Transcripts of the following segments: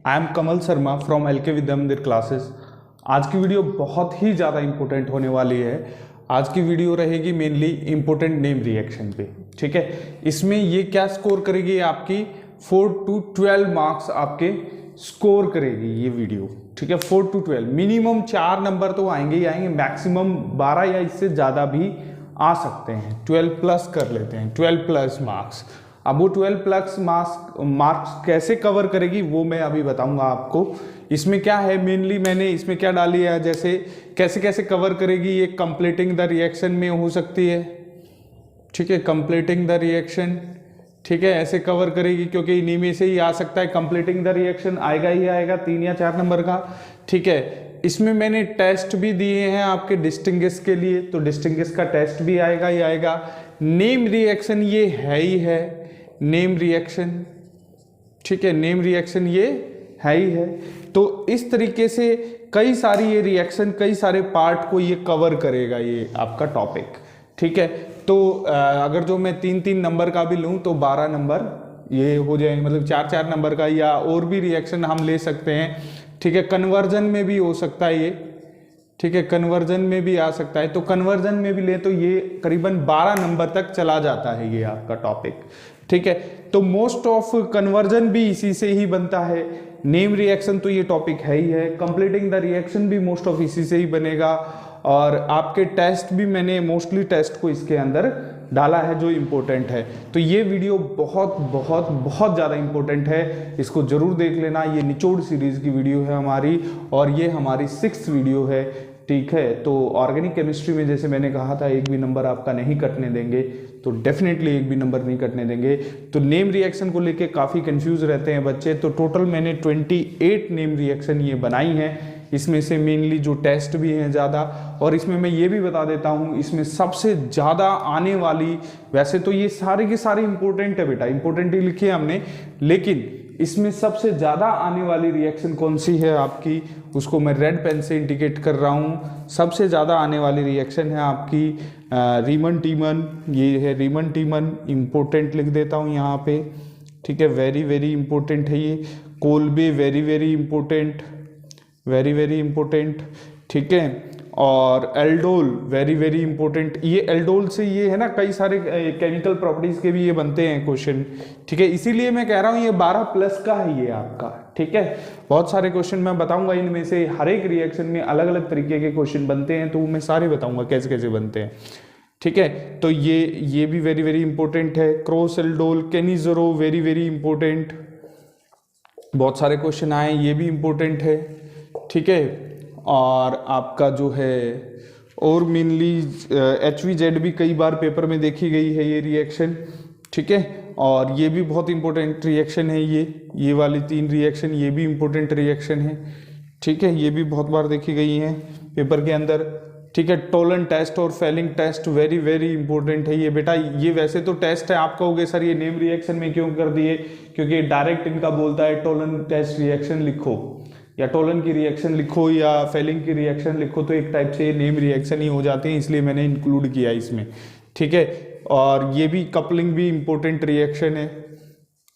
I am Kamal Sharma from LK विद्या मंदिर classes. आज की वीडियो बहुत ही ज़्यादा इंपॉर्टेंट होने वाली है। आज की वीडियो रहेगी मेनली इंपॉर्टेंट नेम रिएक्शन पे। ठीक है, इसमें ये क्या स्कोर करेगी, आपकी 4 to 12 मार्क्स आपके स्कोर करेगी ये वीडियो। ठीक है, 4 to 12 मिनिमम 4 नंबर तो आएंगे ही आएंगे, मैक्सिमम 12 या इससे ज़्यादा भी आ सकते हैं। 12 प्लस कर लेते हैं, 12 प्लस मार्क्स। अब वो 12 प्लस मार्क्स कैसे कवर करेगी वो मैं अभी बताऊंगा आपको। इसमें क्या है, मेनली मैंने इसमें क्या डाली है, जैसे कैसे कैसे कवर करेगी ये कंप्लीटिंग द रिएक्शन में हो सकती है। ठीक है, कंप्लीटिंग द रिएक्शन, ठीक है, ऐसे कवर करेगी क्योंकि इन्हीं में से ही आ सकता है। कंप्लीटिंग द रिएक्शन आएगा ही आएगा 3 या 4 नंबर का। ठीक है, इसमें मैंने टेस्ट भी दिए हैं आपके डिस्टिंग्विश के लिए, तो डिस्टिंग्विश का टेस्ट भी आएगा ही आएगा। नेम रिएक्शन ये है ही है, नेम रिएक्शन। ठीक है, नेम रिएक्शन ये है ही है। तो इस तरीके से कई सारी ये रिएक्शन, कई सारे पार्ट को ये कवर करेगा ये आपका टॉपिक। ठीक है, तो अगर जो मैं 3-3 नंबर का भी लूँ तो 12 नंबर ये हो जाएंगे, मतलब 4-4 नंबर का, या और भी रिएक्शन हम ले सकते हैं। ठीक है, कन्वर्जन में भी हो सकता है ये। ठीक है, कन्वर्जन में भी आ सकता है, तो कन्वर्जन में भी ले तो ये करीबन 12 नंबर तक चला जाता है ये आपका टॉपिक। ठीक है, तो मोस्ट ऑफ कन्वर्जन भी इसी से ही बनता है। नेम रिएक्शन तो ये टॉपिक है ही है, कंप्लीटिंग द रिएक्शन भी मोस्ट ऑफ इसी से ही बनेगा, और आपके टेस्ट भी मैंने मोस्टली टेस्ट को इसके अंदर डाला है जो इम्पोर्टेंट है। तो ये वीडियो बहुत बहुत बहुत ज़्यादा इम्पोर्टेंट है, इसको जरूर देख लेना। ये निचोड़ सीरीज़ की वीडियो है हमारी, और ये हमारी 6th वीडियो है। ठीक है, तो ऑर्गेनिक केमिस्ट्री में जैसे मैंने कहा था एक भी नंबर आपका नहीं कटने देंगे, तो डेफिनेटली एक भी नंबर नहीं कटने देंगे। तो नेम रिएक्शन को लेके काफ़ी कंफ्यूज रहते हैं बच्चे, तो टोटल मैंने 28 नेम रिएक्शन ये बनाई हैं। इसमें से मेनली जो टेस्ट भी हैं ज़्यादा, और इसमें मैं ये भी बता देता हूँ, इसमें सबसे ज़्यादा आने वाली, वैसे तो ये सारे के सारे इंपॉर्टेंट है बेटा, इंपॉर्टेंट ही लिखी है हमने, लेकिन इसमें सबसे ज़्यादा आने वाली रिएक्शन कौन सी है आपकी, उसको मैं रेड पेन से इंडिकेट कर रहा हूँ। सबसे ज़्यादा आने वाली रिएक्शन है आपकी रीमन टीमन। ये है रीमन टीमन, इम्पोर्टेंट लिख देता हूँ यहाँ पे। ठीक है, वेरी वेरी इंपॉर्टेंट है ये। Kolbe very very important, very very important. ठीक है, और एल्डोल वेरी वेरी इंपॉर्टेंट। ये एल्डोल से ये है ना, कई सारे केमिकल प्रॉपर्टीज के भी ये बनते हैं क्वेश्चन। ठीक है, इसीलिए मैं कह रहा हूँ ये 12 प्लस का है ये आपका। ठीक है, बहुत सारे क्वेश्चन मैं बताऊंगा, इनमें से हर एक रिएक्शन में अलग अलग तरीके के क्वेश्चन बनते हैं, तो मैं सारे बताऊंगा कैसे कैसे बनते हैं। ठीक है, तो ये भी वेरी वेरी इंपॉर्टेंट है। Cross aldol, Cannizzaro very very important, बहुत सारे क्वेश्चन आए, ये भी इंपॉर्टेंट है। ठीक है, और आपका जो है और मेनली HVZ भी कई बार पेपर में देखी गई है ये रिएक्शन। ठीक है, और ये भी बहुत इंपॉर्टेंट रिएक्शन है, ये वाली 3 रिएक्शन ये भी इंपॉर्टेंट रिएक्शन है। ठीक है, ये भी बहुत बार देखी गई हैं पेपर के अंदर। ठीक है, टोलन टेस्ट और Fehling test very very important है ये बेटा। ये वैसे तो टेस्ट है, आप कहोगे सर ये नेम रिएक्शन में क्यों कर दिए, क्योंकि डायरेक्ट इनका बोलता है टोलन टेस्ट रिएक्शन लिखो, या टोलन की रिएक्शन लिखो, या फेलिंग की रिएक्शन लिखो, तो एक टाइप से ये नेम रिएक्शन ही हो जाती है, इसलिए मैंने इंक्लूड किया इसमें। ठीक है, और ये भी कपलिंग भी इंपॉर्टेंट रिएक्शन है।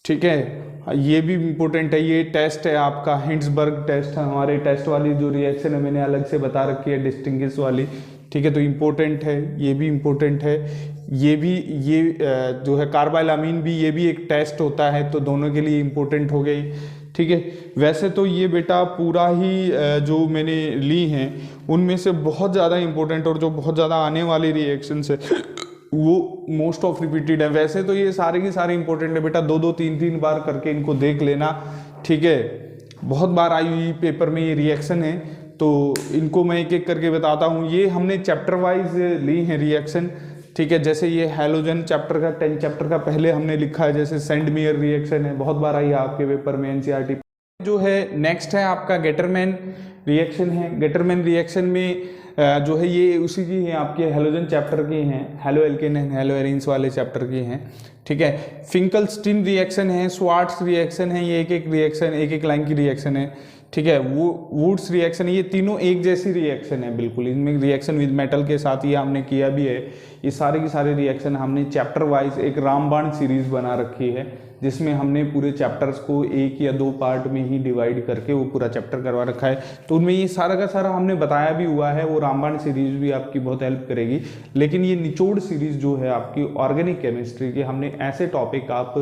ठीक है, ये भी इंपॉर्टेंट है। ये टेस्ट है आपका हिंड्सबर्ग टेस्ट है, हमारे टेस्ट वाली जो रिएक्शन है मैंने अलग से बता रखी है, डिस्टिंग्विश वाली। ठीक है, तो इम्पोर्टेंट है, ये भी इम्पोर्टेंट है। ये भी ये जो है कार्बाइलामीन भी, ये भी एक टेस्ट होता है, तो दोनों के लिए इम्पोर्टेंट हो गई। ठीक है, वैसे तो ये बेटा पूरा ही जो मैंने ली हैं उनमें से बहुत ज़्यादा इंपॉर्टेंट और जो बहुत ज़्यादा आने वाली रिएक्शंस है वो मोस्ट ऑफ रिपीटेड है। वैसे तो ये सारे के सारे इंपॉर्टेंट है बेटा, 2-2 3-3 बार करके इनको देख लेना। ठीक है, बहुत बार आई हुई पेपर में ये रिएक्शन है, तो इनको मैं एक एक करके बताता हूँ। ये हमने चैप्टर वाइज ली हैं रिएक्शन। ठीक है, जैसे ये हैलोजन चैप्टर का 10 चैप्टर का पहले हमने लिखा है, जैसे सेंडमियर रिएक्शन है, बहुत बार आई है आपके पेपर में NCERT। जो है नेक्स्ट है आपका गेटरमैन रिएक्शन है। गेटरमैन रिएक्शन में जो है ये उसी की है, आपके हैलोजन चैप्टर की हैं, hello alkene and hello arenes वाले चैप्टर की हैं। ठीक है, फिंकलस्टीन रिएक्शन है, स्वार्ट्स रिएक्शन है, ये एक एक रिएक्शन एक एक लाइन की रिएक्शन है। ठीक है। वो वुड्स रिएक्शन, ये तीनों एक जैसी रिएक्शन है बिल्कुल। इनमें रिएक्शन विद मेटल के साथ ये हमने किया भी है। ये सारे की सारे रिएक्शन हमने चैप्टर वाइज एक रामबाण सीरीज बना रखी है, जिसमें हमने पूरे चैप्टर्स को एक या दो पार्ट में ही डिवाइड करके वो पूरा चैप्टर करवा रखा है। तो उनमें ये सारा का सारा हमने बताया भी हुआ है। वो रामबाण सीरीज भी आपकी बहुत हेल्प करेगी। लेकिन ये निचोड़ सीरीज जो है आपकी ऑर्गेनिक केमिस्ट्री की, हमने ऐसे टॉपिक आप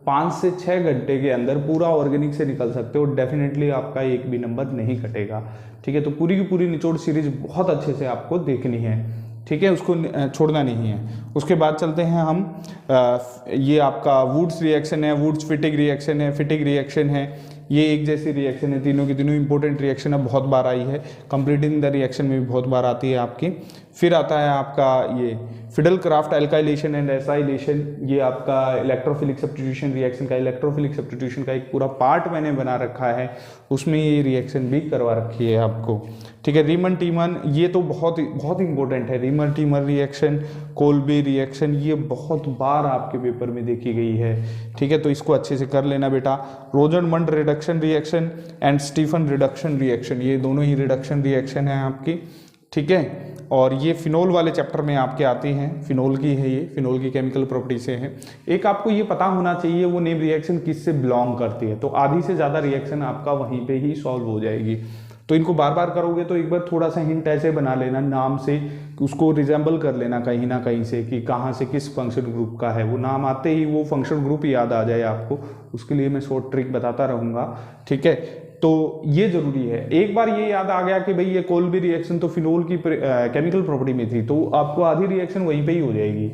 5 से 6 घंटे के अंदर पूरा ऑर्गेनिक से निकल सकते हो। डेफिनेटली आपका एक भी नंबर नहीं कटेगा। ठीक है, तो पूरी की पूरी निचोड़ सीरीज बहुत अच्छे से आपको देखनी है। ठीक है, उसको छोड़ना नहीं है। उसके बाद चलते हैं हम, ये आपका वुड्स रिएक्शन है, वुड्स फिटिग रिएक्शन है, फिटिग रिएक्शन है। ये एक जैसी रिएक्शन है, तीनों की तीनों इंपॉर्टेंट रिएक्शन है, बहुत बार आई है। कंप्लीटिंग द रिएक्शन में भी बहुत बार आती है आपकी। फिर आता है आपका ये fiddle craft alkylation and acylation. ये आपका इलेक्ट्रोफिलिक सब्स्टिट्यूशन रिएक्शन का, इलेक्ट्रोफिलिक सब्स्टिट्यूशन का एक पूरा पार्ट मैंने बना रखा है, उसमें ये रिएक्शन भी करवा रखी है आपको। ठीक है, रीमन टीमन, ये तो बहुत बहुत इंपॉर्टेंट है। रीमन टीमन रिएक्शन, कोल्बे रिएक्शन, ये बहुत बार आपके पेपर में देखी गई है। ठीक है, तो इसको अच्छे से कर लेना बेटा। Rosenmund reduction reaction and Stephen reduction reaction, ये दोनों ही रिडक्शन रिएक्शन है आपकी। ठीक है, और ये फिनोल वाले चैप्टर में आपके आती हैं। फिनोल की है ये, फिनोल की केमिकल प्रॉपर्टी से है। एक आपको ये पता होना चाहिए वो नेम रिएक्शन किससे बिलोंग करती है, तो आधी से ज़्यादा रिएक्शन आपका वहीं पे ही सॉल्व हो जाएगी। तो इनको बार बार करोगे तो एक बार थोड़ा सा हिंट ऐसे बना लेना नाम से, उसको रिजेंबल कर लेना कहीं ना कहीं से कि कहाँ से किस फंक्शन ग्रुप का है। वो नाम आते ही वो फंक्शन ग्रुप याद आ जाए आपको, उसके लिए मैं शॉर्ट ट्रिक बताता रहूँगा। ठीक है, तो ये जरूरी है। एक बार ये याद आ गया कि भाई ये कोल्बे रिएक्शन तो फिनोल की केमिकल प्रॉपर्टी में थी, तो आपको आधी रिएक्शन वहीं पे ही हो जाएगी।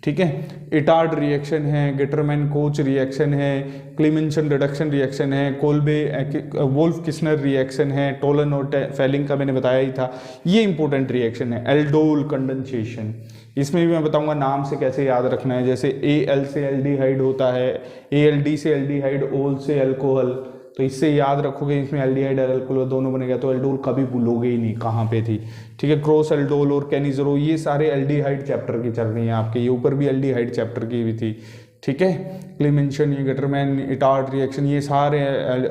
ठीक है, इटार्ड रिएक्शन है, गेटरमैन कोच रिएक्शन है, क्लीमेंसन रिडक्शन रिएक्शन है, कोल्बे वोल्फ किस्नर रिएक्शन है, टोलन और फेलिंग का मैंने बताया ही था। ये इंपॉर्टेंट रिएक्शन है। एल्डोल कंडेंसेशन, इसमें भी मैं बताऊंगा नाम से कैसे याद रखना है। जैसे एल से एल्डिहाइड होता है, एल्डी से एल्डिहाइड, ओल से अल्कोहल, तो इससे याद रखोगे। इसमें एल्डिहाइड और अल्कोहल दोनों बनेगा, तो एल्डोल कभी भूलोगे ही नहीं कहाँ पे थी। ठीक है, क्रॉस एल्डोल और कैनिजरो, ये सारे एल्डिहाइड चैप्टर की चल रही हैं आपके। ये ऊपर भी एल्डिहाइड चैप्टर की भी थी। ठीक है, क्लीमेंसन, ये गेटरमैन, इटार्ड रिएक्शन, ये सारे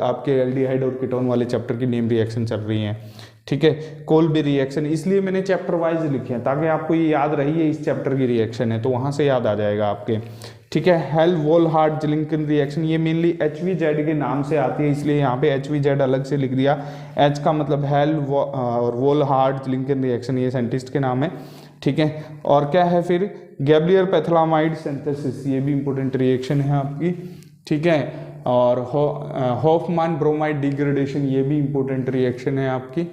आपके एल्डिहाइड और कीटोन वाले चैप्टर की नेम रिएक्शन चल रही हैं। ठीक है, कोल्बे रिएक्शन, इसलिए मैंने चैप्टर वाइज लिखे हैं ताकि आपको ये याद रही है इस चैप्टर की रिएक्शन है, तो वहाँ से याद आ जाएगा आपके। ठीक है, हेल वोलहार्ड जिलिंकन रिएक्शन, ये मेनली HVZ के नाम से आती है, इसलिए यहाँ पे HVZ अलग से लिख दिया। H का मतलब हेल और वोलहार्ड जिलिंकन रिएक्शन, ये साइंटिस्ट के नाम है। ठीक है, और क्या है फिर गैब्रियर पैथलामाइड सिंथेसिस, ये भी इंपॉर्टेंट रिएक्शन है आपकी। ठीक है, और हॉफमान ब्रोमाइड डिग्रेडेशन, ये भी इंपॉर्टेंट रिएक्शन है आपकी।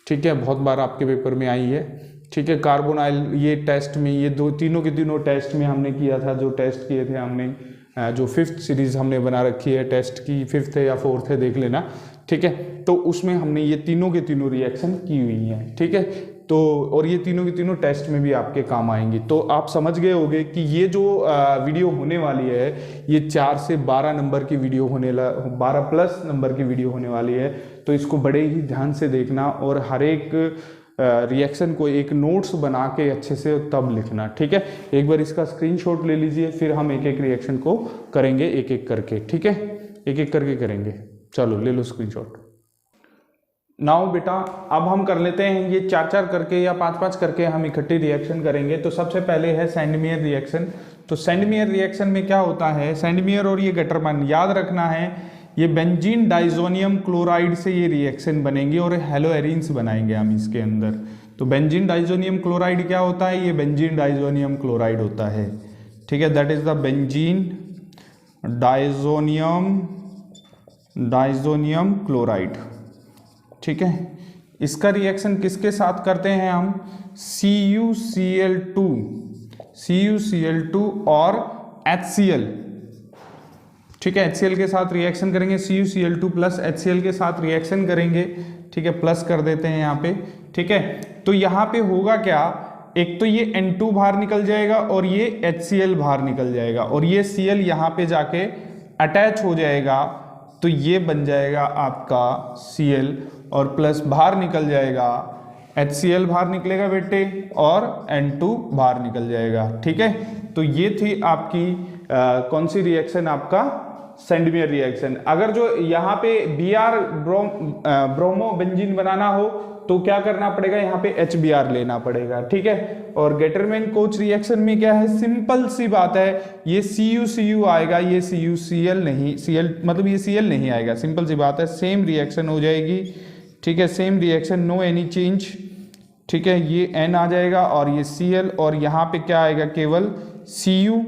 ठीक है, बहुत बार आपके पेपर में आई है। ठीक है, कार्बोनाइल, ये टेस्ट में, ये तीनों के तीनों टेस्ट में हमने किया था। जो टेस्ट किए थे हमने, जो 5th सीरीज हमने बना रखी है टेस्ट की, 5th है या 4th है देख लेना। ठीक है, तो उसमें हमने ये तीनों के तीनों रिएक्शन की हुई हैं। ठीक है, तो और ये तीनों के तीनों टेस्ट में भी आपके काम आएंगी। तो आप समझ गए होंगे कि ये जो वीडियो होने वाली है, ये 4 से 12 नंबर की वीडियो 12+ नंबर की वीडियो होने वाली है। तो इसको बड़े ही ध्यान से देखना और हर एक रिएक्शन को एक नोट्स बना के अच्छे से तब लिखना। ठीक है, एक बार इसका स्क्रीनशॉट ले लीजिए, फिर हम एक एक रिएक्शन को करेंगे एक एक करके। ठीक है, एक एक करके करेंगे। चलो ले लो स्क्रीनशॉट। नाउ बेटा अब हम कर लेते हैं ये 4-4 करके या 5-5 करके हम इकट्ठी रिएक्शन करेंगे। तो सबसे पहले है सेंडमेयर रिएक्शन। तो सेंडमेयर रिएक्शन में क्या होता है, सेंडमेयर और ये गेटरमैन याद रखना है, ये बेंजीन डाइजोनियम क्लोराइड से ये रिएक्शन बनेंगे और हेलोएरिन्स बनाएंगे हम इसके अंदर। तो बेंजीन डाइजोनियम क्लोराइड क्या होता है, ये बेंजीन डाइजोनियम क्लोराइड होता है। ठीक है, that is the benzene diazonium chloride. ठीक है, इसका रिएक्शन किसके साथ करते हैं हम, CuCl2 और HCl। ठीक है, HCl के साथ रिएक्शन करेंगे, CuCl2 प्लस HCl के साथ रिएक्शन करेंगे। ठीक है, प्लस कर देते हैं यहाँ पे। ठीक है, तो यहाँ पे होगा क्या, एक तो ये N2 बाहर निकल जाएगा और ये HCl बाहर निकल जाएगा और ये Cl यहाँ पे जाके अटैच हो जाएगा, तो ये बन जाएगा आपका Cl और प्लस बाहर निकल जाएगा, HCl बाहर निकलेगा बेटे और N2 बाहर निकल जाएगा। ठीक है, तो ये थी आपकी कौन सी रिएक्शन, आपका सेंडमियर रिएक्शन। अगर जो यहाँ पे Br ब्रोमो बेंजीन बनाना हो तो क्या करना पड़ेगा, यहाँ पे HBr लेना पड़ेगा, ठीक है। और गेटरमैन कोच रिएक्शन में क्या है, सिंपल सी बात है, ये CuCu आएगा, ये CuCl नहीं, Cl मतलब ये Cl नहीं आएगा, सिंपल सी बात है, सेम रिएक्शन हो जाएगी, ठीक है, same reaction, no any change, ठीक है। ये N आ जाएगा और ये Cl, और यहाँ पे क्या आएगा, केवल Cu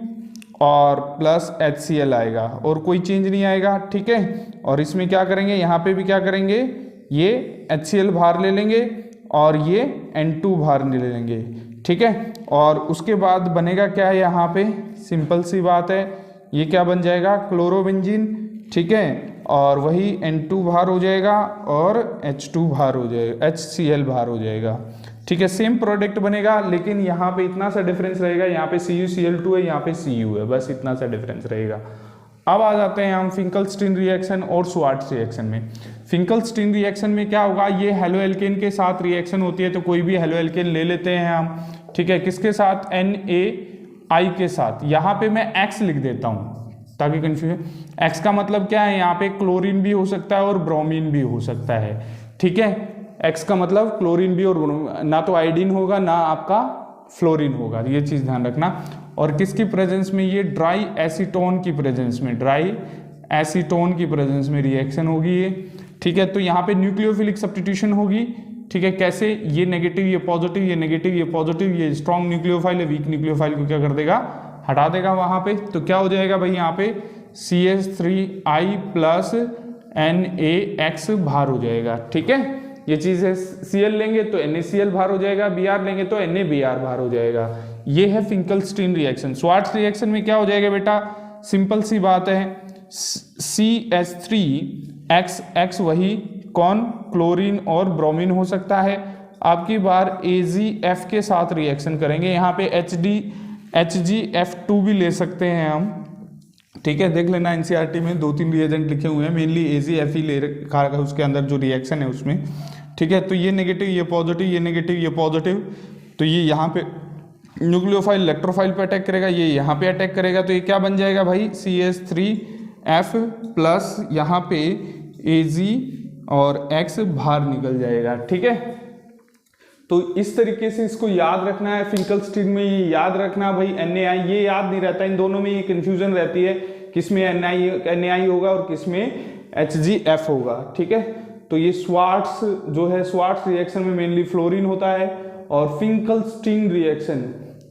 और प्लस HCl आएगा और कोई चेंज नहीं आएगा, ठीक है। और इसमें क्या करेंगे, यहाँ पे भी क्या करेंगे, ये HCl बाहर ले लेंगे और ये N2 बाहर ले लेंगे, ठीक है। और उसके बाद बनेगा क्या है, यहाँ पे सिंपल सी बात है, ये क्या बन जाएगा, क्लोरोबेंजीन, ठीक है। और वही N2 बाहर हो जाएगा और H2 बाहर हो जाएगा, HCl बाहर हो जाएगा, ठीक है। सेम प्रोडक्ट बनेगा, लेकिन यहाँ पे इतना सा डिफरेंस रहेगा, यहाँ पे CuCl2 है, यहाँ पे Cu है, बस इतना सा डिफरेंस रहेगा। अब आ जाते हैं हम फिंकलस्टीन रिएक्शन और स्वार्ट्ज रिएक्शन में। फिंकलस्टीन रिएक्शन में क्या होगा, ये हेलो एल्केन के साथ रिएक्शन होती है, तो कोई भी हेलो एल्केन ले लेते हैं हम, ठीक है, किसके साथ, NaI के साथ। यहाँ पे मैं X लिख देता हूँ ताकि कंफ्यूजन, X का मतलब क्या है, यहाँ पे क्लोरीन भी हो सकता है और ब्रोमीन भी हो सकता है, ठीक है। X का मतलब क्लोरीन भी और ना तो आयोडीन होगा ना आपका फ्लोरीन होगा, ये चीज ध्यान रखना। और किसकी प्रेजेंस में, ये ड्राई एसीटोन की प्रेजेंस में, ड्राई एसीटोन की प्रेजेंस में रिएक्शन होगी ये, ठीक है। तो यहाँ पे न्यूक्लियोफिलिक सब्स्टिट्यूशन होगी, ठीक है। कैसे, ये नेगेटिव ये पॉजिटिव, ये नेगेटिव ये पॉजिटिव, ये स्ट्रॉन्ग न्यूक्लियोफाइल है, वीक न्यूक्लियोफाइल को क्या कर देगा, हटा देगा वहां पे। तो क्या हो जाएगा भाई, यहाँ पे CH3I प्लस NaX बाहर हो जाएगा, ठीक है। ये चीज है, Cl लेंगे तो NaCl बाहर हो जाएगा, Br लेंगे तो NaBr बाहर हो जाएगा। ये है फिंकलस्टीन रिएक्शन। स्वार्ट्ज रिएक्शन में क्या हो जाएगा बेटा, सिंपल सी बात है, CH3X वही कौन, क्लोरीन और ब्रोमीन हो सकता है। आपकी बार AgF के साथ रिएक्शन करेंगे, यहाँ पे HgF2 भी ले सकते हैं हम, ठीक है। देख लेना NCERT में 2-3 रिएजेंट लिखे हुए हैं, मेनली AgF ही ले रखा है उसके अंदर जो रिएक्शन है उसमें, ठीक है। तो ये नेगेटिव ये पॉजिटिव, ये नेगेटिव ये पॉजिटिव, तो ये यहाँ पे न्यूक्लियोफाइल इलेक्ट्रोफाइल पे अटैक करेगा, ये यहाँ पे अटैक करेगा, तो ये क्या बन जाएगा भाई, CH3F प्लस यहाँ पे Ag और X बाहर निकल जाएगा, ठीक है। तो इस तरीके से इसको याद रखना है। फिंकलस्टीन में ये याद रखना भाई, NaI ये याद नहीं रहता, इन दोनों में ये कंफ्यूजन रहती है, किसमें NaI होगा और किसमें HgF होगा, ठीक है। तो ये स्वार्ट्स जो है, स्वार्ट्स रिएक्शन में मेनली फ्लोरीन होता है, और फिंकलस्टीन रिएक्शन,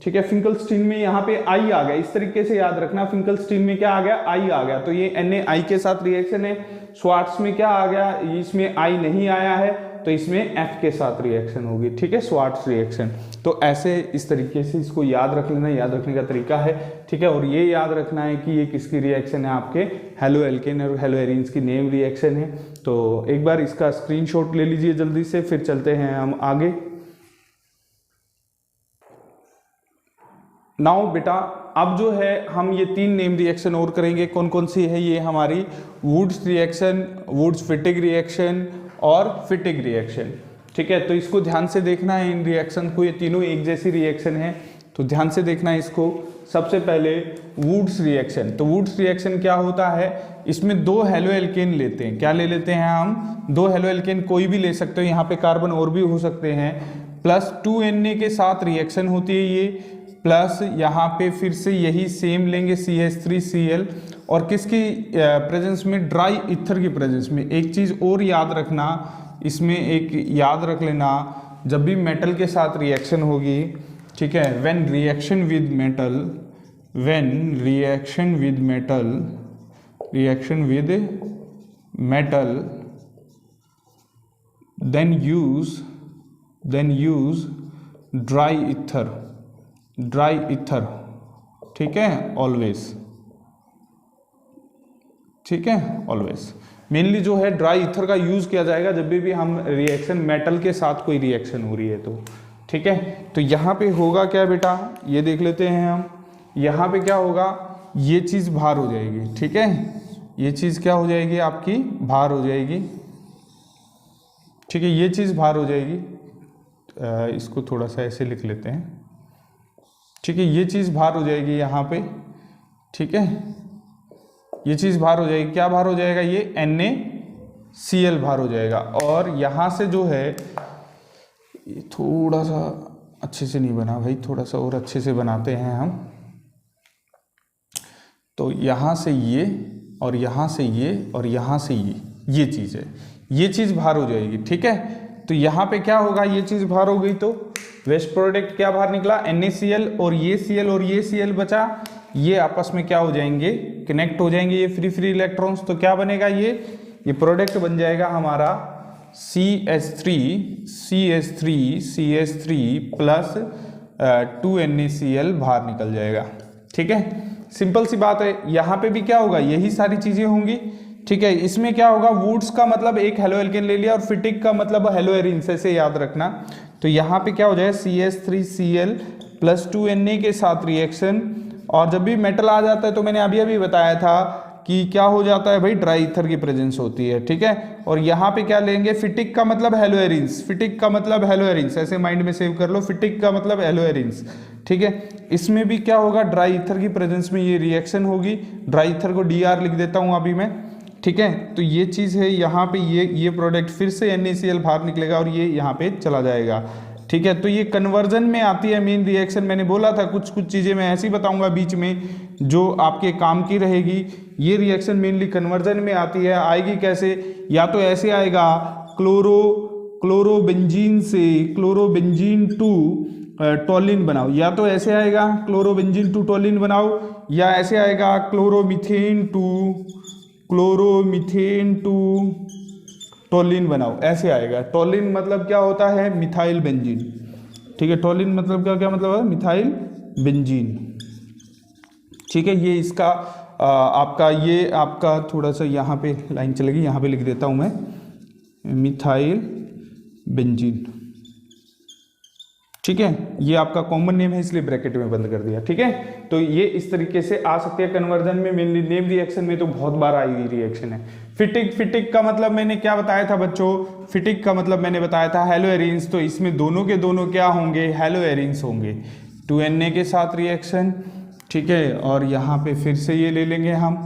ठीक है, फिंकलस्टीन में यहाँ पे I आ गया, इस तरीके से याद रखना, फिंकलस्टीन में क्या आ गया, I आ गया, तो ये NaI के साथ रिएक्शन है। स्वार्ट्स में क्या आ गया, इसमें I नहीं आया है, तो इसमें F के साथ रिएक्शन होगी, ठीक है, स्वार्ट्स रिएक्शन। तो ऐसे इस तरीके से इसको याद रख लेना, याद रखने का तरीका है, ठीक है। और ये याद रखना है कि ये किसकी रिएक्शन है, आपके हेलो एल्केन और हेलो एरीन्स की नेम रिएक्शन है। तो एक बार इसका स्क्रीनशॉट ले लीजिए जल्दी से, फिर चलते हैं हम आगे। नाउ बेटा अब जो है हम ये 3 नेम रिएक्शन और करेंगे, कौन कौन सी है, ये हमारी वुड्स रिएक्शन, वुड्स फिटिग रिएक्शन और फिटिग रिएक्शन, ठीक है। तो इसको ध्यान से देखना है, इन रिएक्शन को, ये तीनों एक जैसी रिएक्शन है, तो ध्यान से देखना है इसको। सबसे पहले वुड्स रिएक्शन, तो वुड्स रिएक्शन क्या होता है, इसमें 2 हेलो एल्केन लेते हैं, क्या ले लेते हैं हम, 2 हेलो एल्केन, कोई भी ले सकते हो, यहाँ पे कार्बन और भी हो सकते हैं, प्लस 2Na के साथ रिएक्शन होती है ये, प्लस यहाँ पे फिर से यही सेम लेंगे CH3Cl, और किसकी प्रेजेंस में, ड्राई ईथर की प्रेजेंस में। एक चीज़ और याद रखना, इसमें एक याद रख लेना, जब भी मेटल के साथ रिएक्शन होगी, ठीक है, when reaction with metal then use dry ether, ठीक है, ऑलवेज, ठीक है, ऑलवेज। मेनली जो है ड्राई ईथर का यूज किया जाएगा जब भी हम रिएक्शन मेटल के साथ कोई रिएक्शन हो रही है तो, ठीक है। तो यहाँ पे होगा क्या बेटा, ये देख लेते हैं हम, यहाँ पे क्या होगा, ये चीज बाहर हो जाएगी, ठीक है, ये चीज क्या हो जाएगी आपकी, बाहर हो जाएगी, ठीक है, ये चीज बाहर हो जाएगी। इसको थोड़ा सा ऐसे लिख लेते हैं, ठीक है, ये चीज बाहर हो जाएगी यहाँ पे, ठीक है, ये चीज़ बाहर हो जाएगी, क्या बाहर हो जाएगा, ये NaCl बाहर हो जाएगा। और यहाँ से जो है ये थोड़ा सा अच्छे से नहीं बना भाई, थोड़ा सा और अच्छे से बनाते हैं हम। तो यहाँ से ये और यहाँ से ये और यहाँ से ये चीज़ है, ये चीज़ बाहर हो जाएगी, ठीक है। तो यहाँ पे क्या होगा, ये चीज़ बाहर हो गई तो वेस्ट प्रोडक्ट क्या बाहर निकला, NaCl और ये Cl बचा, ये आपस में क्या हो जाएंगे, कनेक्ट हो जाएंगे, ये फ्री इलेक्ट्रॉन्स। तो क्या बनेगा, ये प्रोडक्ट बन जाएगा हमारा CH3 प्लस 2NaCl बाहर निकल जाएगा, ठीक है। सिंपल सी बात है। यहाँ पे भी क्या होगा, यही सारी चीजें होंगी, ठीक है। इसमें क्या होगा, वुड्स का मतलब एक हेलो एल्केन ले लिया और फिटिक का मतलब हेलो एरिन्स, ऐसे याद रखना। तो यहाँ पे क्या हो जाएगा, CH3Cl प्लस 2Na के साथ रिएक्शन। और जब भी मेटल आ जाता है तो मैंने अभी बताया था कि क्या हो जाता है भाई, ड्राई ईथर की प्रेजेंस होती है, ठीक है। और यहाँ पे क्या लेंगे, फिटिक का मतलब हेलो एरिन्स, फिटिक का मतलब हेलो एरिन्स, ऐसे माइंड में सेव कर लो, फिटिक का मतलब हेलो एरिन्स, ठीक है। इसमें भी क्या होगा, ड्राई ईथर की प्रेजेंस में ये रिएक्शन होगी। ड्राई ईथर को Dr लिख देता हूँ अभी मैं, ठीक है। तो ये चीज़ है, यहाँ पे ये प्रोडक्ट फिर से NaCl बाहर निकलेगा और ये यहाँ पे चला जाएगा, ठीक है। तो ये कन्वर्जन में आती है मेन रिएक्शन। मैंने बोला था कुछ चीज़ें मैं ऐसी बताऊंगा बीच में जो आपके काम की रहेगी। ये रिएक्शन मेनली कन्वर्जन में आती है। आएगी कैसे, या तो ऐसे आएगा, क्लोरोबेंजीन से क्लोरोबेंजीन टू टोलिन बनाओ, या तो ऐसे आएगा क्लोरोबेंजीन टू टोलिन बनाओ, या ऐसे आएगा क्लोरोमीथेन टू टोलिन बनाओ, ऐसे आएगा। टोलिन मतलब क्या होता है, मिथाइल बेंजीन, ठीक है। टोलिन मतलब क्या मतलब है, मिथाइल बेंजीन, ठीक है। ये इसका आपका थोड़ा सा यहाँ पे लाइन चलेगी, यहाँ पे लिख देता हूँ मैं, मिथाइल बेंजीन, ठीक है। ये आपका कॉमन नेम है इसलिए ब्रैकेट में बंद कर दिया, ठीक है। तो ये इस तरीके से आ सकती है कन्वर्जन में। मेनली नेम रिएक्शन में तो बहुत बार आई हुई रिएक्शन है। फिटिक का मतलब मैंने क्या बताया था बच्चों, फिटिक का मतलब मैंने बताया था हेलो एरिन्स। तो इसमें दोनों के दोनों क्या होंगे, हेलो एरिन्स होंगे, 2Na के साथ रिएक्शन, ठीक है। और यहाँ पे फिर से ये ले लेंगे हम,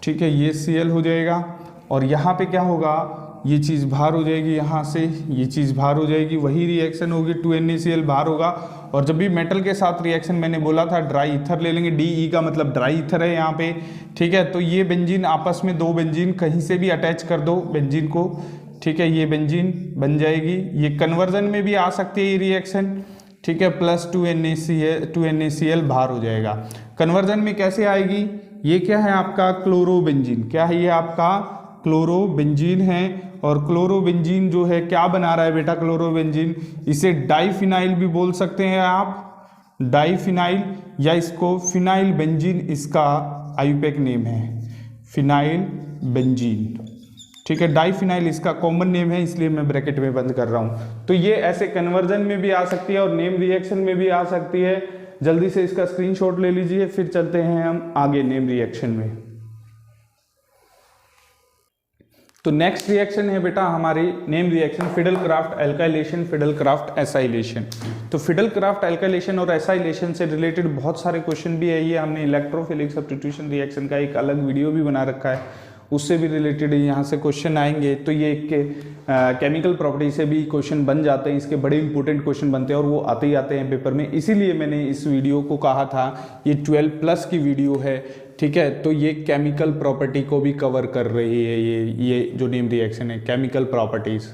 ठीक है, ये Cl हो जाएगा। और यहाँ पे क्या होगा, ये चीज़ बाहर हो जाएगी, यहाँ से ये चीज़ बाहर हो जाएगी, वही रिएक्शन होगी, 2NaCl बाहर होगा। और जब भी मेटल के साथ रिएक्शन मैंने बोला था ड्राई ईथर ले लेंगे, DE का मतलब ड्राई ईथर है यहाँ पे, ठीक है। तो ये बेंजीन आपस में, दो बेंजीन कहीं से भी अटैच कर दो बेंजीन को, ठीक है, ये बेंजीन बन जाएगी। ये कन्वर्जन में भी आ सकती है ये रिएक्शन, ठीक है, प्लस 2NaCl बाहर हो जाएगा। कन्वर्जन में कैसे आएगी, ये क्या है आपका क्लोरोबेंजीन, क्या है ये आपका क्लोरोबेंजीन है। और क्लोरोबेंजीन जो है क्या बना रहा है बेटा, क्लोरोबेंजीन, इसे डाइफिनाइल भी बोल सकते हैं आप, डाइफिनाइल, या इसको फिनाइल बेंजीन, इसका आईयूपैक नेम है, फिनाइल बेंजीन, ठीक है। डाइफिनाइल इसका कॉमन नेम है, इसलिए मैं ब्रैकेट में बंद कर रहा हूं। तो ये ऐसे कन्वर्जन में भी आ सकती है और नेम रिएक्शन में भी आ सकती है। जल्दी से इसका स्क्रीनशॉट ले लीजिए, फिर चलते हैं हम आगे नेम रिएक्शन में। तो नेक्स्ट रिएक्शन है बेटा हमारी name reaction fiddle-craft alkylation, fiddle-craft acylation. तो फिडल-क्राफ्ट एल्काइलेशन और एसाइलेशन से रिलेटेड बहुत सारे क्वेश्चन भी है। ये हमने इलेक्ट्रोफिलिक सब्स्टिट्यूशन रिएक्शन का एक अलग वीडियो भी बना रखा है, उससे भी रिलेटेड यहाँ से क्वेश्चन आएंगे। तो ये केमिकल प्रॉपर्टी से भी क्वेश्चन बन जाते हैं, इसके बड़े इंपॉर्टेंट क्वेश्चन बनते हैं और वो आते ही आते हैं पेपर में। इसीलिए मैंने इस वीडियो को कहा था ये 12+ की वीडियो है, ठीक है। तो ये केमिकल प्रॉपर्टी को भी कवर कर रही है, ये जो नेम रिएक्शन है केमिकल प्रॉपर्टीज,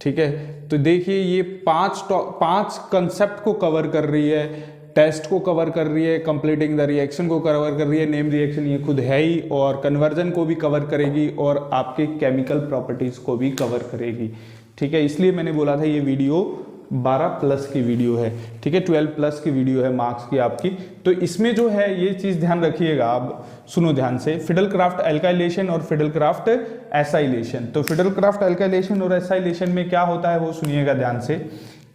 ठीक है। तो देखिए ये पांच कंसेप्ट को कवर कर रही है, टेस्ट को कवर कर रही है, कंप्लीटिंग द रिएक्शन को कवर कर रही है, नेम रिएक्शन ये खुद है ही, और कन्वर्जन को भी कवर करेगी और आपके केमिकल प्रॉपर्टीज को भी कवर करेगी, ठीक है। इसलिए मैंने बोला था ये वीडियो 12+ की वीडियो है, ठीक है, 12+ की वीडियो है मार्क्स की आपकी। तो इसमें जो है ये चीज़ ध्यान रखिएगा, आप सुनो ध्यान से, फिडल-क्राफ्ट एल्काइलेशन और फिडल-क्राफ्ट एसाइलेशन। तो फिडल-क्राफ्ट एल्काइलेशन और एसाइलेशन में क्या होता है वो सुनिएगा ध्यान से।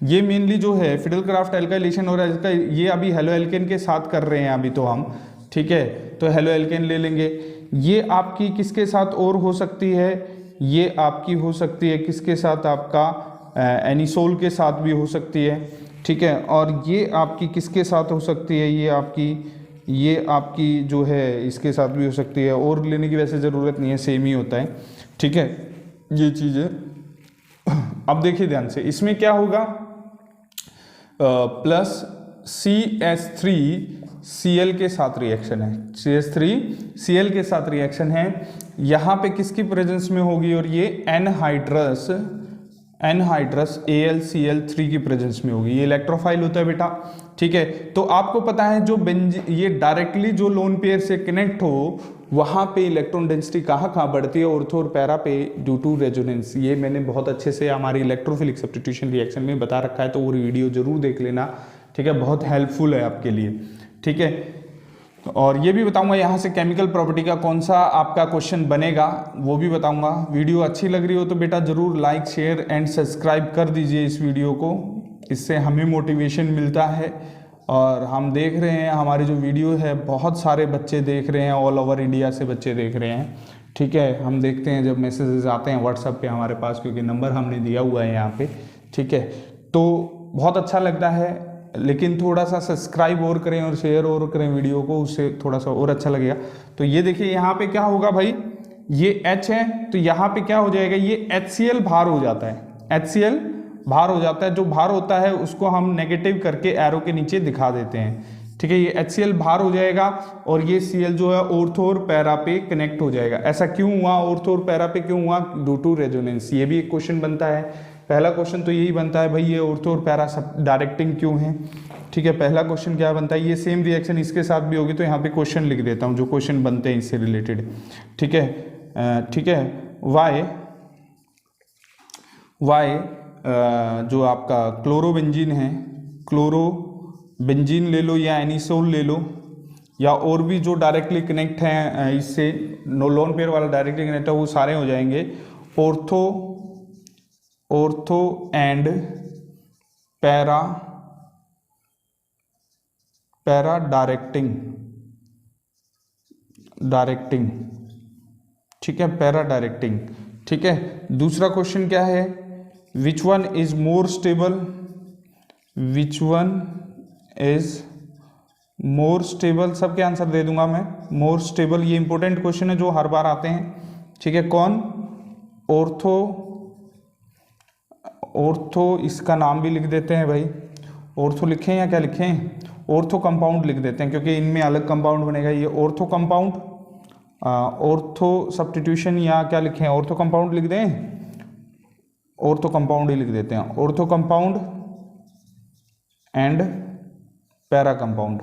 ये मेनली जो है फिडल-क्राफ्ट एल्काइलेशन और ये अभी हेलो एल्केन के साथ कर रहे हैं अभी तो हम, ठीक है। तो हेलो एल्केन ले लेंगे, ये आपकी किसके साथ और हो सकती है, ये आपकी हो सकती है किसके साथ, आपका एनिसोल के साथ भी हो सकती है, ठीक है। और ये आपकी किसके साथ हो सकती है, ये आपकी ये आपकी जो है इसके साथ भी हो सकती है, और लेने की वैसे ज़रूरत नहीं है, सेम ही होता है, ठीक है ये चीज़ें। अब देखिए ध्यान से, इसमें क्या होगा, प्लस CH3Cl के साथ रिएक्शन है, CH3Cl के साथ रिएक्शन है, यहाँ पे किसकी प्रेजेंस में होगी, और ये एनहाइड्रस AlCl3 की प्रेजेंस में होगी। ये इलेक्ट्रोफाइल होता है बेटा, ठीक है। तो आपको पता है जो ये डायरेक्टली जो लोन पेयर से कनेक्ट हो वहां पे इलेक्ट्रॉन डेंसिटी कहाँ बढ़ती है, ऑर्थो और पैरा पे, ड्यू टू रेजोनेंस। ये मैंने बहुत अच्छे से हमारी इलेक्ट्रोफिलिक सब्स्टिट्यूशन रिएक्शन में बता रखा है, तो वो वीडियो जरूर देख लेना, ठीक है, बहुत हेल्पफुल है आपके लिए, ठीक है। और ये भी बताऊंगा यहाँ से केमिकल प्रॉपर्टी का कौन सा आपका क्वेश्चन बनेगा, वो भी बताऊंगा। वीडियो अच्छी लग रही हो तो बेटा जरूर लाइक शेयर एंड सब्सक्राइब कर दीजिए इस वीडियो को, इससे हमें मोटिवेशन मिलता है। और हम देख रहे हैं हमारी जो वीडियो है बहुत सारे बच्चे देख रहे हैं, ऑल ओवर इंडिया से बच्चे देख रहे हैं, ठीक है। हम देखते हैं जब मैसेजेस आते हैं व्हाट्सएप पे हमारे पास, क्योंकि नंबर हमने दिया हुआ है यहाँ पे, ठीक है। तो बहुत अच्छा लगता है, लेकिन थोड़ा सा सब्सक्राइब और करें और शेयर और करें वीडियो को, उससे थोड़ा सा और अच्छा लगेगा। तो ये देखिए यहाँ पे क्या होगा भाई, ये H है तो यहाँ पे क्या हो जाएगा, ये HCl भार हो जाता है, HCl भार हो जाता है। जो भार होता है उसको हम नेगेटिव करके एरो के नीचे दिखा देते हैं, ठीक है। ये HCl भार हो जाएगा और ये Cl जो है ऑर्थो और पैरा पे कनेक्ट हो जाएगा। ऐसा क्यों हुआ, ऑर्थो और पैरा पे क्यों हुआ, ड्यू टू रेजोनेंस। ये भी एक क्वेश्चन बनता है, पहला क्वेश्चन तो यही बनता है भाई, ये ऑर्थो और पैरा सब डायरेक्टिंग क्यों है, ठीक है। पहला क्वेश्चन क्या बनता है, ये सेम रिएक्शन इसके साथ भी होगी, तो यहाँ पे क्वेश्चन लिख देता हूँ जो क्वेश्चन बनते हैं इससे रिलेटेड, ठीक है, ठीक है। वाई जो आपका क्लोरोबेंजीन है, क्लोरोबेंजीन ले लो या एनिसोल ले लो, या और भी जो डायरेक्टली कनेक्ट हैं इससे, लोन पेयर वाला डायरेक्टली कनेक्ट है, वो सारे हो जाएंगे ऑर्थो एंड पैरा डायरेक्टिंग, ठीक है, पैरा डायरेक्टिंग, ठीक है। दूसरा क्वेश्चन क्या है, which one is more stable, सबके आंसर दे दूंगा मैं, मोर स्टेबल। ये इंपॉर्टेंट क्वेश्चन है जो हर बार आते हैं, ठीक है। कौन, ऑर्थो, इसका नाम भी लिख देते हैं भाई, ऑर्थो लिखें या क्या लिखें, ऑर्थो कंपाउंड लिख देते हैं, क्योंकि इनमें अलग कंपाउंड बनेगा। ये ऑर्थो कंपाउंड, ऑर्थो सब्स्टिट्यूशन, या क्या लिखें, ऑर्थो कंपाउंड लिख दें, ऑर्थो कंपाउंड ही लिख देते हैं, ortho compound and para compound.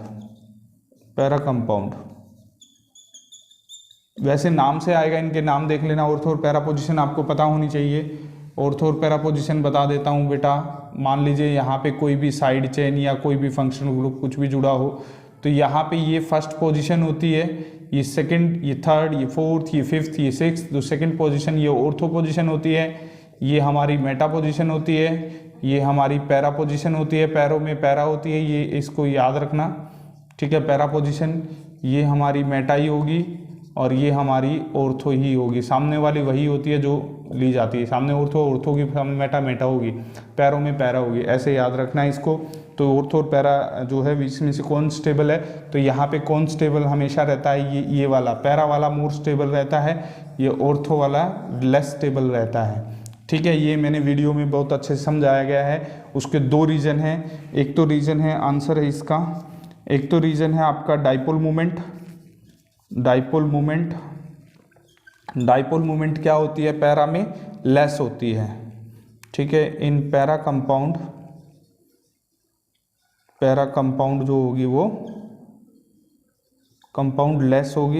वैसे नाम से आएगा, इनके नाम देख लेना। ऑर्थो और पैरा पोजीशन आपको पता होनी चाहिए। ऑर्थो और पैरा पोजीशन बता देता हूँ बेटा। मान लीजिए यहाँ पे कोई भी साइड चेन या कोई भी फंक्शनल ग्रुप कुछ भी जुड़ा हो, तो यहाँ पे ये फर्स्ट पोजीशन होती है, ये सेकंड, ये थर्ड, ये फोर्थ, ये फिफ्थ, ये सिक्स्थ। जो सेकंड पोजीशन ये ऑर्थो पोजीशन होती है, ये हमारी मेटा पोजीशन होती है, ये हमारी पैरा पोजीशन होती है, पैरों में पैरा होती है, ये इसको याद रखना, ठीक है। पैरा पोजीशन ये हमारी मेटा ही होगी और ये हमारी ऑर्थो ही होगी। सामने वाली वही होती है जो ली जाती है, सामने ऑर्थो की सामने मेटा होगी, पैरों में पैरा होगी, ऐसे याद रखना है इसको। तो ऑर्थो और पैरा जो है बीच में से कौन स्टेबल है, तो यहाँ पे कौन स्टेबल हमेशा रहता है, ये वाला पैरा वाला मोर स्टेबल रहता है, ये ऑर्थो वाला लेस स्टेबल रहता है, ठीक है। ये मैंने वीडियो में बहुत अच्छे से समझाया गया है। उसके दो रीज़न हैं, एक तो रीज़न है, आंसर है इसका, एक तो रीज़न है आपका डाइपोल मोमेंट क्या होती है, पैरा में लेस होती है, ठीक है। इन पैरा कंपाउंड जो होगी वो कंपाउंड लेस होगी।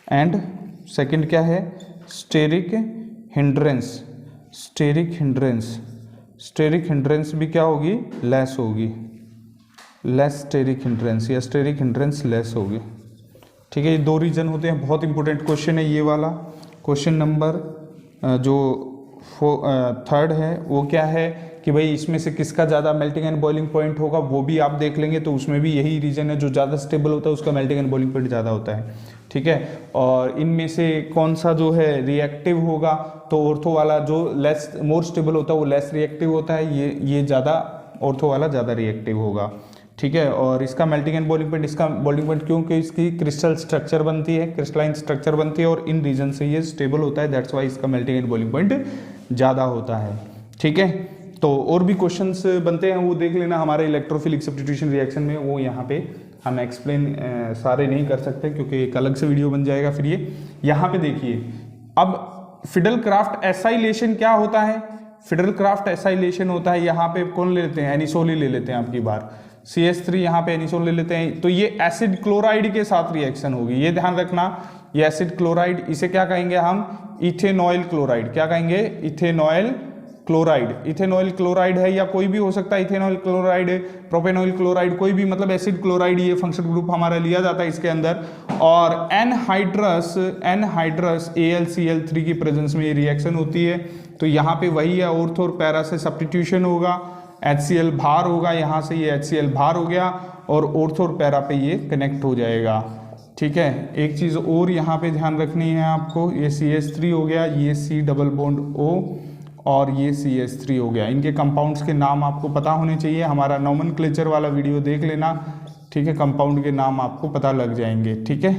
एंड सेकंड क्या है, स्टेरिक हिंड्रेंस भी क्या होगी, लेस होगी, लेस स्टेरिक हिंड्रेंस, या स्टेरिक हिंड्रेंस लेस होगी, ठीक है। ये दो रीजन होते हैं। बहुत इंपॉर्टेंट क्वेश्चन है ये वाला। क्वेश्चन नंबर जो थर्ड है वो क्या है कि भाई इसमें से किसका ज़्यादा मेल्टिंग एंड बॉइलिंग पॉइंट होगा, वो भी आप देख लेंगे। तो उसमें भी यही रीजन है, जो ज़्यादा स्टेबल होता है उसका मेल्टिंग एंड बॉइलिंग पॉइंट ज़्यादा होता है, ठीक है। और इनमें से कौन सा जो है रिएक्टिव होगा, तो ऑर्थो वाला जो मोर स्टेबल होता है वो लेस रिएक्टिव होता है, ये ज़्यादा ऑर्थो वाला ज़्यादा रिएक्टिव होगा, ठीक है। और इसका मेल्टिंग एंड बॉइलिंग पॉइंट, इसका बॉइलिंग पॉइंट क्योंकि इसकी क्रिस्टल स्ट्रक्चर बनती है, क्रिस्टलाइन स्ट्रक्चर बनती है और इन रीजन से ये स्टेबल होता है, दैट्स वाई इसका मेल्टिंग एंड बॉइलिंग पॉइंट ज़्यादा होता है, ठीक है। तो और भी क्वेश्चंस बनते हैं, वो देख लेना हमारे इलेक्ट्रोफिलिक सब्स्टिट्यूशन रिएक्शन में, वो यहाँ पे हम एक्सप्लेन सारे नहीं कर सकते क्योंकि एक अलग से वीडियो बन जाएगा फिर ये। यहाँ पे देखिए अब फिडल क्राफ्ट एसाइलेशन क्या होता है, फिडल क्राफ्ट एसाइलेशन होता है, यहाँ पे कौन ले लेते हैं, एनिसोल ही ले लेते हैं आपकी बार, CH3 यहाँ पे एनिसोल ले लेते हैं, तो ये एसिड क्लोराइड के साथ रिएक्शन होगी, ये ध्यान रखना, ये एसिड क्लोराइड, इसे क्या कहेंगे हम, इथेनॉइल क्लोराइड, क्या कहेंगे, इथेनॉइल क्लोराइड, इथेनॉइल क्लोराइड है या कोई भी हो सकता है, इथेनॉइल क्लोराइड, प्रोपेनॉइल क्लोराइड, कोई भी, मतलब एसिड क्लोराइड ये फंक्शन ग्रुप हमारा लिया जाता है इसके अंदर। और एनहाइड्रस AlCl3 की प्रेजेंस में ये रिएक्शन होती है, तो यहाँ पे वही है, ऑर्थो और पैरा से सब्स्टिट्यूशन होगा, HCl भार होगा, यहाँ से ये HCl भार हो गया और ऑर्थो और पैरा पे ये कनेक्ट हो जाएगा, ठीक है। एक चीज़ और यहाँ पे ध्यान रखनी है आपको, ये CH3 हो गया, ये C डबल बॉन्ड O और ये CH3 हो गया, इनके कंपाउंड्स के नाम आपको पता होने चाहिए, हमारा नोमेनक्लेचर वाला वीडियो देख लेना, ठीक है, कंपाउंड के नाम आपको पता लग जाएंगे, ठीक है।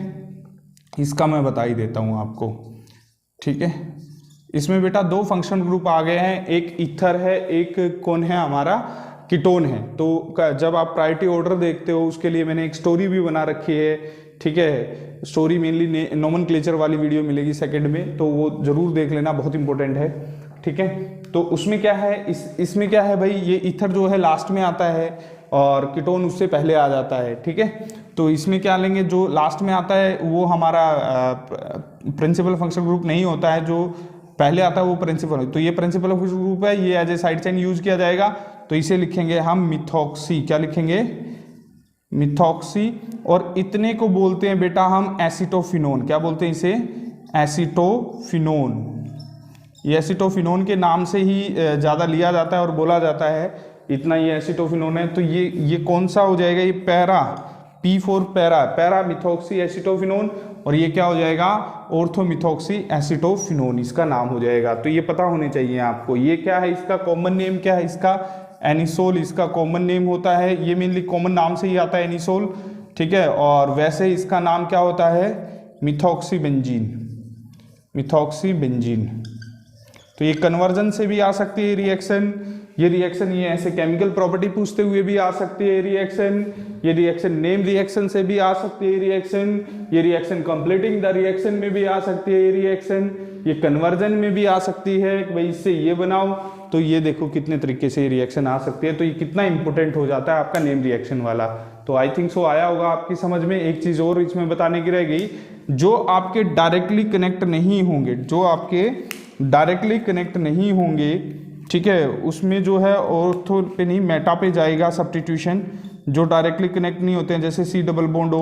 इसका मैं बता ही देता हूँ आपको, ठीक है। इसमें बेटा दो फंक्शन ग्रुप आ गए हैं, एक ईथर है, एक कौन है हमारा, कीटोन है। तो जब आप प्रायोरिटी ऑर्डर देखते हो उसके लिए मैंने एक स्टोरी भी बना रखी है, ठीक है, स्टोरी मेनली नोमेनक्लेचर वाली वीडियो मिलेगी सेकंड में, तो वो जरूर देख लेना, बहुत इंपॉर्टेंट है, ठीक है। तो उसमें क्या है, इसमें क्या है भाई, ये ईथर जो है लास्ट में आता है और कीटोन उससे पहले आ जाता है, ठीक है। तो इसमें क्या लेंगे, जो लास्ट में आता है वो हमारा प्रिंसिपल फंक्शन ग्रुप नहीं होता है, जो पहले आता है वो प्रिंसिपल, तो ये प्रिंसिपल फंक्शन ग्रुप है, ये as a side chain use किया जाएगा, तो इसे लिखेंगे हम मिथॉक्सी, क्या लिखेंगे, मिथॉक्सी। और इतने को बोलते हैं बेटा हम एसिटोफिनोन, क्या बोलते हैं इसे, एसिटोफिनोन। ये एसिटोफिनोन के नाम से ही ज़्यादा लिया जाता है और बोला जाता है, इतना ये एसिटोफिनोन है। तो ये कौन सा हो जाएगा, ये para, P4 para methoxy acetophenone, और ये क्या हो जाएगा, ऑर्थोमिथॉक्सी एसिटोफिनोन इसका नाम हो जाएगा। तो ये पता होने चाहिए आपको, ये क्या है, इसका कॉमन नेम क्या है, इसका एनिसोल इसका कॉमन नेम होता है, ये मेनली कॉमन नाम से ही आता है एनिसोल, ठीक है। और वैसे इसका नाम क्या होता है, मिथॉक्सीबेंजीन, मिथॉक्सीबेंजीन। तो ये कन्वर्जन से भी आ सकती है रिएक्शन, ये ऐसे केमिकल प्रॉपर्टी पूछते हुए भी आ सकती है रिएक्शन, ये रिएक्शन नेम रिएक्शन से भी आ सकती है रिएक्शन, ये रिएक्शन कंप्लीटिंग द रिएक्शन में भी आ सकती है रिएक्शन, ये कन्वर्जन में भी आ सकती है, भाई इससे ये बनाओ, तो ये देखो कितने तरीके से रिएक्शन आ सकती है। तो ये कितना इंपॉर्टेंट हो जाता है आपका नेम रिएक्शन वाला। तो आई थिंक सो आया होगा आपकी समझ में। एक चीज और इसमें बताने की रह गई, जो आपके डायरेक्टली कनेक्ट नहीं होंगे, जो आपके डायरेक्टली कनेक्ट नहीं होंगे, ठीक है, उसमें जो है ऑर्थो पे नहीं मेटा पे जाएगा सब्स्टिट्यूशन। जो डायरेक्टली कनेक्ट नहीं होते हैं जैसे C डबल बॉन्ड O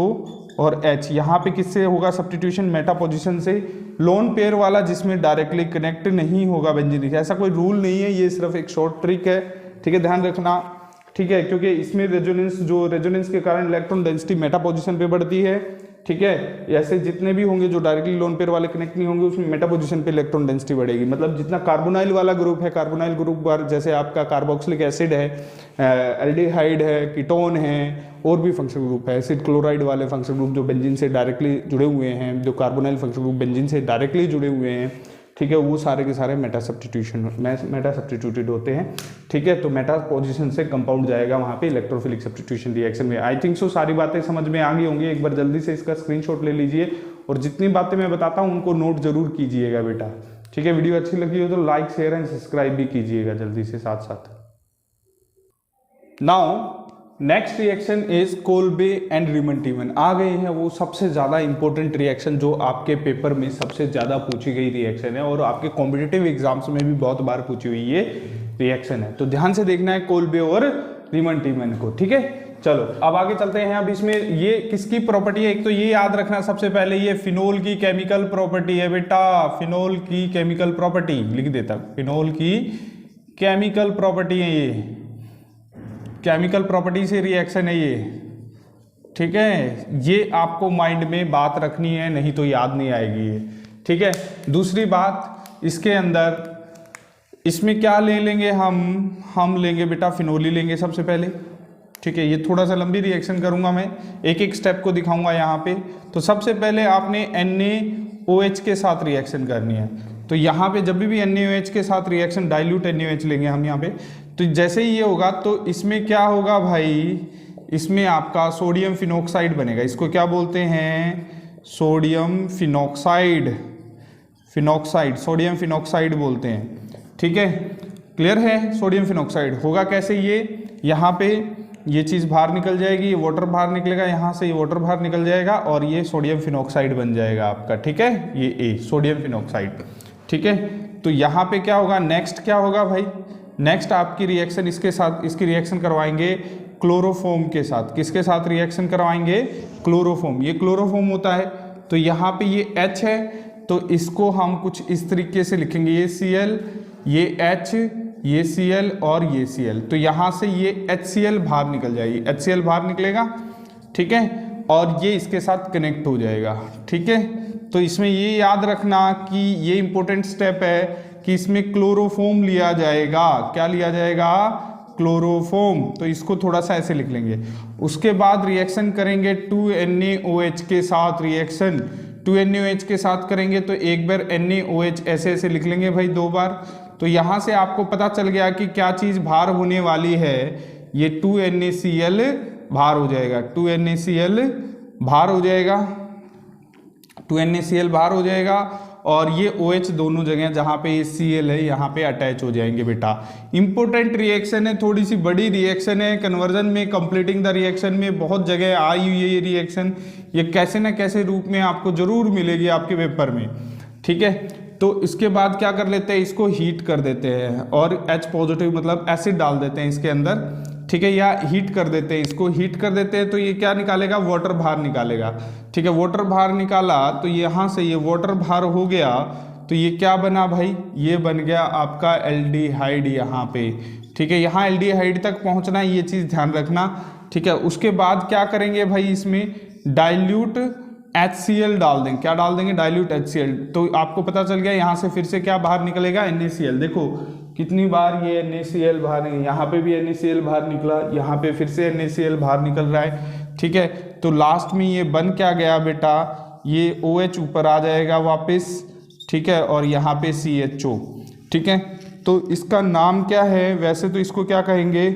और H, यहाँ पे किससे होगा सब्स्टिट्यूशन, मेटा पोजीशन से। लोन पेयर वाला जिसमें डायरेक्टली कनेक्ट नहीं होगा बेंजीन, ऐसा कोई रूल नहीं है, ये सिर्फ एक शॉर्ट ट्रिक है, ठीक है, ध्यान रखना, ठीक है। क्योंकि इसमें रेजोनेंस के कारण इलेक्ट्रॉन डेंसिटी मेटा पोजीशन पे बढ़ती है, ठीक है। ऐसे जितने भी होंगे जो डायरेक्टली लोन पेयर वाले कनेक्ट नहीं होंगे उसमें मेटा पोजीशन पे इलेक्ट्रॉन डेंसिटी बढ़ेगी। मतलब जितना कार्बोनाइल वाला ग्रुप है, कार्बोनाइल ग्रुप पर जैसे आपका कार्बोक्सिलिक एसिड है, एल्डिहाइड है, कीटोन है, और भी फंक्शन ग्रुप है, एसिड क्लोराइड वाले फंक्शन ग्रुप जो बेंजीन से डायरेक्टली जुड़े हुए हैं, जो कार्बोनाइल फंक्शन ग्रुप बेंजीन से डायरेक्टली जुड़े हुए हैं, ठीक है, वो सारे के सारे मेटा सब्स्टिट्यूटेड होते हैं, ठीक है। तो मेटा पोजीशन से कंपाउंड जाएगा वहाँ पे इलेक्ट्रोफिलिक सब्स्टिट्यूशन रिएक्शन में। आई थिंक सो सारी बातें समझ में आ गई होंगी। एक बार जल्दी से इसका स्क्रीनशॉट ले लीजिए और जितनी बातें मैं बताता हूँ उनको नोट जरूर कीजिएगा बेटा, ठीक है। वीडियो अच्छी लगी हो तो लाइक शेयर एंड सब्सक्राइब भी कीजिएगा जल्दी से साथ साथ। Now next reaction is Kolbe and Reimer Tiemann. आ गए हैं वो सबसे ज़्यादा इंपॉर्टेंट रिएक्शन जो आपके पेपर में सबसे ज़्यादा पूछी गई रिएक्शन है और आपके कॉम्पिटिटिव एग्जाम्स में भी बहुत बार पूछी हुई ये रिएक्शन है। तो ध्यान से देखना है कोल्बे और रीमन-टीमन को, ठीक है। चलो अब आगे चलते हैं। अब इसमें ये किसकी प्रॉपर्टी है, एक तो ये याद रखना सबसे पहले, ये फिनोल की केमिकल प्रॉपर्टी है बेटा, फिनोल की केमिकल प्रॉपर्टी लिख देता, फिनोल की केमिकल प्रॉपर्टी है, ये केमिकल प्रॉपर्टी से रिएक्शन है ये, ठीक है। ये आपको माइंड में बात रखनी है, नहीं तो याद नहीं आएगी ये, ठीक है। दूसरी बात, इसके अंदर इसमें क्या ले लेंगे हम लेंगे बेटा फिनोल ही लेंगे सबसे पहले, ठीक है, ये थोड़ा सा लंबी रिएक्शन करूंगा मैं, एक एक स्टेप को दिखाऊंगा यहाँ पे। तो सबसे पहले आपने NaOH के साथ रिएक्शन करनी है। तो यहाँ पे जब भी NaOH के साथ रिएक्शन, डाइल्यूट NaOH लेंगे हम यहाँ पे, तो जैसे ही ये होगा तो इसमें क्या होगा भाई, इसमें आपका सोडियम फिनॉक्साइड बनेगा। इसको क्या बोलते हैं, सोडियम फिनॉक्साइड, सोडियम फिनॉक्साइड बोलते हैं। ठीक है, क्लियर है। सोडियम फिनॉक्साइड होगा कैसे, ये यहाँ पे ये चीज़ बाहर निकल जाएगी, ये वाटर बाहर निकलेगा, यहाँ से ये वाटर बाहर निकल जाएगा और ये सोडियम फिनॉक्साइड बन जाएगा आपका। ठीक है, ये A सोडियम फिनॉक्साइड। ठीक है, तो यहाँ पे क्या होगा, नेक्स्ट क्या होगा भाई, नेक्स्ट आपकी रिएक्शन इसके साथ, इसकी रिएक्शन करवाएंगे क्लोरोफॉर्म के साथ। किसके साथ रिएक्शन करवाएंगे, क्लोरोफॉर्म। ये क्लोरोफॉर्म होता है, तो यहाँ पे ये H है, तो इसको हम कुछ इस तरीके से लिखेंगे, ये Cl, ये H, ये Cl और ये Cl। तो यहाँ से ये HCl बाहर निकल जाएगी, HCl बाहर निकलेगा। ठीक है, और ये इसके साथ कनेक्ट हो जाएगा। ठीक है, तो इसमें ये याद रखना कि ये इंपॉर्टेंट स्टेप है कि इसमें क्लोरोफॉर्म लिया जाएगा। क्या लिया जाएगा, क्लोरोफॉर्म। तो इसको थोड़ा सा ऐसे लिख लेंगे। उसके बाद रिएक्शन करेंगे 2NaOH के साथ, रिएक्शन 2NaOH के साथ करेंगे तो एक बार NaOH ऐसे ऐसे लिख लेंगे भाई 2 बार। तो यहाँ से आपको पता चल गया कि क्या चीज़ बाहर होने वाली है, ये 2NaCl बाहर हो जाएगा, 2NaCl बाहर हो जाएगा, 2NaCl बाहर हो जाएगा और ये OH दोनों जगह जहाँ पे ये Cl है यहाँ पे अटैच हो जाएंगे बेटा। इंपॉर्टेंट रिएक्शन है, थोड़ी सी बड़ी रिएक्शन है, कन्वर्जन में, कंप्लीटिंग द रिएक्शन में बहुत जगह आई हुई है ये रिएक्शन। ये कैसे ना कैसे रूप में आपको जरूर मिलेगी आपके पेपर में। ठीक है, तो इसके बाद क्या कर लेते हैं, इसको हीट कर देते हैं और H पॉजिटिव मतलब एसिड डाल देते हैं इसके अंदर। ठीक है, या हीट कर देते हैं, इसको हीट कर देते हैं तो ये क्या निकालेगा, वाटर बाहर निकालेगा। ठीक है, वाटर बाहर निकाला तो यहाँ से ये वाटर बाहर हो गया तो ये क्या बना भाई, ये बन गया आपका एल्डिहाइड यहाँ पे। ठीक है, यहाँ एल्डिहाइड तक पहुँचना है, ये चीज़ ध्यान रखना। ठीक है, उसके बाद क्या करेंगे भाई, इसमें डाइल्यूट HCl डाल देंगे। क्या डाल देंगे, डाइल्यूट HCl। तो आपको पता चल गया यहाँ से फिर से क्या बाहर निकलेगा, NaCl। देखो कितनी बार ये NaCl बाहर निकला, यहाँ पे भी NaCl बाहर निकला, यहाँ पे फिर से NaCl बाहर निकल रहा है। ठीक है, तो लास्ट में ये बन क्या गया बेटा, ये OH ऊपर आ जाएगा वापस। ठीक है, और यहाँ पे CHO। ठीक है, तो इसका नाम क्या है, वैसे तो इसको क्या कहेंगे,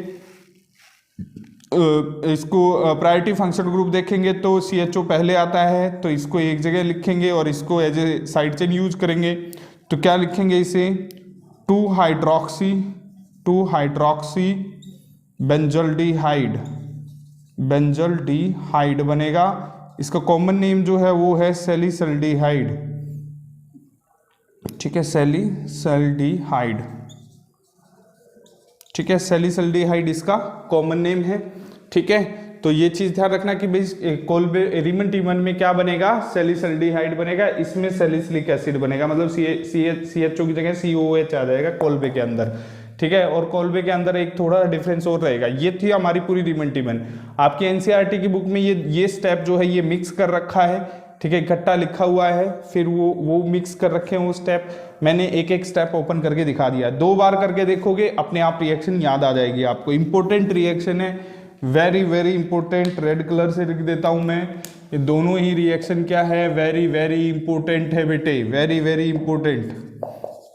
इसको प्रायोरिटी फंक्शन ग्रुप देखेंगे तो CHO पहले आता है, तो इसको एक जगह लिखेंगे और इसको as a side chain use करेंगे। तो क्या लिखेंगे इसे, 2 हाइड्रॉक्सी बेंजल्डिहाइड बनेगा। इसका कॉमन नेम जो है वो है सैलिसल्डिहाइड। ठीक है, सैलिसल्डिहाइड। ठीक है, सैलिसल्डिहाइड इसका कॉमन नेम है। ठीक है, तो ये चीज ध्यान रखना कि भाई कोल्बे रीमन टीमन में क्या बनेगा, सैलिसल्डिहाइड बनेगा, इसमें सैलिसिलिक एसिड बनेगा, मतलब CHO की जगह COOH आ जाएगा कोल्बे के अंदर। ठीक है, और कोल्बे के अंदर एक थोड़ा डिफरेंस और रहेगा। ये थी हमारी पूरी रीमन टीमन। आपकी NCERT की बुक में ये स्टेप जो है ये मिक्स कर रखा है। ठीक है, इकट्ठा लिखा हुआ है, फिर वो मिक्स कर रखे हैं वो स्टेप। मैंने एक एक स्टेप ओपन करके दिखा दिया। 2 बार करके देखोगे अपने आप रिएक्शन याद आ जाएगी आपको। इंपॉर्टेंट रिएक्शन है, very very important. Red colour से लिख देता हूं मैं, ये दोनों ही रिएक्शन क्या है, वेरी वेरी इंपॉर्टेंट है बेटे, वेरी वेरी इंपॉर्टेंट।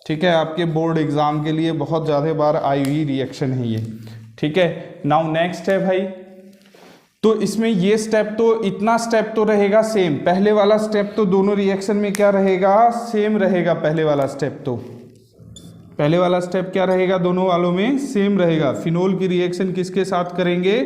ठीक है, आपके बोर्ड एग्जाम के लिए बहुत ज़्यादा बार आई हुई रिएक्शन है ये। ठीक है, नाउ नेक्स्ट है भाई, तो इसमें ये स्टेप तो इतना स्टेप तो रहेगा सेम। पहले वाला स्टेप तो दोनों रिएक्शन में क्या रहेगा, सेम रहेगा। पहले वाला स्टेप क्या रहेगा, दोनों वालों में सेम रहेगा। फिनोल की रिएक्शन किसके साथ करेंगे,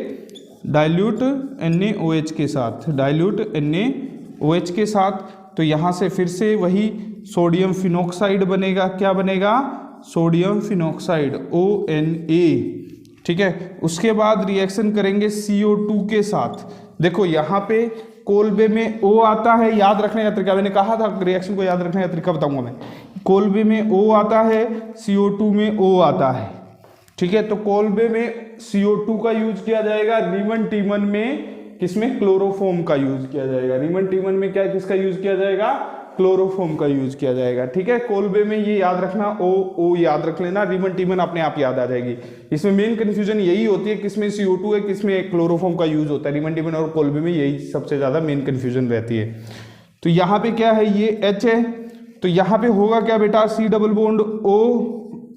डाइल्यूट NaOH के साथ, डाइल्यूट NaOH के साथ। तो यहाँ से फिर से वही सोडियम फिनॉक्साइड बनेगा। क्या बनेगा, सोडियम फिनॉक्साइड ONA। ठीक है, उसके बाद रिएक्शन करेंगे CO2 के साथ। देखो यहाँ पे कोल्बे में O आता है, याद रखने का तरीका मैंने कहा था, रिएक्शन को याद रखने का तरीका बताऊंगा मैं। कोल्बे में O आता है, CO2 में O आता है। ठीक है, तो कोल्बे में CO2 का यूज किया जाएगा, रीमन टीमन में किसमें, क्लोरोफॉर्म का यूज किया जाएगा। रीमन टीमन में क्या किसका यूज किया जाएगा, क्लोरोफॉर्म का यूज किया जाएगा। ठीक है, कोलबे में ये याद रखना, ओ याद रख लेना, रीमन टीमन अपने आप याद आ जाएगी। इसमें मेन कंफ्यूजन यही होती है किसमें CO2 है, किसमें क्लोरोफॉर्म का यूज होता है। रीमन टीमन और कोलबे में यही सबसे ज्यादा मेन कंफ्यूजन रहती है। तो यहाँ पे क्या है, ये H है, तो यहाँ पे होगा क्या बेटा, C double bond O,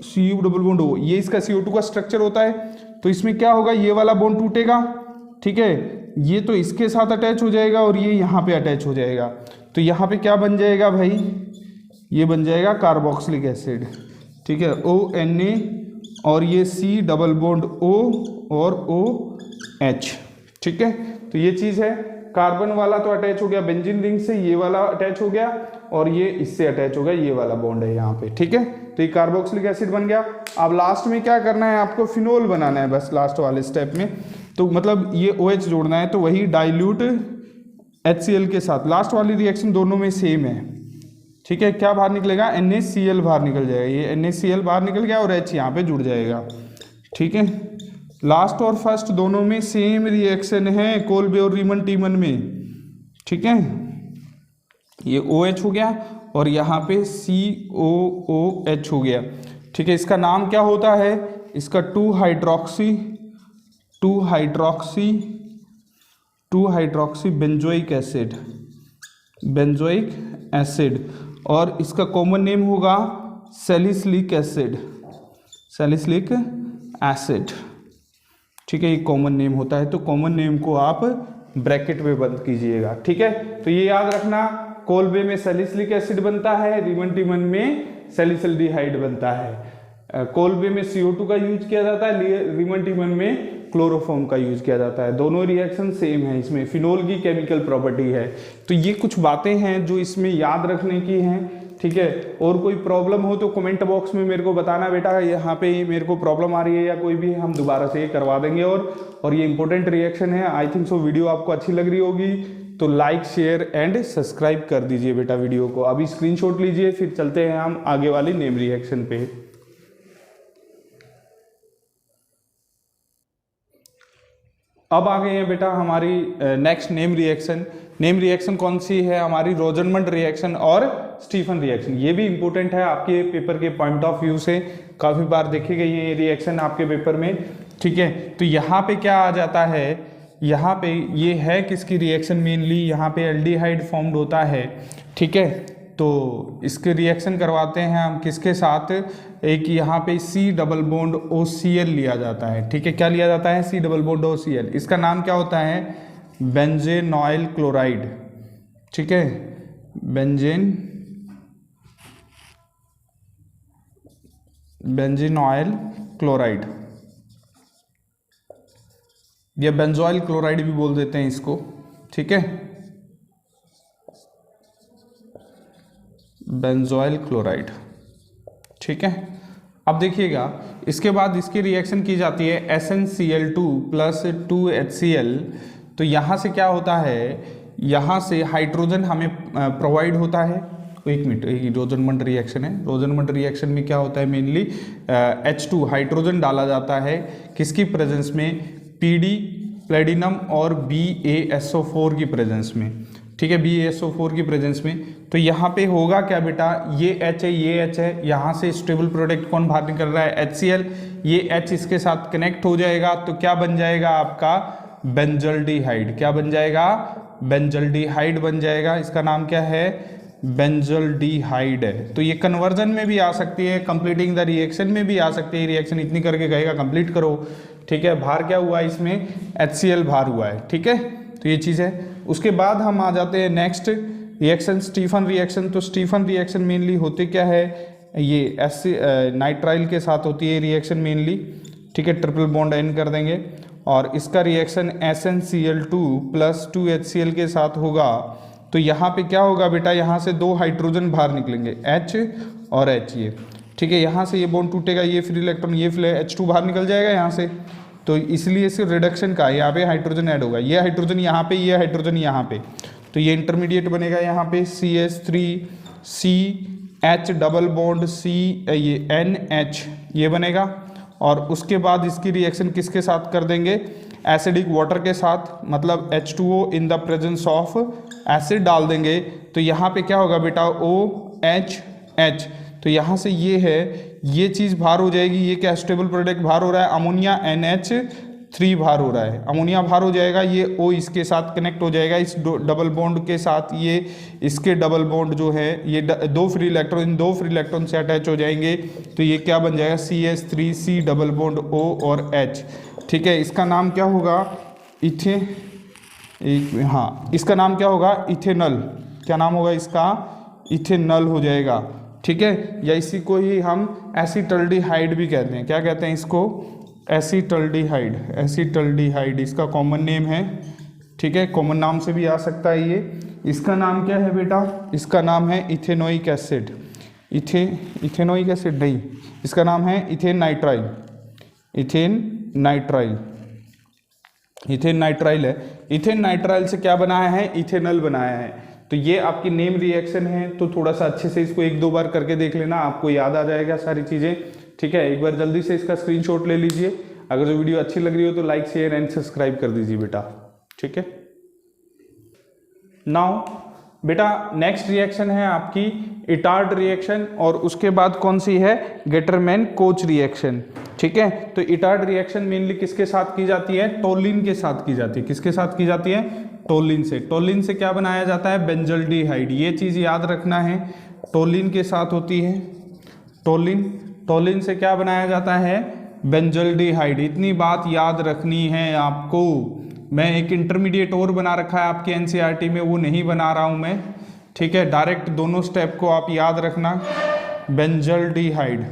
CU double bond O, ये इसका CO2 का स्ट्रक्चर होता है। तो इसमें क्या होगा, ये वाला बॉन्ड टूटेगा। ठीक है, ये तो इसके साथ अटैच हो जाएगा और ये यहाँ पे अटैच हो जाएगा। तो यहाँ पे क्या बन जाएगा भाई, ये बन जाएगा कार्बोक्सिलिक एसिड। ठीक है, ONA और ये C डबल बॉन्ड O और OH। ठीक है, तो ये चीज़ है। कार्बन वाला तो अटैच हो गया बेंजीन रिंग से, ये वाला अटैच हो गया और ये इससे अटैच हो गया, ये वाला बॉन्ड है यहाँ पे। ठीक है, तो ये कार्बोक्सिलिक एसिड बन गया। अब लास्ट में क्या करना है, आपको फिनोल बनाना है बस लास्ट वाले स्टेप में। तो मतलब ये OH जोड़ना है, तो वही डाइल्यूट HCl के साथ। लास्ट वाली रिएक्शन दोनों में सेम है। ठीक है, क्या बाहर निकलेगा, NaCl बाहर निकल जाएगा, ये NaCl बाहर निकल गया और H यहाँ पे जुड़ जाएगा। ठीक है, लास्ट और फर्स्ट दोनों में सेम रिएक्शन है कोलबे और रीमन टीमन में। ठीक है, ये OH हो गया और यहाँ पे COOH हो गया। ठीक है, इसका नाम क्या होता है, इसका 2 हाइड्रोक्सी बेंजोइक एसिड, और इसका कॉमन नेम होगा सैलिसिलिक एसिड। ठीक है, ये कॉमन नेम होता है, तो कॉमन नेम को आप ब्रैकेट में बंद कीजिएगा। ठीक है, तो ये याद रखना, कोलबे में सैलिसिलिक एसिड बनता है, रीमन टीमन में सैलिसिल्डिहाइड बनता है। कोलबे में CO2 का यूज किया जाता है, रीमन टीमन में क्लोरोफॉर्म का यूज किया जाता है। दोनों रिएक्शन सेम है, इसमें फिनोल की केमिकल प्रॉपर्टी है। तो ये कुछ बातें हैं जो इसमें याद रखने की हैं। ठीक है, और कोई प्रॉब्लम हो तो कमेंट बॉक्स में मेरे को बताना, बेटा यहाँ पे मेरे को प्रॉब्लम आ रही है या कोई भी, हम दोबारा से ये करवा देंगे। और ये इंपॉर्टेंट रिएक्शन है। आई थिंक सो वीडियो आपको अच्छी लग रही होगी, तो लाइक शेयर एंड सब्सक्राइब कर दीजिए बेटा वीडियो को। अभी स्क्रीनशॉट लीजिए, फिर चलते हैं हम आगे वाली नेम रिएक्शन पे। अब आ गए हैं बेटा हमारी next name reaction. Name reaction कौन सी है हमारी, रोजनमंड रिएक्शन और स्टीफन रिएक्शन। ये भी इंपॉर्टेंट है आपके पेपर के पॉइंट ऑफ व्यू से, काफ़ी बार देखी गई है ये रिएक्शन आपके पेपर में। ठीक है, तो यहाँ पे क्या आ जाता है, यहाँ पे ये है किसकी रिएक्शन, मेनली यहाँ पे एल्डिहाइड फॉर्म्ड होता है। ठीक है, तो इसके रिएक्शन करवाते हैं हम किसके साथ, एक यहाँ पे C डबल बॉन्ड OCl लिया जाता है। ठीक है, क्या लिया जाता है, C डबल बॉन्ड OCl। इसका नाम क्या होता है, बेंजेनॉइल क्लोराइड। ठीक है, बेंजीनॉइल क्लोराइड या बेंजोइल क्लोराइड भी बोल देते हैं इसको। ठीक है, बेंजोइल क्लोराइड। ठीक है, अब देखिएगा इसके बाद इसकी रिएक्शन की जाती है SnCl2 प्लस 2HCl। तो यहाँ से क्या होता है, यहाँ से हाइड्रोजन हमें प्रोवाइड होता है। एक मिनट, एक रोजनमंड रिएक्शन है। रोजनमंड रिएक्शन में क्या होता है, मेनली H2 हाइड्रोजन डाला जाता है किसकी प्रेजेंस में, PD प्लेटिनम और BaSO4 की प्रेजेंस में। ठीक है, BaSO4 की प्रेजेंस में। तो यहाँ पे होगा क्या बेटा, ये H है, ये H है, यहाँ से स्टेबल प्रोडक्ट कौन बाहर निकल रहा है, HCl। ये H इसके साथ कनेक्ट हो जाएगा, तो क्या बन जाएगा आपका बेंजल्डिहाइड। क्या बन जाएगा, बेंजल्डिहाइड बन जाएगा। इसका नाम क्या है, बेंजल्डिहाइड है। तो ये कन्वर्जन में भी आ सकती है, कंप्लीटिंग द रिएक्शन में भी आ सकती है। रिएक्शन इतनी करके कहेगा कंप्लीट करो। ठीक है, बाहर क्या हुआ है, इसमें HCl बाहर हुआ है। ठीक है, तो ये चीज़ है। उसके बाद हम आ जाते हैं नेक्स्ट रिएक्शन, स्टीफन रिएक्शन। तो स्टीफन रिएक्शन मेनली होते क्या है, ये नाइट्राइल के साथ होती है रिएक्शन मेनली। ठीक है, ट्रिपल बॉन्ड N कर देंगे और इसका रिएक्शन SnCl2 प्लस 2HCl के साथ होगा। तो यहाँ पे क्या होगा बेटा, यहाँ से 2 हाइड्रोजन बाहर निकलेंगे, H और H। ये ठीक है, यहाँ से ये बॉन्ड टूटेगा, ये फ्री इलेक्ट्रॉन, ये H2 बाहर निकल जाएगा यहाँ से। तो इसलिए सिर्फ रिडक्शन का यहाँ पे हाइड्रोजन ऐड होगा, ये हाइड्रोजन यहाँ पे, ये हाइड्रोजन यहाँ पे। तो ये इंटरमीडिएट बनेगा यहाँ पे CH3CH डबल बॉन्ड C, ये NH ये बनेगा। और उसके बाद इसकी रिएक्शन किसके साथ कर देंगे, एसिडिक वाटर के साथ, मतलब H2O in the presence of acid डाल देंगे तो यहाँ पे क्या होगा बेटा, OH, तो यहाँ से ये है, ये चीज़ बाहर हो जाएगी, ये क्या स्टेबल प्रोडक्ट बाहर हो रहा है, अमोनिया NH3 बाहर हो रहा है, अमोनिया बाहर हो जाएगा, ये O इसके साथ कनेक्ट हो जाएगा, इस डबल बॉन्ड के साथ ये इसके डबल बॉन्ड जो है ये दो फ्री इलेक्ट्रॉन, इन दो फ्री इलेक्ट्रॉन से अटैच हो जाएंगे, तो ये क्या बन जाएगा, CH3C डबल बॉन्ड O और H। ठीक है, इसका नाम क्या होगा, इसका नाम क्या होगा, इथेनॉल। क्या नाम होगा इसका, इथेनॉल हो जाएगा। ठीक है, या इसी को ही हम एसीटल्डिहाइड भी कहते हैं। क्या कहते हैं इसको, एसीटल्डिहाइड, एसीटल्डिहाइड इसका कॉमन नेम है। ठीक है, कॉमन नाम से भी आ सकता है ये। इसका नाम क्या है बेटा, इसका नाम है इथेनोइक एसिड। इथेनोइक एसिड नहीं, इसका नाम है ethane nitrile, ethane nitrile, ethane nitrile है। इथेन नाइट्राइल से क्या बनाया है, इथेनॉल बनाया है। तो ये आपकी नेम रिएक्शन है, तो थोड़ा सा अच्छे से इसको एक दो बार करके देख लेना, आपको याद आ जाएगा सारी चीज़ें। ठीक है, एक बार जल्दी से इसका स्क्रीनशॉट ले लीजिए। अगर जो वीडियो अच्छी लग रही हो तो लाइक शेयर एंड सब्सक्राइब कर दीजिए बेटा। ठीक है, नाउ बेटा नेक्स्ट रिएक्शन है आपकी इटार्ड रिएक्शन, और उसके बाद कौन सी है, गेटरमैन कोच रिएक्शन। ठीक है, तो इटार्ड रिएक्शन मेनली किसके साथ की जाती है, टोलिन के साथ की जाती है। किसके साथ की जाती है, टोलिन से। टोलिन से क्या बनाया जाता है, बेंजल्डिहाइड। ये चीज़ याद रखना है, टोलिन के साथ होती है टोलिन। टोलिन से क्या बनाया जाता है, बेंजल्डिहाइड। इतनी बात याद रखनी है आपको। मैं एक इंटरमीडिएट और बना रखा है आपके एनसीईआरटी में, वो नहीं बना रहा हूँ मैं। ठीक है, डायरेक्ट दोनों स्टेप को आप याद रखना। बेंजल्डिहाइड,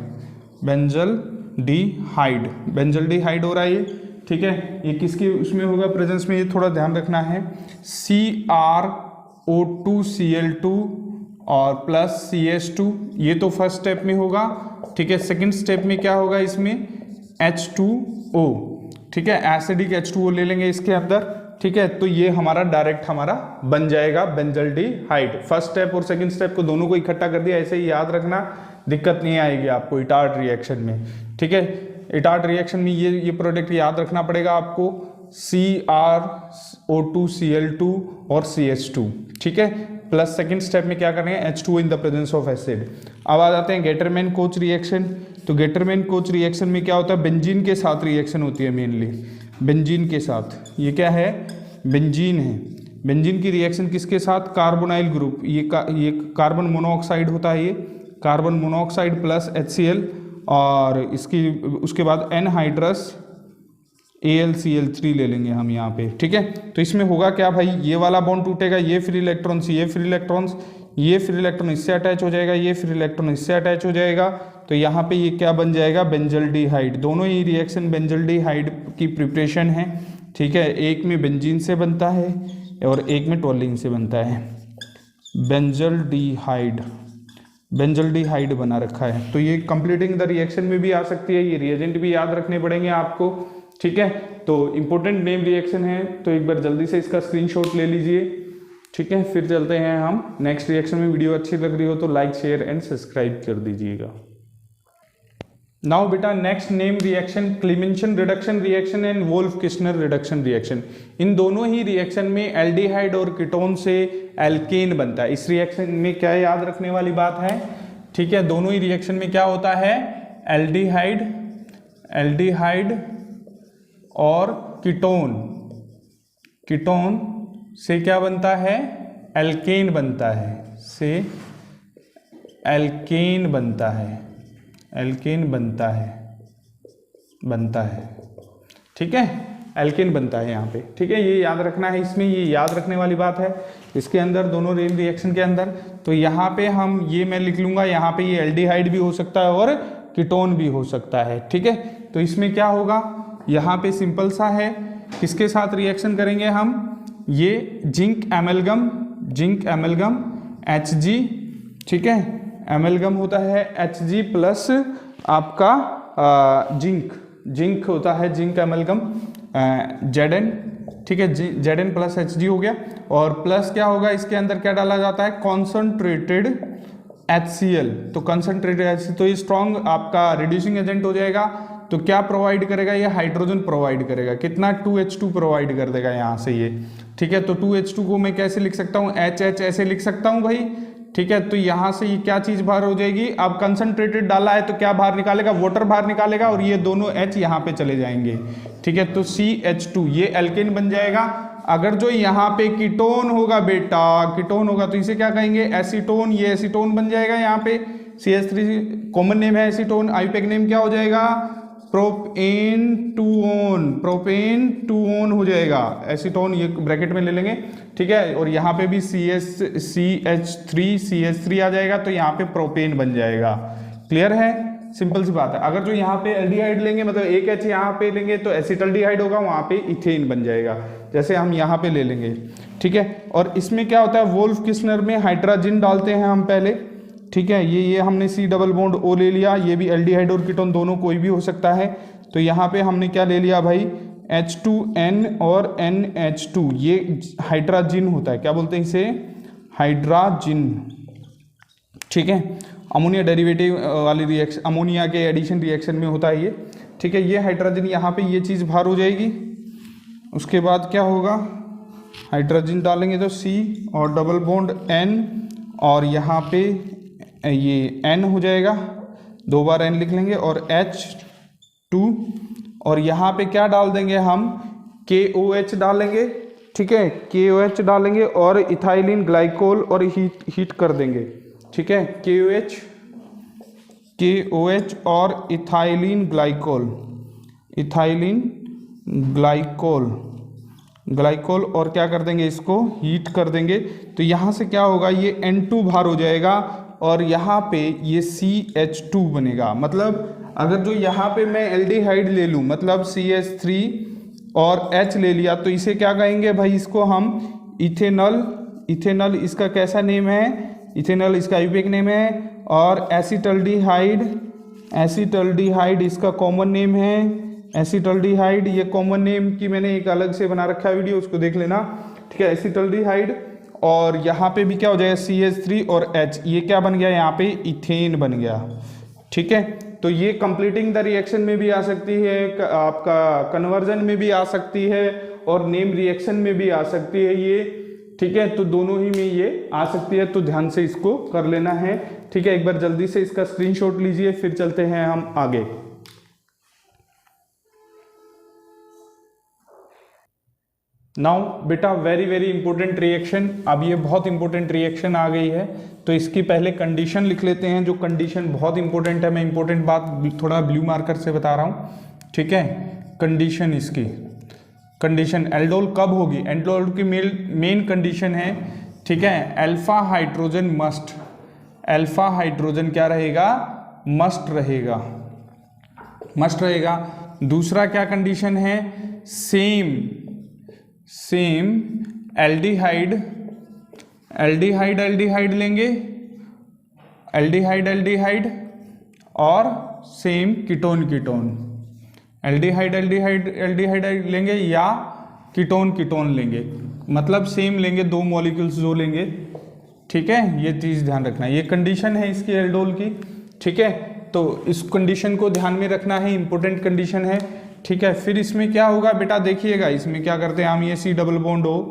बेंजल्डिहाइड, बेंजल्डिहाइड हो रहा है ये। ठीक है, ये किसकी उसमें होगा, प्रेजेंस में, ये थोड़ा ध्यान रखना है। CrO2Cl2 और प्लस CH2, ये तो फर्स्ट स्टेप में होगा। ठीक है, सेकंड स्टेप में क्या होगा, इसमें H2O। ठीक है, एसिडिक H2O ले लेंगे इसके अंदर। ठीक है, तो ये हमारा डायरेक्ट हमारा बन जाएगा बेंजल्डिहाइड। फर्स्ट स्टेप और सेकंड स्टेप को दोनों को इकट्ठा कर दिया, ऐसे ही याद रखना, दिक्कत नहीं आएगी आपको इटार्ड रिएक्शन में। ठीक है, इटार्ड रिएक्शन में ये प्रोडक्ट याद रखना पड़ेगा आपको, CrO2Cl2 और CH2। ठीक है, प्लस सेकंड स्टेप में क्या करेंगे, H2O in the presence of acid. अब आ जाते हैं गेटरमैन कोच रिएक्शन। तो गेटरमैन कोच रिएक्शन में क्या होता है, बेंजीन के साथ रिएक्शन होती है मेनली, बेंजीन के साथ। ये क्या है, बेंजीन है। बेंजीन की रिएक्शन किसके साथ, कार्बोनाइल ग्रुप। ये कार्बन मोनोऑक्साइड होता है, ये कार्बन मोनोऑक्साइड प्लस HCl, और इसकी उसके बाद एनहाइड्रस AlCl3 ले लेंगे हम यहाँ पे। ठीक है, तो इसमें होगा क्या भाई, ये वाला बॉन्ड टूटेगा, ये फ्री इलेक्ट्रॉन्स, ये फ्री इलेक्ट्रॉन्स, ये फ्री इलेक्ट्रॉन इससे अटैच हो जाएगा, ये फ्री इलेक्ट्रॉन इससे अटैच हो जाएगा, तो यहाँ पे ये क्या बन जाएगा, बेंजल्डिहाइड। दोनों ही रिएक्शन बेंजल्डिहाइड की प्रिपरेशन है। ठीक है, एक में बेंजीन से बनता है और एक में टोलिन से बनता है। बेंजल्डिहाइड, बेंजल्डिहाइड बना रखा है। तो ये कंप्लीटिंग द रिएक्शन में भी आ सकती है, ये रिएजेंट भी याद रखने पड़ेंगे आपको। ठीक है, तो इंपॉर्टेंट नेम रिएक्शन है, तो एक बार जल्दी से इसका स्क्रीनशॉट ले लीजिए। ठीक है, फिर चलते हैं हम नेक्स्ट रिएक्शन में। वीडियो अच्छी लग रही हो तो लाइक शेयर एंड सब्सक्राइब कर दीजिएगा। नाउ बेटा next name reaction, Clemmensen reduction reaction and Wolff Kishner reduction reaction. इन दोनों ही रिएक्शन में एल्डिहाइड और कीटोन से एल्केन बनता है। इस रिएक्शन में क्या याद रखने वाली बात है, ठीक है, दोनों ही रिएक्शन में क्या होता है, एल्डिहाइड, एल्डिहाइड और कीटोन, कीटोन से क्या बनता है, एल्केन बनता है, से एल्केन बनता है, एल्केन बनता है। ठीक है, एल्केन बनता है यहाँ पे। ठीक है, ये याद रखना है, इसमें ये याद रखने वाली बात है इसके अंदर, दोनों नेम रिएक्शन के अंदर। तो यहाँ पे हम ये मैं लिख लूँगा, यहाँ पे ये एल्डिहाइड भी हो सकता है और कीटोन भी हो सकता है। ठीक है, तो इसमें क्या होगा, यहाँ पे सिंपल सा है, किसके साथ रिएक्शन करेंगे हम, ये zinc amalgam, zinc amalgam Hg। ठीक है, एमलगम होता है Hg प्लस आपका जिंक, जिंक होता है जिंक एमलगम Zn। ठीक है, Zn प्लस Hg हो गया, और प्लस क्या होगा, इसके अंदर क्या डाला जाता है, कॉन्सनट्रेटेड HCl। तो कॉन्सनट्रेटेड HCl, तो ये स्ट्रॉन्ग आपका रिड्यूसिंग एजेंट हो जाएगा। तो क्या प्रोवाइड करेगा, ये हाइड्रोजन प्रोवाइड करेगा। कितना, 2H2 प्रोवाइड कर देगा यहाँ से ये, ठीक है। तो 2H2 को मैं कैसे लिख सकता हूँ, HH ऐसे लिख सकता हूँ भाई, ठीक है। तो यहाँ से ये क्या चीज बाहर हो जाएगी, अब कंसंट्रेटेड डाला है तो क्या बाहर निकालेगा, वाटर बाहर निकालेगा, और ये दोनों H यहाँ पे चले जाएंगे, ठीक है। तो CH2 ये एल्केन बन जाएगा। अगर जो यहाँ पे कीटोन होगा बेटा, कीटोन होगा तो इसे क्या कहेंगे, एसीटोन, ये एसीटोन बन जाएगा। यहाँ पे CH3 कॉमन नेम है एसीटोन, आईयूपैक नेम क्या हो जाएगा, प्रोपेन टूओन, प्रोपेन टूओन हो जाएगा, एसीटोन ये ब्रैकेट में ले लेंगे, ठीक है। और यहाँ पे भी CH3 आ जाएगा, तो यहाँ पे प्रोपेन बन जाएगा। क्लियर है, सिंपल सी बात है। अगर जो यहाँ पे एल्डिहाइड लेंगे, मतलब एक H यहाँ पे लेंगे तो एसिटल्डिहाइड होगा, वहाँ पे इथेन बन जाएगा, जैसे हम यहाँ पे ले लेंगे, ठीक है। और इसमें क्या होता है, वोल्फ किस्नर में हाइड्रोजन डालते हैं हम पहले, ठीक है। ये हमने C डबल बॉन्ड O ले लिया, ये भी एल्डिहाइड और कीटोन दोनों कोई भी हो सकता है। तो यहाँ पे हमने क्या ले लिया भाई, H2N और NH2, ये हाइड्रोजन होता है, क्या बोलते हैं इसे, हाइड्रोजन, ठीक है। अमोनिया डेरिवेटिव वाली रिएक्शन, अमोनिया के एडिशन रिएक्शन में होता है ये, ठीक है। ये हाइड्रोजन यहाँ पे ये चीज़ बाहर हो जाएगी। उसके बाद क्या होगा, हाइड्रोजन डालेंगे तो C और डबल बॉन्ड N, और यहाँ पे ये N हो जाएगा, 2 बार N लिख लेंगे, और H2, और यहाँ पे क्या डाल देंगे हम, KOH डालेंगे, ठीक है, KOH डालेंगे और इथाइलिन ग्लाइकोल और हीट कर देंगे, ठीक है। KOH और इथाइलिन ग्लाइकोल और क्या कर देंगे, इसको हीट कर देंगे। तो यहाँ से क्या होगा, ये N2 बाहर हो जाएगा, और यहाँ पे ये CH2 बनेगा। मतलब अगर जो यहाँ पे मैं एल्डिहाइड ले लूँ, मतलब CH3 और H ले लिया, तो इसे क्या कहेंगे भाई, इसको हम इथेनॉल इसका कैसा नेम है, इथेनॉल इसका आईयूपैक नेम है। और एसिटल्डिहाइड इसका कॉमन नेम है, एसिटल्डिहाइड, ये कॉमन नेम की मैंने एक अलग से बना रखा है वीडियो, उसको देख लेना, ठीक है, एसिटल्डिहाइड। और यहाँ पे भी क्या हो जाएगा, CH3 और H, ये क्या बन गया, यहाँ पे इथेन बन गया, ठीक है। तो ये कंप्लीटिंग द रिएक्शन में भी आ सकती है, आपका कन्वर्जन में भी आ सकती है, और नेम रिएक्शन में भी आ सकती है ये, ठीक है। तो दोनों ही में ये आ सकती है, तो ध्यान से इसको कर लेना है, ठीक है। एक बार जल्दी से इसका स्क्रीनशॉट लीजिए, फिर चलते हैं हम आगे। नाउ बेटा वेरी वेरी इंपॉर्टेंट रिएक्शन, अब ये बहुत इंपॉर्टेंट रिएक्शन आ गई है, तो इसकी पहले कंडीशन लिख लेते हैं, जो कंडीशन बहुत इंपॉर्टेंट है। मैं इंपॉर्टेंट बात थोड़ा ब्लू मार्कर से बता रहा हूँ, ठीक है। कंडीशन इसकी, कंडीशन एल्डोल कब होगी, एल्डोल की मेन कंडीशन है, ठीक है, alpha hydrogen must, alpha hydrogen क्या रहेगा, मस्ट रहेगा। दूसरा क्या कंडीशन है, सेम एल्डिहाइड लेंगे, एल्डिहाइड और सेम कीटोन, एल्डिहाइड लेंगे या कीटोन लेंगे, मतलब सेम लेंगे, 2 मॉलिक्यूल्स जो लेंगे, ठीक है। ये चीज़ ध्यान रखना, ये कंडीशन है इसकी एल्डोल की, ठीक है। तो इस कंडीशन को ध्यान में रखना है, इंपॉर्टेंट कंडीशन है, ठीक है। फिर इसमें क्या होगा बेटा, देखिएगा इसमें क्या करते हैं हम, ये C डबल बॉन्ड O,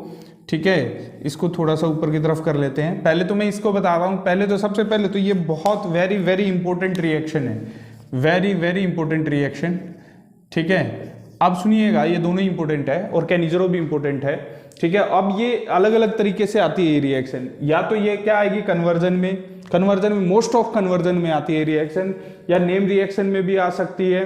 ठीक है, इसको थोड़ा सा ऊपर की तरफ कर लेते हैं। पहले तो मैं इसको बता रहा हूँ, पहले तो सबसे पहले तो ये बहुत वेरी वेरी इंपॉर्टेंट रिएक्शन है, वेरी वेरी इंपॉर्टेंट रिएक्शन, ठीक है। अब सुनिएगा, ये दोनों इंपॉर्टेंट है और कैनिजरो भी इंपॉर्टेंट है, ठीक है। अब ये अलग अलग तरीके से आती है ये रिएक्शन, या तो ये क्या आएगी कन्वर्जन में मोस्ट ऑफ कन्वर्जन में आती है रिएक्शन, या नेम रिएक्शन में भी आ सकती है,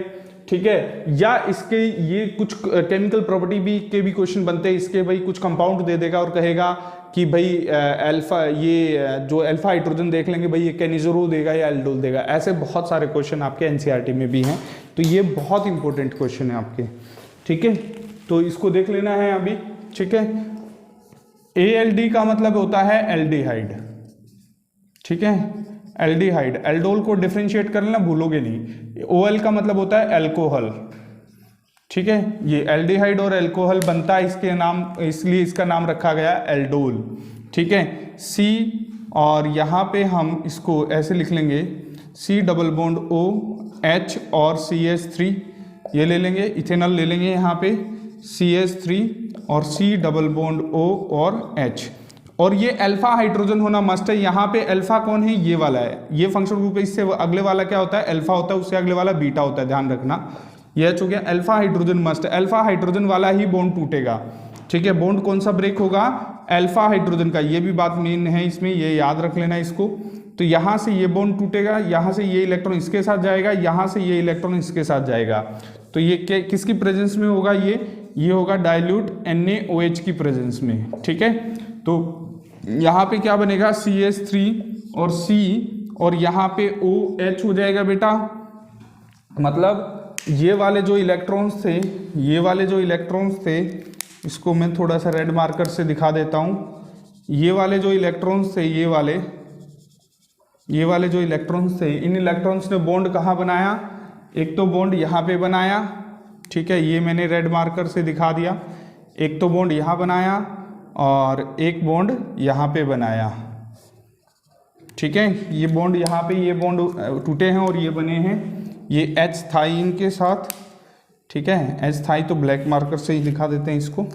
ठीक है। या इसके ये कुछ केमिकल प्रॉपर्टी भी के भी क्वेश्चन बनते हैं, इसके भाई कुछ कंपाउंड दे देगा और कहेगा कि भाई अल्फा, ये जो अल्फा हाइड्रोजन देख लेंगे भाई, ये कैनिजरो देगा या एल्डोल देगा। ऐसे बहुत सारे क्वेश्चन आपके एनसीईआरटी में भी हैं, तो ये बहुत इंपॉर्टेंट क्वेश्चन है आपके, ठीक है। तो इसको देख लेना है अभी, ठीक है। ALD का मतलब होता है एल्डिहाइड, ठीक है, एल्डिहाइड, एल्डोल को डिफरेंशिएट कर लेना, भूलोगे नहीं। OL का मतलब होता है एल्कोहल, ठीक है। ये एल्डिहाइड और एल्कोहल बनता है, इसके नाम, इसलिए इसका नाम रखा गया एल्डोल, ठीक है। C, और यहाँ पे हम इसको ऐसे लिख लेंगे, C double bond O H और CH3, ये ले लेंगे, इथेनॉल ले लेंगे यहाँ पे CH3 और C डबल बॉन्ड O और H, और ये अल्फा हाइड्रोजन होना मस्ट है। यहाँ पे अल्फा कौन है, ये वाला है, ये फंक्शनल ग्रुप है। इससे अगले वाला क्या होता है, अल्फा होता है, उससे अगले वाला बीटा होता है, ध्यान रखना। ये H हो गया, अल्फा हाइड्रोजन मस्ट है, अल्फा हाइड्रोजन वाला ही बॉन्ड टूटेगा, ठीक है। बॉन्ड कौन सा ब्रेक होगा, अल्फा हाइड्रोजन का। ये भी बात मेन है इसमें, ये याद रख लेना इसको। तो यहाँ से ये बॉन्ड टूटेगा, यहाँ से ये इलेक्ट्रॉन इसके साथ जाएगा, यहाँ से ये इलेक्ट्रॉन इसके साथ जाएगा। तो ये किसकी प्रेजेंस में होगा, ये होगा डाइल्यूट NaOH की प्रेजेंस में, ठीक है। तो यहाँ पे क्या बनेगा, CH3 और C, और यहाँ पे OH हो जाएगा बेटा। मतलब ये वाले जो इलेक्ट्रॉन्स थे, ये वाले जो इलेक्ट्रॉन्स थे, इसको मैं थोड़ा सा रेड मार्कर से दिखा देता हूँ। ये वाले जो इलेक्ट्रॉन्स थे, ये वाले जो इलेक्ट्रॉन्स थे, इन इलेक्ट्रॉन्स ने बॉन्ड कहाँ बनाया, एक तो बॉन्ड यहाँ पे बनाया, ठीक है, ये मैंने रेड मार्कर से दिखा दिया। एक तो बॉन्ड यहाँ बनाया और एक बॉन्ड यहाँ पे बनाया, ठीक है। ये बॉन्ड यहाँ पे, ये बॉन्ड टूटे हैं और ये बने हैं ये H थाइन के साथ, ठीक है। H थाई तो ब्लैक मार्कर से ही दिखा देते हैं इसको,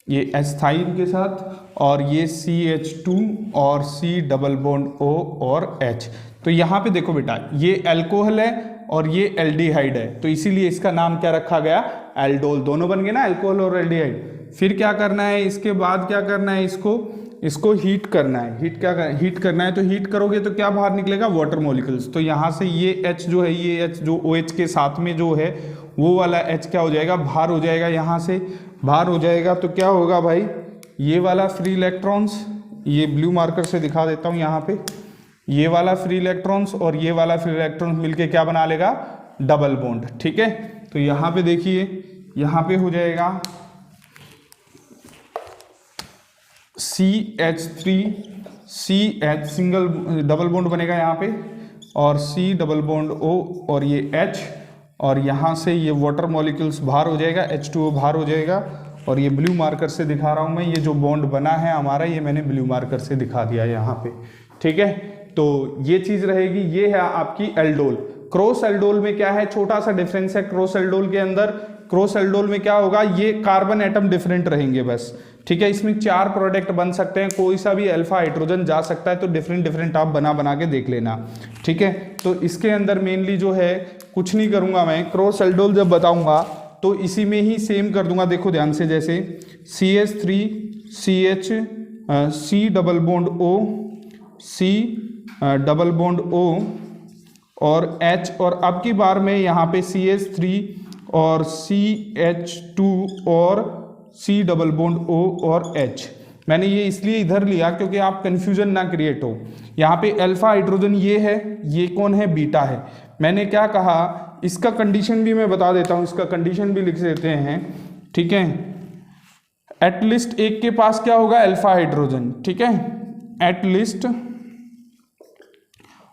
ये H थाइन के साथ, और ये CH2 और C डबल बॉन्ड O और H। तो यहाँ पे देखो बेटा, ये अल्कोहल है और ये एल्डिहाइड है, तो इसीलिए इसका नाम क्या रखा गया, एल्डोल। दोनों बन गए ना, अल्कोहल और एल्डिहाइड। फिर क्या करना है, इसके बाद क्या करना है, इसको हीट करना है। हीट करना है, तो हीट करोगे तो क्या बाहर निकलेगा, वाटर मॉलिक्यूल्स। तो यहाँ से ये H जो है, ये H जो OH के साथ में जो है, वो वाला H क्या हो जाएगा, बाहर हो जाएगा, यहाँ से बाहर हो जाएगा। तो क्या होगा भाई, ये वाला फ्री इलेक्ट्रॉन्स, ये ब्लू मार्कर से दिखा देता हूँ यहाँ पे, ये वाला फ्री इलेक्ट्रॉन्स और ये वाला फ्री इलेक्ट्रॉन्स मिलके क्या बना लेगा, डबल बॉन्ड, ठीक है। तो यहाँ पे देखिए, यहाँ पे हो जाएगा CH3 CH single double bond बनेगा यहाँ पे, और C डबल बॉन्ड O और ये H, और यहाँ से ये वाटर मॉलिक्यूल्स बाहर हो जाएगा, H2O बाहर हो जाएगा। और ये ब्लू मार्कर से दिखा रहा हूँ मैं, ये जो बॉन्ड बना है हमारा, ये मैंने ब्लू मार्कर से दिखा दिया यहाँ पे, ठीक है। तो ये चीज रहेगी, ये है आपकी एल्डोल। क्रॉस एल्डोल में क्या है, छोटा सा डिफरेंस है। क्रॉस एल्डोल के अंदर, क्रॉस एल्डोल में क्या होगा, ये कार्बन एटम डिफरेंट रहेंगे बस, ठीक है। इसमें 4 प्रोडक्ट बन सकते हैं, कोई सा भी अल्फा हाइड्रोजन जा सकता है, तो डिफरेंट आप बना के देख लेना, ठीक है। तो इसके अंदर मेनली जो है, कुछ नहीं करूंगा मैं, क्रॉस एल्डोल जब बताऊंगा तो इसी में ही सेम कर दूंगा। देखो ध्यान से, जैसे CH3 CH C double bond O C double bond O और H, और अब की बार में यहाँ पे CH3 और CH2 और C डबल बॉन्ड O और H। मैंने ये इसलिए इधर लिया क्योंकि आप कंफ्यूजन ना क्रिएट हो। यहाँ पे अल्फा हाइड्रोजन ये है, ये कौन है, बीटा है। मैंने क्या कहा, इसका कंडीशन भी मैं बता देता हूँ, इसका कंडीशन भी लिख देते हैं, ठीक है। एटलीस्ट एक के पास क्या होगा, अल्फा हाइड्रोजन, ठीक है। एटलीस्ट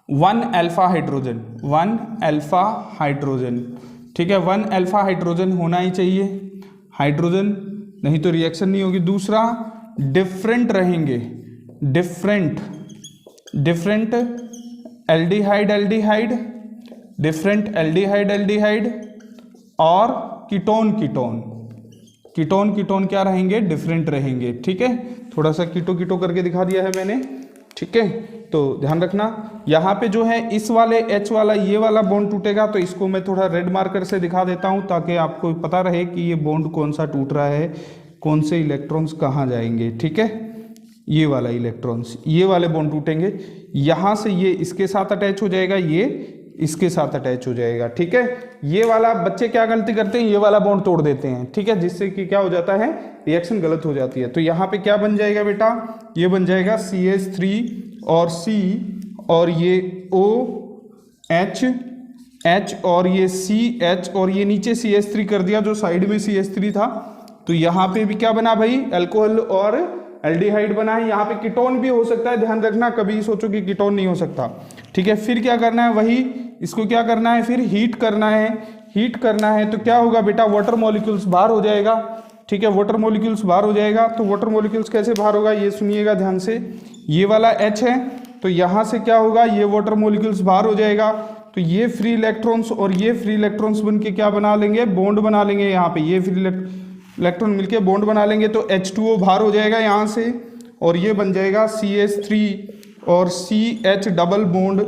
1 अल्फा हाइड्रोजन, ठीक है। 1 अल्फा हाइड्रोजन होना ही चाहिए, हाइड्रोजन, नहीं तो रिएक्शन नहीं होगी। दूसरा, डिफरेंट रहेंगे, डिफरेंट एल्डिहाइड और कीटोन क्या रहेंगे, डिफरेंट रहेंगे, ठीक है। थोड़ा सा कीटो करके दिखा दिया है मैंने, ठीक है। तो ध्यान रखना, यहाँ पे जो है इस वाले H वाला, ये वाला बॉन्ड टूटेगा, तो इसको मैं थोड़ा रेड मार्कर से दिखा देता हूँ ताकि आपको पता रहे कि ये बॉन्ड कौन सा टूट रहा है, कौन से इलेक्ट्रॉन्स कहाँ जाएंगे, ठीक है। ये वाला इलेक्ट्रॉन्स, ये वाले बॉन्ड टूटेंगे, यहाँ से ये इसके साथ अटैच हो जाएगा, ये इसके साथ अटैच हो जाएगा, ठीक है। ये वाला बच्चे क्या गलती करते हैं, ये वाला बॉन्ड तोड़ देते हैं, ठीक है, जिससे कि क्या हो जाता है, रिएक्शन गलत हो जाती है। तो यहाँ पे क्या बन जाएगा बेटा, ये बन जाएगा CH3 और C और ये OH और ये CH और ये नीचे CH3 कर दिया, जो साइड में CH3 था। तो यहाँ पे भी क्या बना भाई, अल्कोहल और एल्डिहाइड बना है। यहाँ पे कीटोन भी हो सकता है, ध्यान रखना, कभी सोचो कि कीटोन नहीं हो सकता, ठीक है। फिर क्या करना है, वही इसको क्या करना है, फिर हीट करना है। तो क्या होगा बेटा, वाटर मॉलिक्यूल्स बाहर हो जाएगा, ठीक है। वाटर मॉलिक्यूल्स बाहर हो जाएगा, तो वाटर मॉलिक्यूल्स कैसे बाहर होगा, ये सुनिएगा ध्यान से। ये वाला H है, तो यहाँ से क्या होगा, ये वाटर मॉलिक्यूल्स बाहर हो जाएगा, तो ये फ्री इलेक्ट्रॉन्स और ये फ्री इलेक्ट्रॉन्स बन के क्या बना लेंगे, बॉन्ड बना लेंगे। यहाँ पे ये फ्री इलेक्ट्रॉन मिलके बॉन्ड बना लेंगे, तो H2O बाहर हो जाएगा यहाँ से, और ये बन जाएगा CH3 और CH डबल बॉन्ड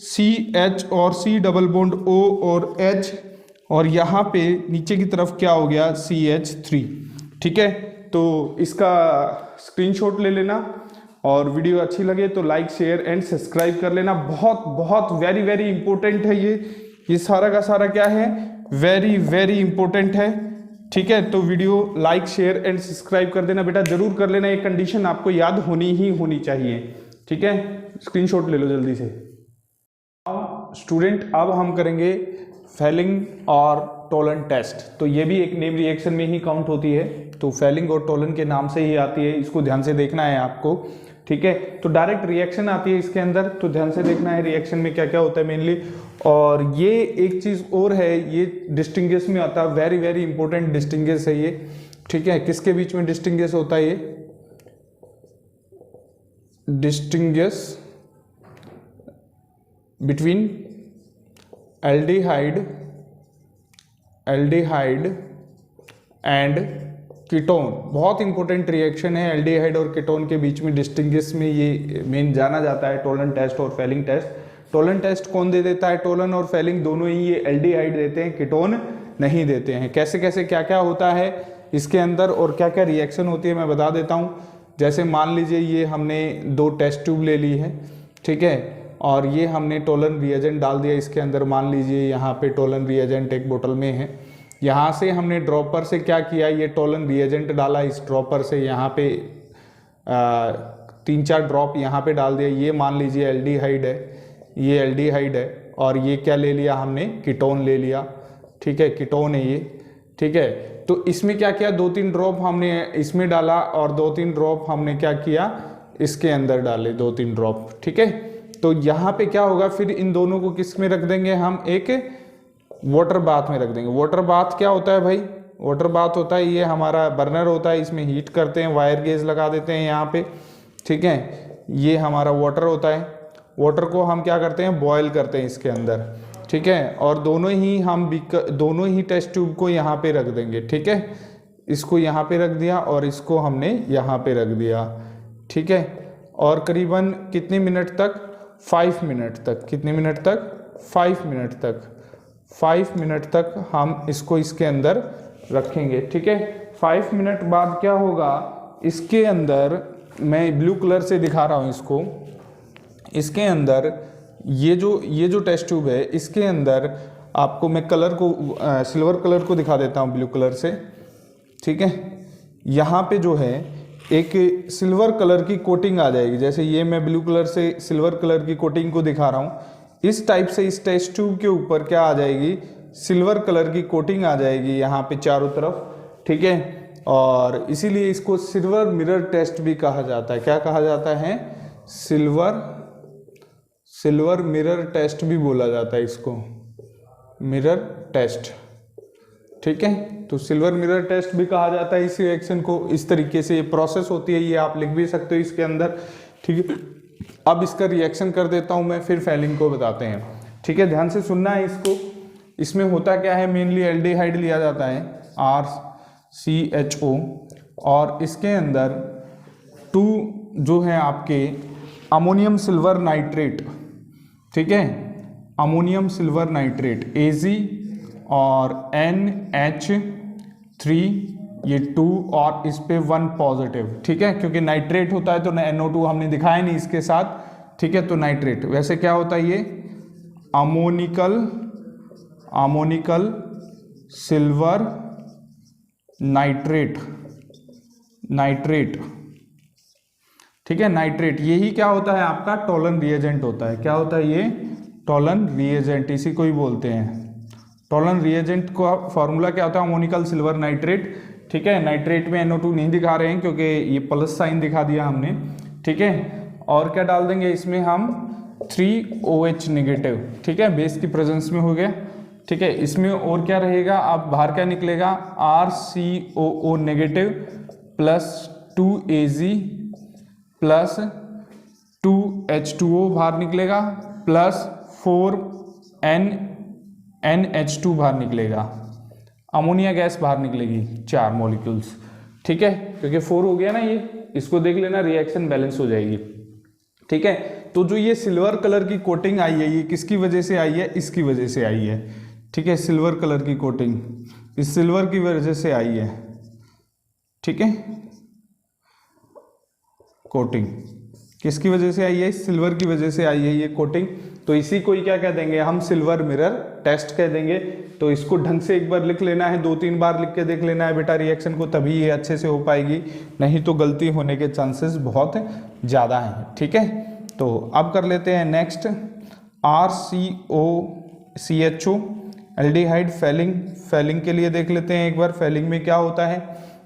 CH और C डबल बॉन्ड O और H, और यहाँ पे नीचे की तरफ क्या हो गया, CH3। ठीक है, तो इसका स्क्रीनशॉट ले लेना, और वीडियो अच्छी लगे तो लाइक शेयर एंड सब्सक्राइब कर लेना। बहुत बहुत वेरी वेरी इंपॉर्टेंट है ये सारा का सारा क्या है, वेरी वेरी इंपॉर्टेंट है। ठीक है, तो video like share and subscribe कर देना बेटा, जरूर कर लेना, ये कंडीशन आपको याद होनी ही होनी चाहिए। ठीक है, स्क्रीनशॉट ले लो जल्दी से। स्टूडेंट अब हम करेंगे फेलिंग और टोलन टेस्ट, तो ये भी एक नेम रिएक्शन में ही काउंट होती है, तो फेलिंग और टोलन के नाम से ही आती है, इसको ध्यान से देखना है आपको। ठीक है, तो डायरेक्ट रिएक्शन आती है इसके अंदर, तो ध्यान से देखना है रिएक्शन में क्या क्या होता है मेनली। और ये एक चीज और है, ये डिस्टिंग्विश में आता है, वेरी वेरी इंपॉर्टेंट डिस्टिंग्विश है ये। ठीक है, किसके बीच में डिस्टिंग्विश होता है ये, distinguish between aldehyde and ketone. बहुत इंपॉर्टेंट रिएक्शन है, एल्डिहाइड और कीटोन के बीच में डिस्टिंग्विश में ये मेन जाना जाता है, टोलन टेस्ट और फेलिंग टेस्ट। टोलन टेस्ट कौन दे देता है, टोलन और फेलिंग दोनों ही ये एल्डिहाइड देते हैं, कीटोन नहीं देते हैं। कैसे कैसे क्या क्या होता है इसके अंदर और क्या क्या रिएक्शन होती है मैं बता देता हूँ। जैसे मान लीजिए ये हमने 2 टेस्ट ट्यूब ले ली है, ठीक है, और ये हमने टोलन रिएजेंट डाल दिया इसके अंदर। मान लीजिए यहाँ पे टोलन रिएजेंट एक बोतल में है, यहाँ से हमने ड्रॉपर से क्या किया, ये टोलन रिएजेंट डाला इस ड्रॉपर से, यहाँ पे 3-4 ड्रॉप यहाँ पे डाल दिया। ये मान लीजिए एल्डिहाइड है, ये एल्डिहाइड है, और ये क्या ले लिया हमने, कीटोन ले लिया। ठीक है, कीटोन है ये। ठीक है, तो इसमें क्या किया, 2-3 ड्रॉप हमने इसमें डाला और 2-3 ड्रॉप हमने क्या किया, इसके अंदर डाले 2-3 ड्रॉप। ठीक है, तो यहाँ पे क्या होगा, फिर इन दोनों को किस में रख देंगे हम, एक वाटर बाथ में रख देंगे। वाटर बाथ क्या होता है भाई, वाटर बाथ होता है, ये हमारा बर्नर होता है, इसमें हीट करते हैं, वायर गेज लगा देते हैं यहाँ पे। ठीक है, ये हमारा वाटर होता है, वाटर को हम क्या करते हैं, बॉयल करते हैं इसके अंदर। ठीक है, और दोनों ही टेस्ट ट्यूब को यहाँ पे रख देंगे। ठीक है, इसको यहाँ पे रख दिया और इसको हमने यहाँ पे रख दिया। ठीक है, और करीबन कितने मिनट तक, 5 मिनट तक। कितने मिनट तक, 5 मिनट तक। 5 मिनट तक हम इसको इसके अंदर रखेंगे। ठीक है, 5 मिनट बाद क्या होगा, इसके अंदर मैं ब्लू कलर से दिखा रहा हूँ इसको, इसके अंदर ये जो टेस्ट ट्यूब है, इसके अंदर आपको मैं कलर को सिल्वर कलर को दिखा देता हूँ ब्लू कलर से। ठीक है, यहाँ पे जो है एक सिल्वर कलर की कोटिंग आ जाएगी, जैसे ये मैं ब्लू कलर से सिल्वर कलर की कोटिंग को दिखा रहा हूँ, इस टाइप से इस टेस्ट ट्यूब के ऊपर क्या आ जाएगी, सिल्वर कलर की कोटिंग आ जाएगी यहाँ पे चारों तरफ। ठीक है, और इसीलिए इसको सिल्वर मिरर टेस्ट भी कहा जाता है। क्या कहा जाता है, सिल्वर मिरर टेस्ट भी बोला जाता है इसको, मिरर टेस्ट। ठीक है, तो सिल्वर मिरर टेस्ट भी कहा जाता है इस रिएक्शन को। इस तरीके से ये प्रोसेस होती है, ये आप लिख भी सकते हो इसके अंदर। ठीक है, अब इसका रिएक्शन कर देता हूं मैं, फिर फेलिंग को बताते हैं। ठीक है, ध्यान से सुनना है इसको। इसमें होता क्या है, मेनली एल्डिहाइड लिया जाता है RCHO, और इसके अंदर 2 जो है आपके अमोनियम सिल्वर नाइट्रेट। ठीक है, अमोनियम सिल्वर नाइट्रेट AZ और NH3, ये 2 और इस पे 1 पॉजिटिव। ठीक है, क्योंकि नाइट्रेट होता है तो NO2 हमने दिखाया नहीं इसके साथ। ठीक है, तो नाइट्रेट वैसे क्या होता है, ये अमोनिकल सिल्वर नाइट्रेट। ठीक है, नाइट्रेट यही क्या होता है, आपका टोलन रिएजेंट होता है। क्या होता है ये, टोलन रिएजेंट, इसी को ही बोलते हैं। टोलन रिएजेंट का फॉर्मूला क्या होता है, अमोनिकल सिल्वर नाइट्रेट। ठीक है, नाइट्रेट में NO2 नहीं दिखा रहे हैं क्योंकि ये प्लस साइन दिखा दिया हमने। ठीक है, और क्या डाल देंगे इसमें हम, 3OH नेगेटिव। ठीक है, बेस की प्रेजेंस में हो गया। ठीक है, इसमें और क्या रहेगा, अब बाहर क्या निकलेगा, RCOO negative plus 2AZ plus 2H2O बाहर निकलेगा, प्लस 4 NH2 बाहर निकलेगा, अमोनिया गैस बाहर निकलेगी 4 मॉलिक्यूल्स, ठीक है, क्योंकि 4 हो गया ना ये, इसको देख लेना, रिएक्शन बैलेंस हो जाएगी, ठीक है। तो जो ये सिल्वर कलर की कोटिंग आई है, ये किसकी वजह से आई है, इसकी वजह से आई है, ठीक है, सिल्वर कलर की कोटिंग इस सिल्वर की वजह से आई है, ठीक है, कोटिंग किसकी वजह से आई है, सिल्वर की वजह से आई है ये कोटिंग। तो इसी को ही क्या कह देंगे हम, सिल्वर मिरर टेस्ट कह देंगे। तो इसको ढंग से एक बार लिख लेना है, 2-3 बार लिख के देख लेना है बेटा रिएक्शन को, तभी ये अच्छे से हो पाएगी, नहीं तो गलती होने के चांसेस बहुत ज़्यादा हैं, ठीक है। तो अब कर लेते हैं नेक्स्ट, RCOCHO एल्डिहाइड फैलिंग के लिए देख लेते हैं एक बार, फैलिंग में क्या होता है,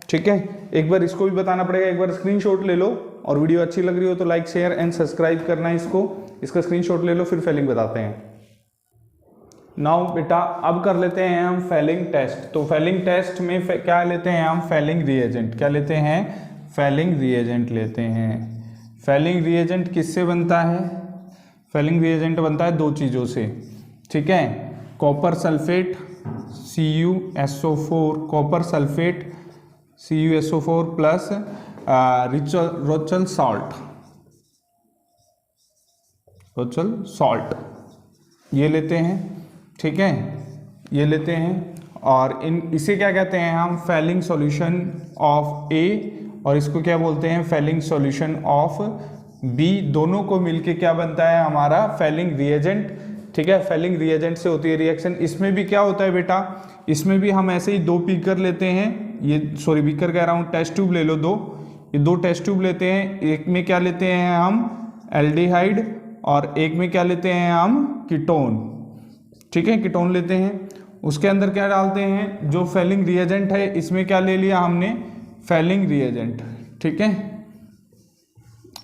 ठीक है। एक बार इसको भी बताना पड़ेगा, एक बार स्क्रीनशॉट ले लो, और वीडियो अच्छी लग रही हो तो लाइक शेयर एंड सब्सक्राइब करना है इसका स्क्रीनशॉट ले लो, फिर फैलिंग बताते हैं। नाउ बेटा अब कर लेते हैं हम फैलिंग टेस्ट। तो फैलिंग टेस्ट में क्या लेते हैं हम, फैलिंग रिएजेंट, क्या लेते हैं, फैलिंग रिएजेंट लेते हैं। फैलिंग रिएजेंट किससे बनता है, फैलिंग रिएजेंट बनता है 2 चीज़ों से, ठीक है, copper sulphate CuSO4, copper sulphate CuSO4 plus Rochelle salt, ये लेते हैं, ठीक है, ये लेते हैं। और इसे क्या कहते हैं हम, फैलिंग सॉल्यूशन ऑफ A, और इसको क्या बोलते हैं, फैलिंग सॉल्यूशन ऑफ B, दोनों को मिलके क्या बनता है हमारा फैलिंग रिएजेंट, ठीक है। फैलिंग रिएजेंट से होती है रिएक्शन। इसमें भी क्या होता है बेटा, इसमें भी हम ऐसे ही 2 बीकर लेते हैं, ये सॉरी बीकर कह रहा हूँ, टेस्ट ट्यूब ले लो 2, ये 2 टेस्ट ट्यूब लेते हैं, एक में क्या लेते हैं हम एल्डिहाइड, और एक में क्या लेते हैं हम कीटोन, ठीक है, कीटोन लेते हैं। उसके अंदर क्या डालते हैं, जो फैलिंग रिएजेंट है, इसमें क्या ले लिया हमने, फैलिंग रिएजेंट, ठीक है,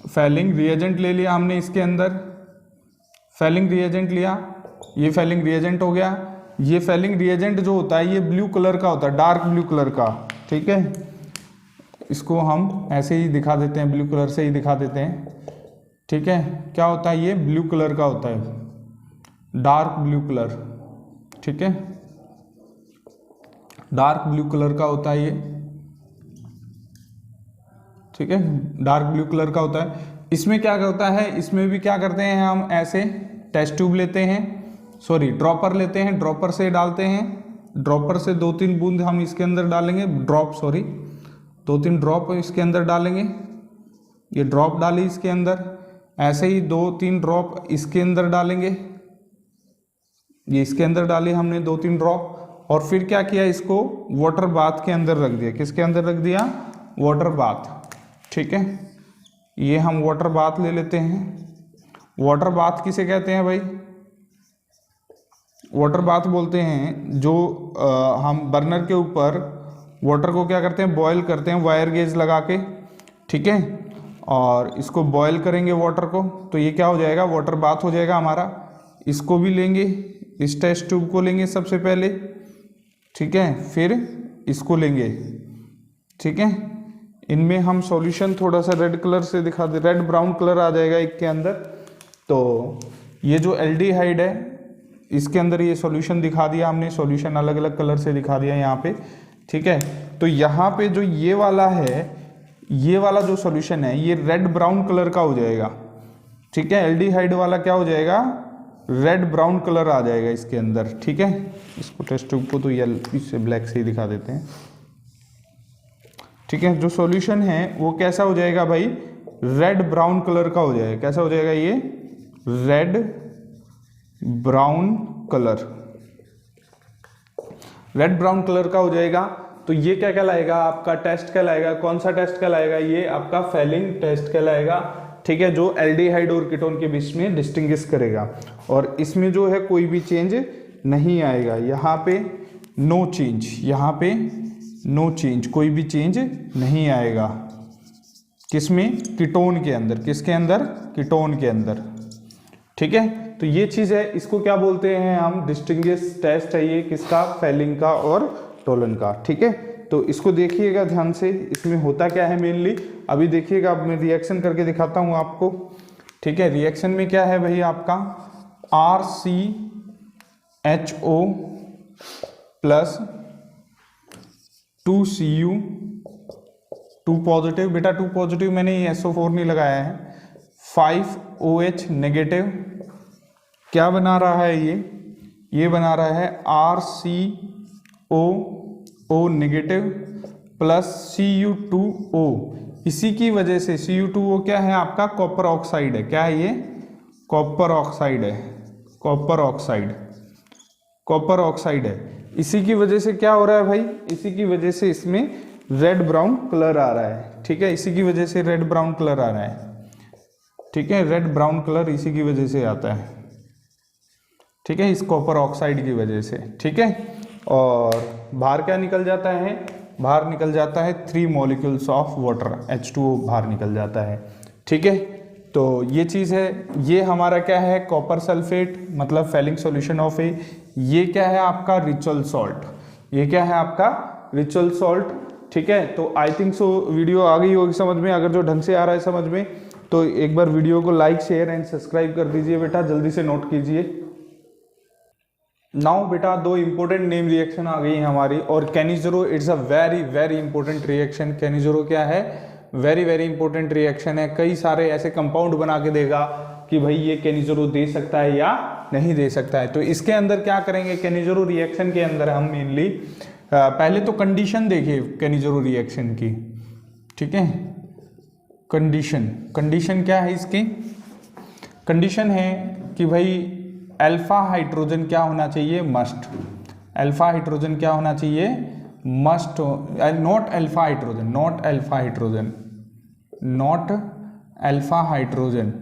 फैलिंग रिएजेंट ले लिया हमने, इसके अंदर फैलिंग रिएजेंट लिया, ये फैलिंग रिएजेंट हो गया। ये फैलिंग रिएजेंट जो होता है ये ब्लू कलर का होता है, डार्क ब्लू कलर का, ठीक है, इसको हम ऐसे ही दिखा देते हैं, ब्लू कलर से ही दिखा देते हैं, ठीक है। क्या होता है, ये ब्लू कलर का होता है, डार्क ब्लू कलर, ठीक है, डार्क ब्लू कलर का होता है ये, ठीक है, डार्क ब्लू कलर का होता है। इसमें क्या होता है, इसमें भी क्या करते हैं हम, ऐसे टेस्ट ट्यूब लेते हैं, सॉरी ड्रॉपर लेते हैं, ड्रॉपर से डालते हैं, ड्रॉपर से 2-3 बूंद हम इसके अंदर डालेंगे, ड्रॉप सॉरी 2-3 ड्रॉप इसके अंदर डालेंगे, ये ड्रॉप डाली इसके अंदर, ऐसे ही 2-3 ड्रॉप इसके अंदर डालेंगे, ये इसके अंदर डाली हमने 2-3 ड्रॉप, और फिर क्या किया, इसको वाटर बाथ के अंदर रख दिया, किसके अंदर रख दिया, वाटर बाथ, ठीक है। ये हम वाटर बाथ ले लेते हैं। वाटर बाथ किसे कहते हैं भाई, वाटर बाथ बोलते हैं जो हम बर्नर के ऊपर वाटर को क्या करते हैं, बॉयल करते हैं वायर गेज लगा के, ठीक है, और इसको बॉयल करेंगे वाटर को, तो ये क्या हो जाएगा, वाटर बाथ हो जाएगा हमारा। इसको भी लेंगे, इस टेस्ट ट्यूब को लेंगे सबसे पहले, ठीक है, फिर इसको लेंगे, ठीक है। इनमें हम सॉल्यूशन थोड़ा सा रेड कलर से दिखा दे, रेड ब्राउन कलर आ जाएगा एक के अंदर। तो ये जो एल्डिहाइड है इसके अंदर ये सॉल्यूशन दिखा दिया हमने, सॉल्यूशन अलग अलग कलर से दिखा दिया यहाँ पे, ठीक है। तो यहाँ पे जो ये वाला है, ये वाला जो सॉल्यूशन है ये रेड ब्राउन कलर का हो जाएगा, ठीक है। एल्डिहाइड वाला क्या हो जाएगा, रेड ब्राउन कलर आ जाएगा इसके अंदर, ठीक है। इसको टेस्ट ट्यूब को तो येलो से ब्लैक से ही दिखा देते हैं, ठीक है। जो सॉल्यूशन है वो कैसा हो जाएगा भाई, रेड ब्राउन कलर का हो जाएगा। कैसा हो जाएगा ये, red brown colour, red brown colour का हो जाएगा। तो ये क्या कहलाएगा, आपका टेस्ट कहलाएगा। कौन सा टेस्ट कहलाएगा, ये आपका फैलिंग टेस्ट कहलाएगा, ठीक है, जो एल्डिहाइड और कीटोन के बीच में डिस्टिंग्विश करेगा। और इसमें जो है कोई भी चेंज नहीं आएगा, यहाँ पे नो चेंज, यहाँ पे नो चेंज, कोई भी चेंज नहीं आएगा। किसमें, कीटोन के अंदर, किसके अंदर, कीटोन के अंदर, ठीक है। तो ये चीज है, इसको क्या बोलते हैं हम, डिस्टिंग्विश टेस्ट है ये, किसका, फैलिंग का और टोलन का, ठीक है। तो इसको देखिएगा ध्यान से, इसमें होता क्या है मेनली, अभी देखिएगा, अब मैं रिएक्शन करके दिखाता हूं आपको, ठीक है। रिएक्शन में क्या है भाई आपका, HO प्लस 2Cu 2 पॉजिटिव, बेटा 2 पॉजिटिव मैंने ये SO4 नहीं लगाया है, 5OH नेगेटिव, क्या बना रहा है ये बना रहा है RCOO नेगेटिव प्लस Cu2O। इसी की वजह से Cu2O क्या है आपका, कॉपर ऑक्साइड है। क्या है ये, कॉपर ऑक्साइड है, कॉपर ऑक्साइड है। इसी की वजह से क्या हो रहा है भाई, इसी की वजह से इसमें रेड ब्राउन कलर आ रहा है। ठीक है, इसी की वजह से रेड ब्राउन कलर आ रहा है। ठीक है, रेड ब्राउन कलर इसी की वजह से आता है। ठीक है, इस कॉपर ऑक्साइड की वजह से। ठीक है, और बाहर क्या निकल जाता है, बाहर निकल जाता है 3 मॉलिक्यूल्स ऑफ वाटर, H2O बाहर निकल जाता है। ठीक है, तो ये चीज़ है। ये हमारा क्या है, कॉपर सल्फेट, मतलब फेलिंग सॉल्यूशन ऑफ ए। ये क्या है आपका, रिचुअल सॉल्ट। ये क्या है आपका, रिचुअल सॉल्ट। ठीक है, तो आई थिंक सो वीडियो आ गई होगी समझ में। अगर जो ढंग से आ रहा है समझ में तो एक बार वीडियो को लाइक शेयर एंड सब्सक्राइब कर दीजिए बेटा, जल्दी से नोट कीजिए। नाउ बेटा 2 इंपॉर्टेंट नेम रिएक्शन आ गई है हमारी, और Cannizzaro it's a very very important reaction. Cannizzaro क्या है, वेरी वेरी इंपॉर्टेंट रिएक्शन है। कई सारे ऐसे कंपाउंड बना के देगा कि भाई ये कैनिजरो दे सकता है या नहीं दे सकता है। तो इसके अंदर क्या करेंगे, कैनिजरो रिएक्शन के अंदर हम मेनली पहले तो कंडीशन देखिए कैनिजरो रिएक्शन की। ठीक है, कंडीशन क्या है इसकी, कंडीशन है कि भाई अल्फा हाइड्रोजन क्या होना चाहिए, मस्ट। अल्फा हाइड्रोजन क्या होना चाहिए, must. Not alpha hydrogen, not alpha hydrogen, not alpha hydrogen.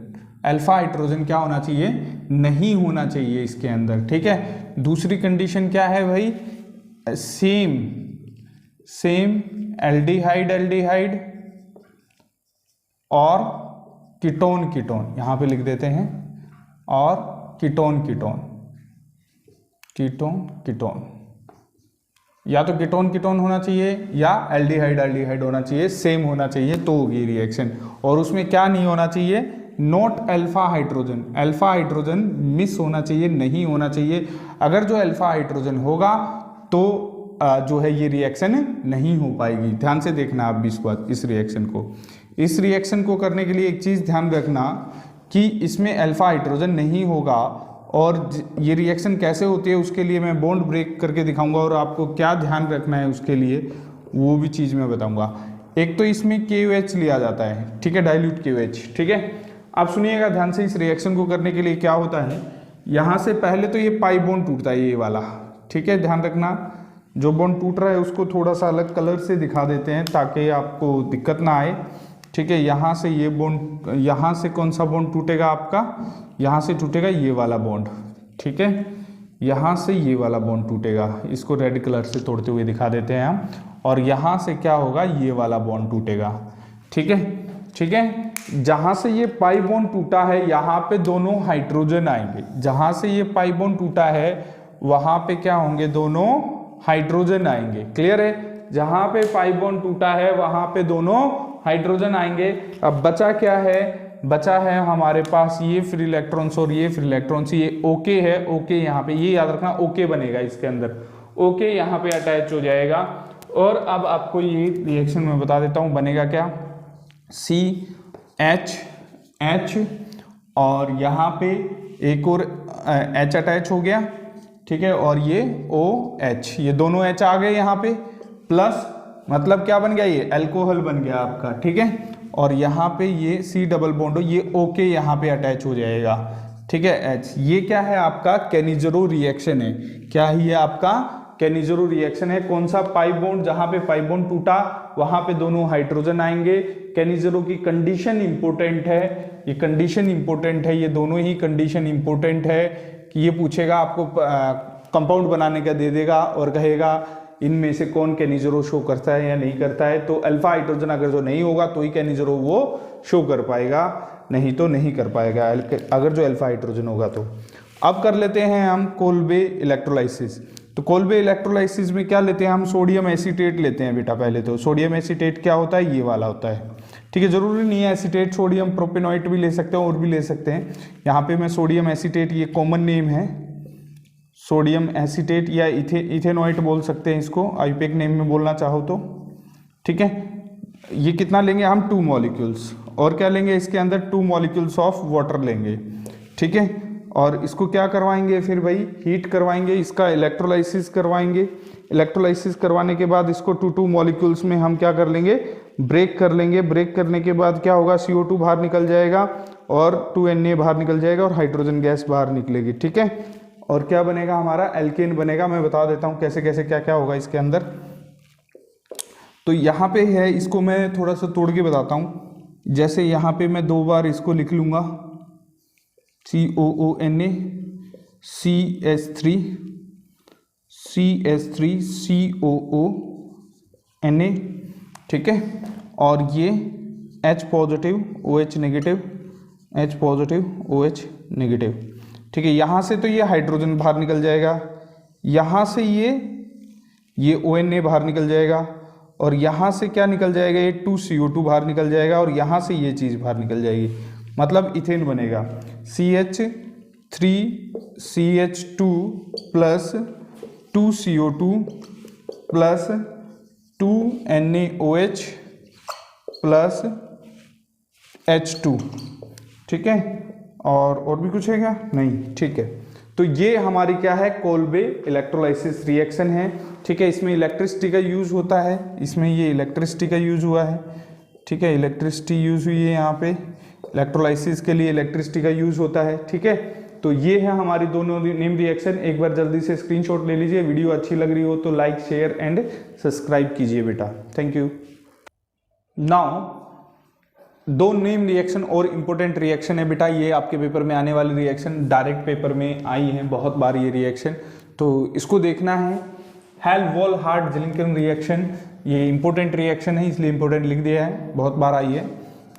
Alpha hydrogen क्या होना चाहिए, नहीं होना चाहिए इसके अंदर। ठीक है, दूसरी कंडीशन क्या है भाई, सेम एल्डिहाइड और कीटोन, यहां पे लिख देते हैं, और कीटोन, या तो कीटोन होना चाहिए या एल्डिहाइड होना चाहिए, सेम होगा चाहिए तो होगी रिएक्शन। और उसमें क्या नहीं होना चाहिए, नॉट अल्फा हाइड्रोजन मिस होना चाहिए, नहीं होना चाहिए। अगर जो अल्फा हाइड्रोजन होगा तो जो है ये रिएक्शन नहीं हो पाएगी। ध्यान से देखना आप भी इस रिएक्शन को करने के लिए एक चीज़ ध्यान रखना कि इसमें अल्फा हाइड्रोजन नहीं होगा। और ये रिएक्शन कैसे होती है उसके लिए मैं बॉन्ड ब्रेक करके दिखाऊंगा, और आपको क्या ध्यान रखना है उसके लिए वो भी चीज़ मैं बताऊंगा। एक तो इसमें KOH लिया जाता है, ठीक है, डाइल्यूट KOH। ठीक है, आप सुनिएगा ध्यान से। इस रिएक्शन को करने के लिए क्या होता है, यहाँ से पहले तो ये पाई बॉन्ड टूटता है, ये वाला। ठीक है, ध्यान रखना, जो बॉन्ड टूट रहा है उसको थोड़ा सा अलग कलर से दिखा देते हैं ताकि आपको दिक्कत ना आए। ठीक है, यहाँ से ये बॉन्ड, यहाँ से कौन सा बॉन्ड टूटेगा आपका, यहाँ से टूटेगा ये वाला बॉन्ड। ठीक है, यहाँ से ये वाला बॉन्ड टूटेगा, इसको रेड कलर से तोड़ते हुए दिखा देते हैं हम। और यहाँ से क्या होगा, ये वाला बॉन्ड टूटेगा। ठीक है, जहाँ से ये पाई बॉन्ड टूटा है यहाँ पे दोनों हाइड्रोजन आएंगे। जहाँ से ये पाई बॉन्ड टूटा है वहाँ पे क्या होंगे, दोनों हाइड्रोजन आएंगे। क्लियर है, जहाँ पे पाई बॉन्ड टूटा है वहाँ पे दोनों हाइड्रोजन आएंगे। अब बचा क्या है, बचा है हमारे पास ये फ्री इलेक्ट्रॉन्स और ये फ्री इलेक्ट्रॉन्स। ये ओके है, ओके यहाँ पे, ये याद रखना ओके बनेगा इसके अंदर, ओके यहाँ पे अटैच हो जाएगा। और अब आपको ये रिएक्शन में बता देता हूँ बनेगा क्या, CH और यहाँ पे एक और H अटैच हो गया। ठीक है, और ये OH, ये दोनों H आ गए यहाँ पे, प्लस मतलब क्या बन गया, ये अल्कोहल बन गया आपका। ठीक है, और यहाँ पे ये C डबल बॉन्ड, ये ओके यहाँ पे अटैच हो जाएगा। ठीक है, H, ये क्या है आपका कैनिजरो रिएक्शन है। क्या है ये आपका कैनिजरो रिएक्शन है। कौन सा, पाई बॉन्ड, जहाँ पे पाई बॉन्ड टूटा वहाँ पे दोनों हाइड्रोजन आएंगे। कैनिजरो की कंडीशन इंपोर्टेंट है, ये कंडीशन इंपोर्टेंट है, ये दोनों ही कंडीशन इंपोर्टेंट है कि ये पूछेगा आपको, कंपाउंड बनाने का दे देगा और कहेगा इनमें से कौन कैनिजरो शो करता है या नहीं करता है। तो अल्फा हाइड्रोजन अगर जो नहीं होगा तो ही कैनिजरो वो शो कर पाएगा, नहीं तो नहीं कर पाएगा अगर जो अल्फा हाइड्रोजन होगा तो। अब कर लेते हैं हम कोल्बे इलेक्ट्रोलाइसिस। तो कोल्बे इलेक्ट्रोलाइसिस में क्या लेते हैं हम, सोडियम एसीटेट लेते हैं बेटा। पहले तो सोडियम एसीटेट क्या होता है, ये वाला होता है। ठीक है, जरूरी नहीं है एसीटेट, सोडियम प्रोपेनॉइट भी ले सकते हैं और भी ले सकते हैं। यहाँ पे मैं सोडियम एसीटेट, ये कॉमन नेम है, सोडियम एसीटेट या इथेनोइट बोल सकते हैं इसको, आईयूपैक नेम में बोलना चाहो तो, ठीक है। ये कितना लेंगे हम, 2 मॉलिक्यूल्स, और क्या लेंगे इसके अंदर, 2 मॉलिक्यूल्स ऑफ वाटर लेंगे, ठीक है। और इसको क्या करवाएंगे फिर भाई, हीट करवाएंगे, इसका इलेक्ट्रोलाइसिस करवाएंगे। इलेक्ट्रोलाइसिस करवाने के बाद इसको 2 मॉलिक्यूल्स में हम क्या कर लेंगे, ब्रेक कर लेंगे। ब्रेक करने के बाद क्या होगा, CO2 बाहर निकल जाएगा और 2Na बाहर निकल जाएगा और हाइड्रोजन गैस बाहर निकलेगी, ठीक है। और क्या बनेगा हमारा, एल्केन बनेगा। मैं बता देता हूँ कैसे कैसे क्या क्या होगा इसके अंदर। तो यहाँ पे है, इसको मैं थोड़ा सा तोड़ के बताता हूँ। जैसे यहाँ पे मैं 2 बार इसको लिख लूँगा, COONA CH3 COONA, ठीक है। और ये H positive OH negative, H positive OH negative, ठीक है। यहाँ से तो ये हाइड्रोजन बाहर निकल जाएगा, यहाँ से ये ONA बाहर निकल जाएगा, और यहाँ से क्या निकल जाएगा, ये 2CO2 बाहर निकल जाएगा, और यहाँ से ये चीज़ बाहर निकल जाएगी, मतलब इथेन बनेगा। CH3CH2 plus 2CO2 plus 2NaOH plus H2, ठीक है। और भी कुछ है क्या, नहीं, ठीक है। तो ये हमारी क्या है, कोल्बे इलेक्ट्रोलाइसिस रिएक्शन है, ठीक है। इसमें इलेक्ट्रिसिटी का यूज होता है, इसमें ये इलेक्ट्रिसिटी का यूज हुआ है, ठीक है। इलेक्ट्रिसिटी यूज हुई है यहाँ पे, इलेक्ट्रोलाइसिस के लिए इलेक्ट्रिसिटी का यूज होता है, ठीक है। तो ये है हमारी दोनों नेम रिएक्शन। एक बार जल्दी से स्क्रीनशॉट ले लीजिए। वीडियो अच्छी लग रही हो तो लाइक शेयर एंड सब्सक्राइब कीजिए बेटा, thank you. Now 2 name reaction और इम्पोर्टेंट रिएक्शन है बेटा, ये आपके पेपर में आने वाली रिएक्शन, डायरेक्ट पेपर में आई है बहुत बार ये रिएक्शन, तो इसको देखना है। हेल्महोल्ट्ज-हार्ट-जेलिंकन रिएक्शन, ये इंपॉर्टेंट रिएक्शन है इसलिए इंपॉर्टेंट लिख दिया है, बहुत बार आई है।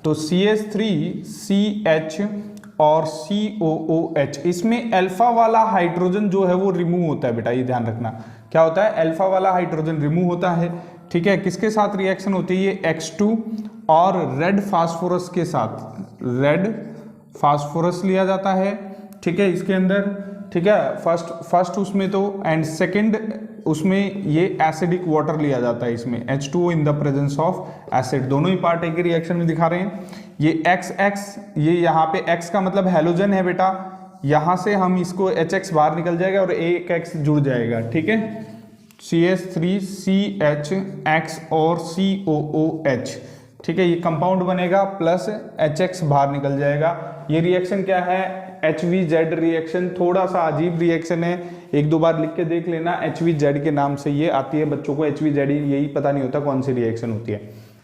तो CH3CH और COOH, इसमें अल्फा वाला हाइड्रोजन जो है वो रिमूव होता है बेटा, ये ध्यान रखना। क्या होता है, अल्फा वाला हाइड्रोजन रिमूव होता है, ठीक है। किसके साथ रिएक्शन होती है, ये X2 और रेड फास्फोरस के साथ, रेड फास्फोरस लिया जाता है, ठीक है, इसके अंदर, ठीक है। फर्स्ट उसमें तो, एंड सेकंड उसमें ये एसिडिक वाटर लिया जाता है इसमें, H2O in the presence of acid. दोनों ही पार्ट एक ही रिएक्शन में दिखा रहे हैं। ये XX, ये यहाँ पे X का मतलब हैलोजन है बेटा, यहाँ से हम इसको HX बाहर निकल जाएगा और एक X जुड़ जाएगा, ठीक है। CH3CHX और COOH, ठीक है, ये कंपाउंड बनेगा प्लस HX बाहर निकल जाएगा। ये रिएक्शन क्या है, HVZ रिएक्शन। थोड़ा सा अजीब रिएक्शन है, 1-2 बार लिख के देख लेना, HVZ के नाम से ये आती है, बच्चों को HVZ यही पता नहीं होता कौन सी रिएक्शन होती है,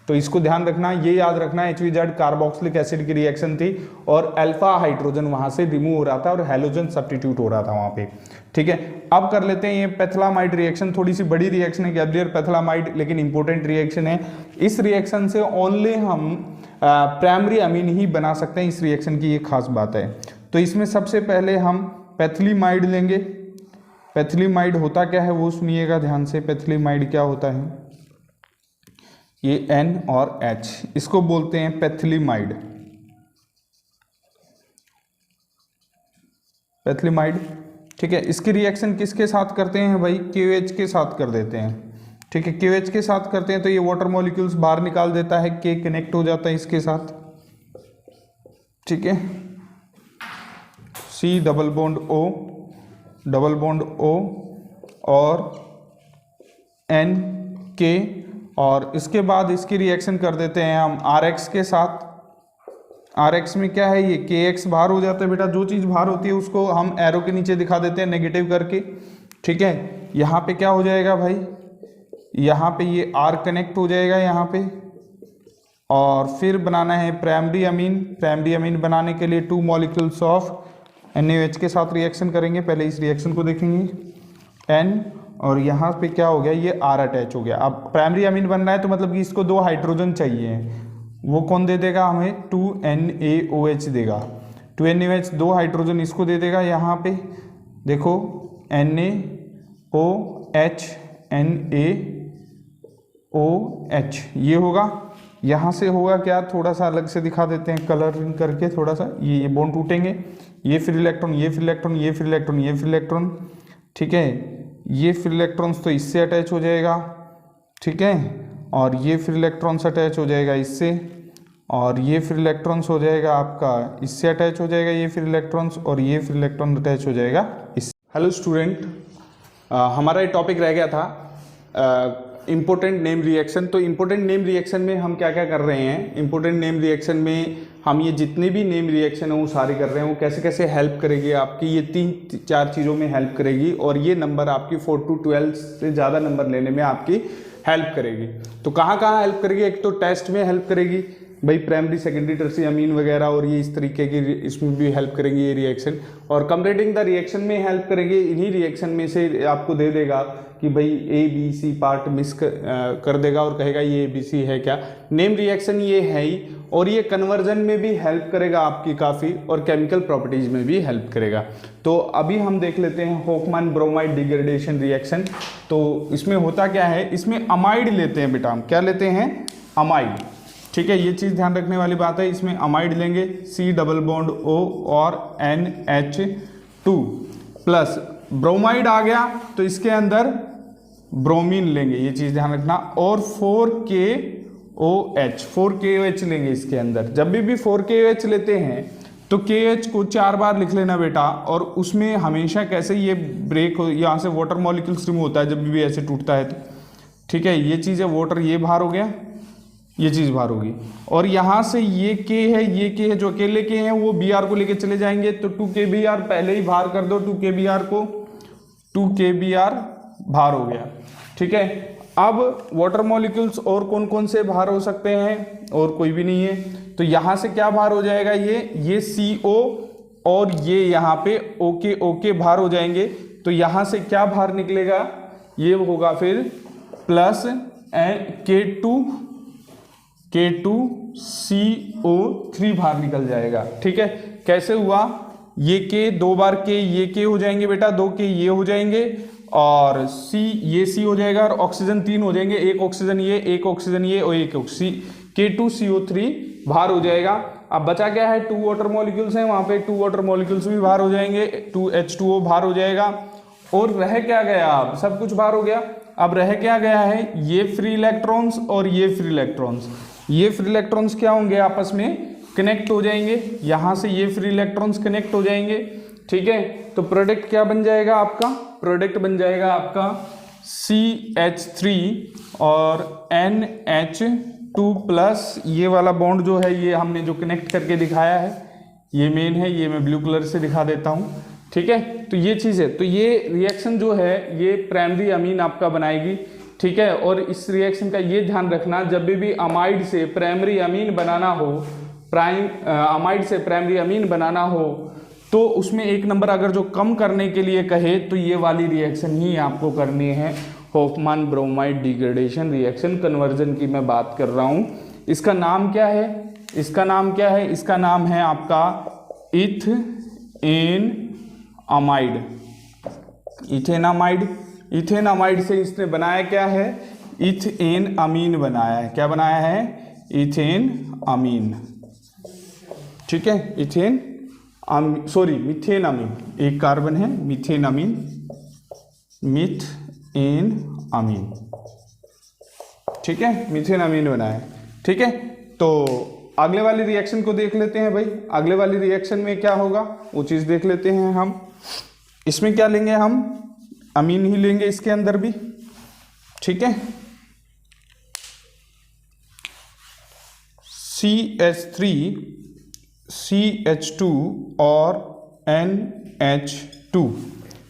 तो इसको ध्यान रखना, ये याद रखना। HVZ कार्बोक्सिलिक एसिड की रिएक्शन थी और अल्फा हाइड्रोजन वहां से रिमूव हो रहा था और हैलोजन सब्स्टिट्यूट हो रहा था वहां पे, ठीक है। अब कर लेते हैं ये पैथिलामाइड रिएक्शन, थोड़ी सी बड़ी रिएक्शन है गैब्रियर पैथिलामाइड, लेकिन इंपॉर्टेंट रिएक्शन है। इस रिएक्शन से ओनली हम प्राइमरी अमीन ही बना सकते हैं, इस रिएक्शन की ये खास बात है। तो इसमें सबसे पहले हम पैथिलामाइड लेंगे। पैथिलामाइड होता क्या है वो सुनिएगा ध्यान से। पैथिलामाइड क्या होता है, ये N और H, इसको बोलते हैं पैथिलामाइड। पैथिलामाइड, ठीक है। इसकी रिएक्शन किसके साथ करते हैं भाई, KOH के साथ कर देते हैं, ठीक है। KOH के साथ करते हैं तो ये वाटर मॉलिक्यूल्स बाहर निकाल देता है, K कनेक्ट हो जाता है इसके साथ, ठीक है। C डबल बॉन्ड O और N K, और इसके बाद इसकी रिएक्शन कर देते हैं हम RX के साथ। RX में क्या है, ये KX बाहर हो जाता है बेटा, जो चीज़ बाहर होती है उसको हम एरो के नीचे दिखा देते हैं नेगेटिव करके, ठीक है। यहाँ पे क्या हो जाएगा भाई, यहाँ पे ये R कनेक्ट हो जाएगा यहाँ पे, और फिर बनाना है प्राइमरी अमीन। प्राइमरी अमीन बनाने के लिए 2 मॉलिक्यूल्स ऑफ NaOH के साथ रिएक्शन करेंगे। पहले इस रिएक्शन को देखेंगे, N और यहाँ पे क्या हो गया, ये R अटैच हो गया। अब प्राइमरी अमीन बन रहा है तो मतलब कि इसको 2 हाइड्रोजन चाहिए, वो कौन दे देगा हमें, 2NaOH देगा। 2NaOH 2 हाइड्रोजन इसको दे देगा। यहाँ पे देखो NaOH NaOH ये होगा। यहाँ से होगा क्या, थोड़ा सा अलग से दिखा देते हैं कलरिंग करके, थोड़ा सा ये बॉन्ड टूटेंगे, ये फिर इलेक्ट्रॉन, ये फिर इलेक्ट्रॉन, ये फिर इलेक्ट्रॉन, ये फिर इलेक्ट्रॉन, ठीक है। ये फ्री इलेक्ट्रॉन्स तो इससे अटैच हो जाएगा, ठीक है, और ये फ्री इलेक्ट्रॉन्स अटैच हो जाएगा इससे, और ये फ्री इलेक्ट्रॉन्स हो जाएगा आपका इससे अटैच हो जाएगा ये फ्री इलेक्ट्रॉन्स, और ये फ्री इलेक्ट्रॉन अटैच हो जाएगा इससे। हेलो स्टूडेंट, हमारा ये टॉपिक रह गया था इम्पोर्टेंट नेम रिएक्शन। तो इम्पोर्टेंट नेम रिएक्शन में हम क्या क्या कर रहे हैं, इम्पोर्टेंट नेम रिएक्शन में हम ये जितने भी नेम रिएक्शन है वो सारे कर रहे हैं। वो कैसे कैसे हेल्प करेगी आपकी, ये 3-4 चीज़ों में हेल्प करेगी, और ये नंबर आपकी 4 to 12 से ज़्यादा नंबर लेने में आपकी हेल्प करेगी। तो कहाँ कहाँ हेल्प करेगी, एक तो टेस्ट में हेल्प करेगी भाई, प्राइमरी सेकेंडरी टर्शियरी अमीन वगैरह, और ये इस तरीके की इसमें भी हेल्प करेंगे ये रिएक्शन, और कंपैरेटिंग द रिएक्शन में हेल्प करेंगे। इन्हीं रिएक्शन में से आपको दे देगा कि भाई ABC पार्ट मिस कर देगा और कहेगा ये ABC है क्या। नेम रिएक्शन ये है ही, और ये कन्वर्जन में भी हेल्प करेगा आपकी काफ़ी, और केमिकल प्रॉपर्टीज में भी हेल्प करेगा। तो अभी हम देख लेते हैं होफमैन ब्रोमाइड डिग्रेडेशन रिएक्शन। तो इसमें होता क्या है, इसमें अमाइड लेते हैं बेटा, हम क्या लेते हैं, अमाइड, ठीक है। ये चीज़ ध्यान रखने वाली बात है, इसमें अमाइड लेंगे C डबल बॉन्ड O और NH2 प्लस ब्रोमाइड आ गया तो इसके अंदर ब्रोमीन लेंगे, ये चीज़ ध्यान रखना, और 4KOH लेंगे इसके अंदर। जब भी 4KOH लेते हैं तो KH को 4 बार लिख लेना बेटा, और उसमें हमेशा कैसे ये ब्रेक हो, यहाँ से वाटर मॉलिक्यूल्स रिमूव होता है जब भी ऐसे टूटता है तो, ठीक है। ये चीज़ है वाटर, ये बाहर हो गया, ये चीज़ बाहर होगी, और यहाँ से ये K है, ये K है, जो अकेले K हैं वो Br को लेके चले जाएंगे, तो 2KBr पहले ही बाहर कर दो, 2KBr को, 2KBr बाहर हो गया, ठीक है। अब वाटर मॉलिक्यूल्स और कौन कौन से बाहर हो सकते हैं, और कोई भी नहीं है, तो यहाँ से क्या बाहर हो जाएगा, ये CO, और ये यहाँ पे OK बाहर हो जाएंगे। तो यहाँ से क्या बाहर निकलेगा, ये होगा फिर प्लस K2CO3 बाहर निकल जाएगा, ठीक है। कैसे हुआ, ये K 2 बार K, ये K हो जाएंगे बेटा, 2 K ये हो जाएंगे, और C ये C हो जाएगा, और ऑक्सीजन 3 हो जाएंगे, एक ऑक्सीजन ये, एक ऑक्सीजन ये, और एक K2CO3 बाहर हो जाएगा। अब बचा क्या है, 2 वाटर मॉलिक्यूल्स हैं, वहाँ पे 2 वाटर मॉलिक्यूल्स भी बाहर हो जाएंगे, 2H2O बाहर हो जाएगा, और रह क्या गया, अब सब कुछ बाहर हो गया। अब रह क्या गया है, ये फ्री इलेक्ट्रॉन्स और ये फ्री इलेक्ट्रॉन्स। ये फ्री इलेक्ट्रॉन्स क्या होंगे, आपस में कनेक्ट हो जाएंगे, यहाँ से ये फ्री इलेक्ट्रॉन्स कनेक्ट हो जाएंगे, ठीक है। तो प्रोडक्ट क्या बन जाएगा आपका, प्रोडक्ट बन जाएगा आपका CH3 और NH2 प्लस ये वाला बॉन्ड जो है, ये हमने जो कनेक्ट करके दिखाया है, ये मेन है, ये मैं ब्लू कलर से दिखा देता हूँ, ठीक है। तो ये चीज़ है, तो ये रिएक्शन जो है ये प्राइमरी अमीन आपका बनाएगी, ठीक है। और इस रिएक्शन का ये ध्यान रखना, जब भी अमाइड से प्राइमरी अमीन बनाना हो, अमाइड से प्राइमरी अमीन बनाना हो, तो उसमें एक नंबर अगर जो कम करने के लिए कहे तो ये वाली रिएक्शन ही आपको करनी है, Hofmann bromide degradation reaction, conversion की मैं बात कर रहा हूँ। इसका नाम क्या है, इसका नाम क्या है, इसका नाम है आपका इथेनामाइड, इथेनामाइड। इथेनामाइड से इसने बनाया क्या है, इथेन अमीन बनाया है, क्या बनाया है, इथेन अमीन, ठीक है। इथेन मिथेन अमीन, एक कार्बन है, मिथेन अमीन, मिथेन अमीन, ठीक है, मिथेन अमीन बनाया है, ठीक है। तो अगले वाली रिएक्शन को देख लेते हैं भाई। अगले वाली रिएक्शन में क्या होगा वो चीज़ देख लेते हैं हम। इसमें क्या लेंगे हम, अमीन ही लेंगे इसके अंदर भी, ठीक है। CH3 CH2 और NH2,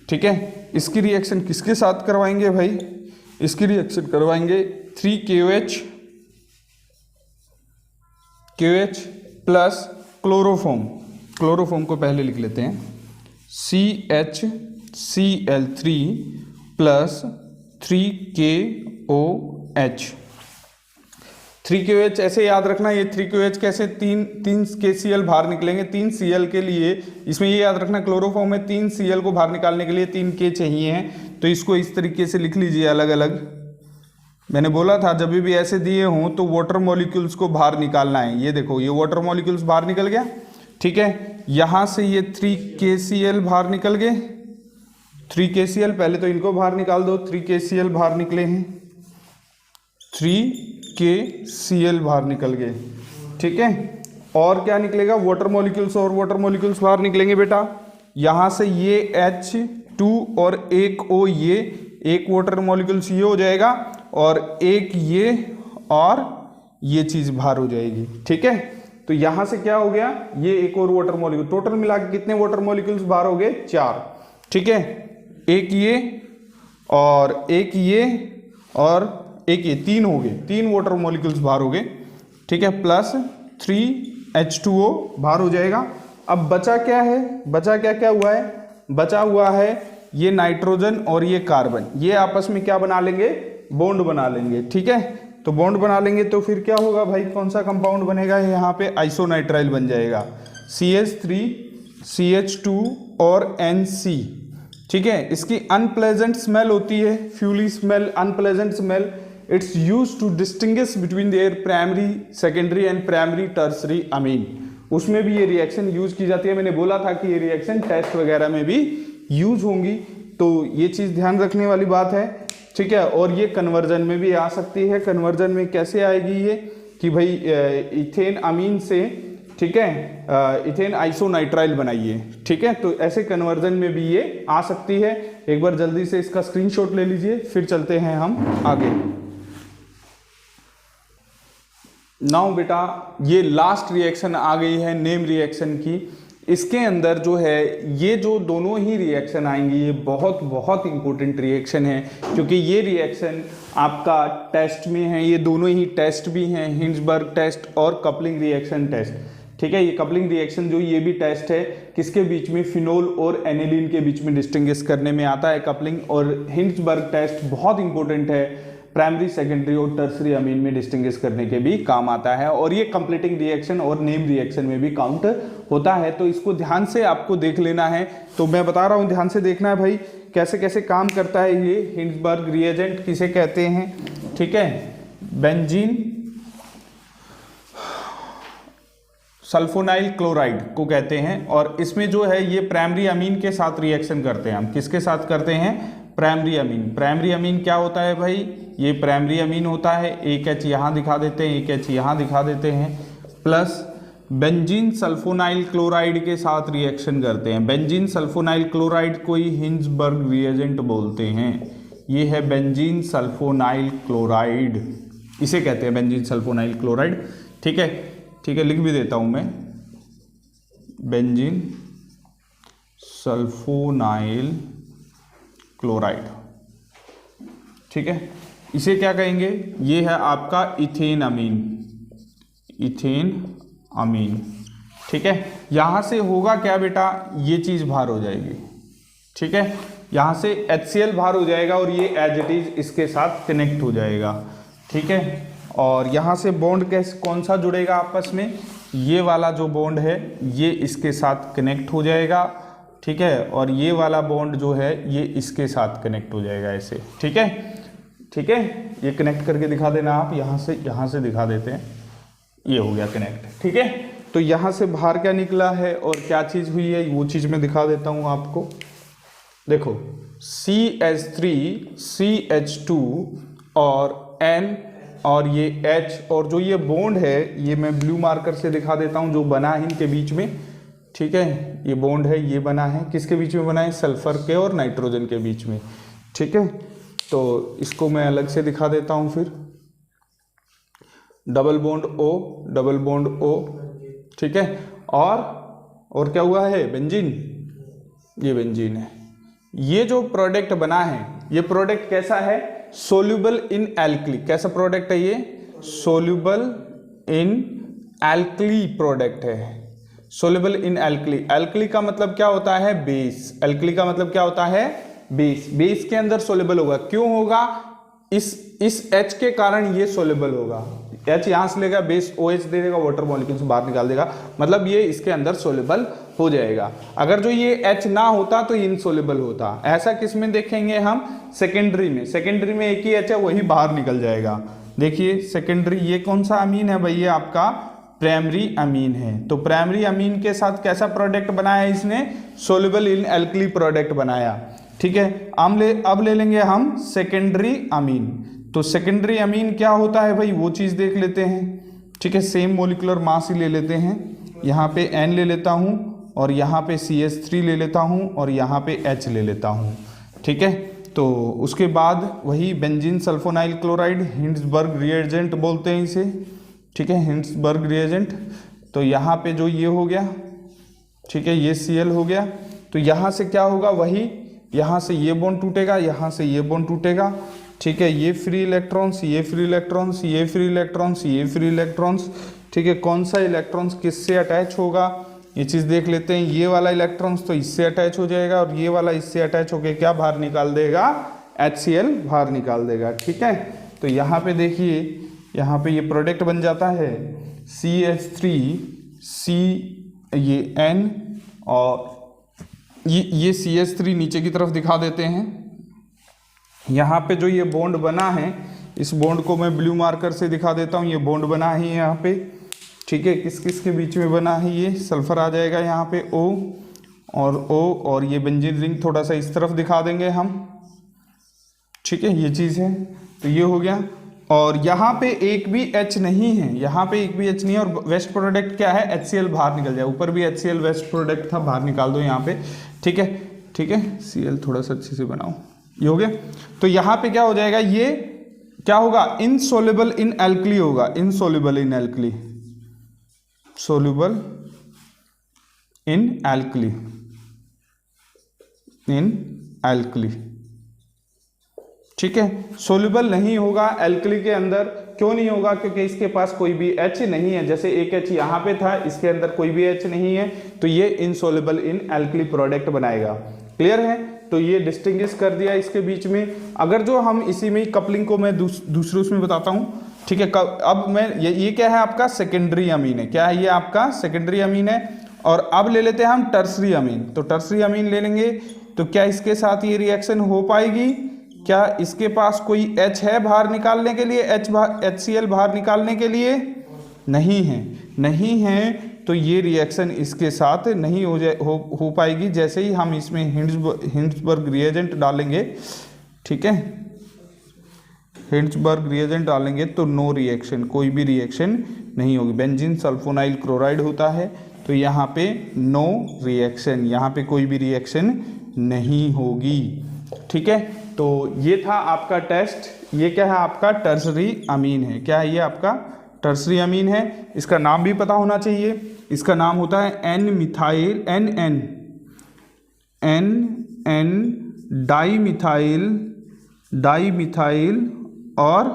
ठीक है। इसकी रिएक्शन किसके साथ करवाएंगे भाई, इसकी रिएक्शन करवाएंगे 3KOH प्लस क्लोरोफॉर्म। क्लोरोफॉर्म को पहले लिख लेते हैं, CHCl3 प्लस 3KOH। 3KOH ऐसे याद रखना, ये 3KOH कैसे, तीन KCl बाहर निकलेंगे, 3 Cl के लिए, इसमें ये याद रखना क्लोरोफॉर्म में 3 Cl को बाहर निकालने के लिए 3 K चाहिए हैं, तो इसको इस तरीके से लिख लीजिए अलग अलग। मैंने बोला था जब भी ऐसे दिए हों तो वाटर मॉलिक्यूल्स को बाहर निकालना है, ये देखो ये वाटर मॉलिक्यूल्स बाहर निकल गया, ठीक है। यहाँ से ये 3 KCl बाहर निकल गए, 3KCl, पहले तो इनको बाहर निकाल दो, 3KCl बाहर निकले हैं, 3KCl बाहर निकल गए, ठीक है। और क्या निकलेगा, वाटर मॉलिक्यूल्स, और वाटर मॉलिक्यूल्स बाहर निकलेंगे बेटा। यहाँ से ये H2 और एक O, ये एक वाटर मॉलिक्यूल्स ये हो जाएगा, और एक ये और ये चीज़ बाहर हो जाएगी, ठीक है। तो यहाँ से क्या हो गया, ये एक और वाटर मॉलिक्यूल, टोटल मिला के कितने वाटर मॉलिक्यूल्स बाहर हो गए, 4, ठीक है। एक ये और एक ये और एक ये, 3 हो गए, 3 वाटर मॉलिक्यूल्स बाहर हो गए, ठीक है, प्लस 3H2O बाहर हो जाएगा। अब बचा क्या है, बचा क्या क्या हुआ है, बचा हुआ है ये नाइट्रोजन और ये कार्बन, ये आपस में क्या बना लेंगे, बॉन्ड बना लेंगे, ठीक है। तो बॉन्ड बना लेंगे तो फिर क्या होगा भाई, कौन सा कंपाउंड बनेगा, यहाँ पे आइसोनाइट्राइल बन जाएगा, CH3 CH2 और NC, ठीक है। इसकी अनप्लेजेंट स्मेल होती है, फ्यूली smell, unpleasant smell. It's use to distinguish between their primary secondary and primary tertiary amine, उसमें भी ये रिएक्शन यूज की जाती है। मैंने बोला था कि ये रिएक्शन टेस्ट वगैरह में भी यूज होंगी, तो ये चीज़ ध्यान रखने वाली बात है, ठीक है। और ये कन्वर्जन में भी आ सकती है। कन्वर्जन में कैसे आएगी ये, कि भाई इथेन अमीन से, ठीक है, इथेन आइसोनाइट्राइल बनाइए, ठीक है। तो ऐसे कन्वर्जन में भी ये आ सकती है। एक बार जल्दी से इसका स्क्रीनशॉट ले लीजिए, फिर चलते हैं हम आगे। नाउ बेटा ये लास्ट रिएक्शन आ गई है नेम रिएक्शन की। इसके अंदर जो है ये जो दोनों ही रिएक्शन आएंगी, ये बहुत बहुत इंपॉर्टेंट रिएक्शन है, क्योंकि ये रिएक्शन आपका टेस्ट में है, ये दोनों ही टेस्ट भी हैं, हिंड्सबर्ग टेस्ट और कपलिंग रिएक्शन टेस्ट, ठीक है। ये कपलिंग रिएक्शन जो ये भी टेस्ट है, किसके बीच में, फिनोल और एनिलीन के बीच में डिस्टिंग्विश करने में आता है कपलिंग। और हिंड्सबर्ग टेस्ट बहुत इंपॉर्टेंट है, प्राइमरी सेकेंडरी और टर्सरी अमीन में डिस्टिंग्विश करने के भी काम आता है, और ये कंप्लीटिंग रिएक्शन और नेम रिएक्शन में भी काउंट होता है। तो इसको ध्यान से आपको देख लेना है, तो मैं बता रहा हूँ ध्यान से देखना है भाई, कैसे कैसे काम करता है ये हिंड्सबर्ग रिएजेंट, किसे कहते हैं, ठीक है। बेंजीन सल्फोनाइल क्लोराइड को कहते हैं, और इसमें जो है ये प्राइमरी अमीन के साथ रिएक्शन करते हैं। हम किसके साथ करते हैं, प्राइमरी अमीन। प्राइमरी अमीन क्या होता है भाई, ये प्राइमरी अमीन होता है, एक H यहाँ दिखा देते हैं, एक H यहाँ दिखा देते हैं, प्लस बेंजीन सल्फोनाइल क्लोराइड के साथ रिएक्शन करते हैं। बेंजीन सल्फोनाइल क्लोराइड को ही हिंड्सबर्ग रिएजेंट बोलते हैं। ये है बेंजीन सल्फोनाइल क्लोराइड, इसे कहते हैं बेंजीन सल्फोनाइल क्लोराइड, ठीक है, ठीक है, लिख भी देता हूं मैं, बेंजीन सल्फोनाइल क्लोराइड, ठीक है। इसे क्या कहेंगे, ये है आपका इथेन अमीन, इथेन अमीन, ठीक है। यहां से होगा क्या बेटा, ये चीज बाहर हो जाएगी, ठीक है, यहां से HCl बाहर हो जाएगा और ये एज इट इज इसके साथ कनेक्ट हो जाएगा, ठीक है। और यहाँ से बॉन्ड कैसे, कौन सा जुड़ेगा आपस में, ये वाला जो बॉन्ड है ये इसके साथ कनेक्ट हो जाएगा, ठीक है। और ये वाला बॉन्ड जो है ये इसके साथ कनेक्ट हो जाएगा ऐसे, ठीक है, ठीक है। ये कनेक्ट करके दिखा देना आप, यहाँ से दिखा देते हैं, ये हो गया कनेक्ट, ठीक है। तो यहाँ से बाहर क्या निकला है और क्या चीज़ हुई है वो चीज़ मैं दिखा देता हूँ आपको। देखो CH3 CH2 और N और ये H, और जो ये बॉन्ड है ये मैं ब्लू मार्कर से दिखा देता हूँ, जो बना है इनके बीच में, ठीक है। ये बॉन्ड है, ये बना है, किसके बीच में बना है, सल्फर के और नाइट्रोजन के बीच में, ठीक है। तो इसको मैं अलग से दिखा देता हूँ फिर, double bond O, double bond O, ठीक है। और क्या हुआ है, बेंजीन, ये बेंजीन है। ये जो प्रोडक्ट बना है, ये प्रोडक्ट कैसा है, सोल्यूबल इन एल्कली, कैसा प्रोडक्ट है ये, सोल्यूबल इन एल्कली प्रोडक्ट है, सोल्यूबल इन एल्कली। एल्कली का मतलब क्या होता है, बेस, एल्कली का मतलब क्या होता है, बेस। बेस के अंदर सोल्यूबल होगा, क्यों होगा, इस H के कारण ये सोल्यूबल होगा, H यहां से लेगा, बेस OH दे देगा, वाटर मॉलिक्यूल्स बाहर निकाल देगा, मतलब ये इसके अंदर सोल्यूबल हो जाएगा। अगर जो ये H ना होता तो इनसोल्यूबल होता। ऐसा किस में देखेंगे हम, सेकेंडरी में। सेकेंडरी में एक ही H है, वही बाहर निकल जाएगा। देखिए सेकेंडरी, ये कौन सा अमीन है भाई, ये आपका प्राइमरी अमीन है। तो प्राइमरी अमीन के साथ कैसा प्रोडक्ट बनाया इसने, सोल्यूबल इन एल्कली प्रोडक्ट बनाया। ठीक है। अब ले लेंगे हम सेकेंडरी अमीन। तो सेकेंडरी अमीन क्या होता है भाई, वो चीज़ देख लेते हैं। ठीक है, सेम मोलिकुलर मास ही ले लेते हैं। यहाँ पे N ले लेता हूँ और यहाँ पे CH3 ले लेता हूँ और यहाँ पे H ले लेता हूँ। ठीक है, तो उसके बाद वही बेंजीन सल्फोनाइल क्लोराइड, हिंड्सबर्ग रिएजेंट बोलते हैं इसे। ठीक है, हिंड्सबर्ग रिएजेंट। तो यहाँ पे जो ये हो गया, ठीक है, ये Cl हो गया। तो यहाँ से क्या होगा, वही यहाँ से ये बॉन्ड टूटेगा, यहाँ से ये बॉन्ड टूटेगा। ठीक है, ये फ्री इलेक्ट्रॉन्स, ये फ्री इलेक्ट्रॉन्स, ये फ्री इलेक्ट्रॉन्स, ये फ्री इलेक्ट्रॉन्स। ठीक है, कौन सा इलेक्ट्रॉन्स किससे अटैच होगा ये चीज़ देख लेते हैं। ये वाला इलेक्ट्रॉन्स तो इससे अटैच हो जाएगा और ये वाला इससे अटैच होकर क्या बाहर निकाल देगा, HCl बाहर निकाल देगा। ठीक है, तो यहाँ पे देखिए, यहाँ पे ये प्रोडक्ट बन जाता है CH3 C, ये N और ये CH3 नीचे की तरफ दिखा देते हैं। यहाँ पे जो ये बॉन्ड बना है, इस बॉन्ड को मैं ब्लू मार्कर से दिखा देता हूँ। ये बॉन्ड बना है यहाँ पे। ठीक है, किस किस के बीच में बना है, ये सल्फर आ जाएगा यहाँ पे O और O, और ये बेंजीन रिंग थोड़ा सा इस तरफ दिखा देंगे हम। ठीक है, ये चीज़ है। तो ये हो गया, और यहाँ पे एक भी H नहीं है, यहाँ पे एक भी H नहीं है। और वेस्ट प्रोडक्ट क्या है, HCl बाहर निकल जाए। ऊपर भी HCl वेस्ट प्रोडक्ट था, बाहर निकाल दो यहाँ पे। ठीक है, ठीक है, Cl थोड़ा सा अच्छे से बनाओ। ये हो गया। तो यहाँ पे क्या हो जाएगा, ये क्या होगा, इनसोल्युबल इन एल्कली होगा, इनसोल्युबल इन एल्कली, सोल्युबल इन एल्कली, इन एल्कली। ठीक है, सोल्युबल नहीं होगा एल्कली के अंदर। क्यों नहीं होगा, क्योंकि इसके पास कोई भी H नहीं है। जैसे एक H यहाँ पे था, इसके अंदर कोई भी H नहीं है, तो ये इनसोल्युबल इन एल्कली प्रोडक्ट बनाएगा। क्लियर है, तो ये डिस्टिंग्विश कर दिया इसके बीच में। अगर जो हम इसी में कपलिंग को मैं दूसरे उसमें बताता हूँ। ठीक है, अब मैं ये क्या है, आपका सेकेंडरी अमीन है। क्या है ये, आपका सेकेंडरी अमीन है। और अब ले लेते हैं हम टर्सरी अमीन। तो टर्सरी अमीन ले लेंगे, तो क्या इसके साथ ये रिएक्शन हो पाएगी, क्या इसके पास कोई H है बाहर निकालने के लिए, HCl बाहर निकालने के लिए, नहीं है, नहीं है। तो ये रिएक्शन इसके साथ नहीं हो पाएगी। जैसे ही हम इसमें हिंड्सबर्ग रिएजेंट डालेंगे, ठीक है, हिंड्सबर्ग रिएजेंट डालेंगे तो नो रिएक्शन, कोई भी रिएक्शन नहीं होगी। बेंजीन सल्फोनाइल क्लोराइड होता है, तो यहाँ पे नो रिएक्शन, यहाँ पे कोई भी रिएक्शन नहीं होगी। ठीक है, तो ये था आपका टेस्ट। ये क्या है, आपका टर्सरी अमीन है। क्या है ये, आपका टर्सरी अमीन है। इसका नाम भी पता होना चाहिए। इसका नाम होता है N मिथाइल, N डाईमिथाइल और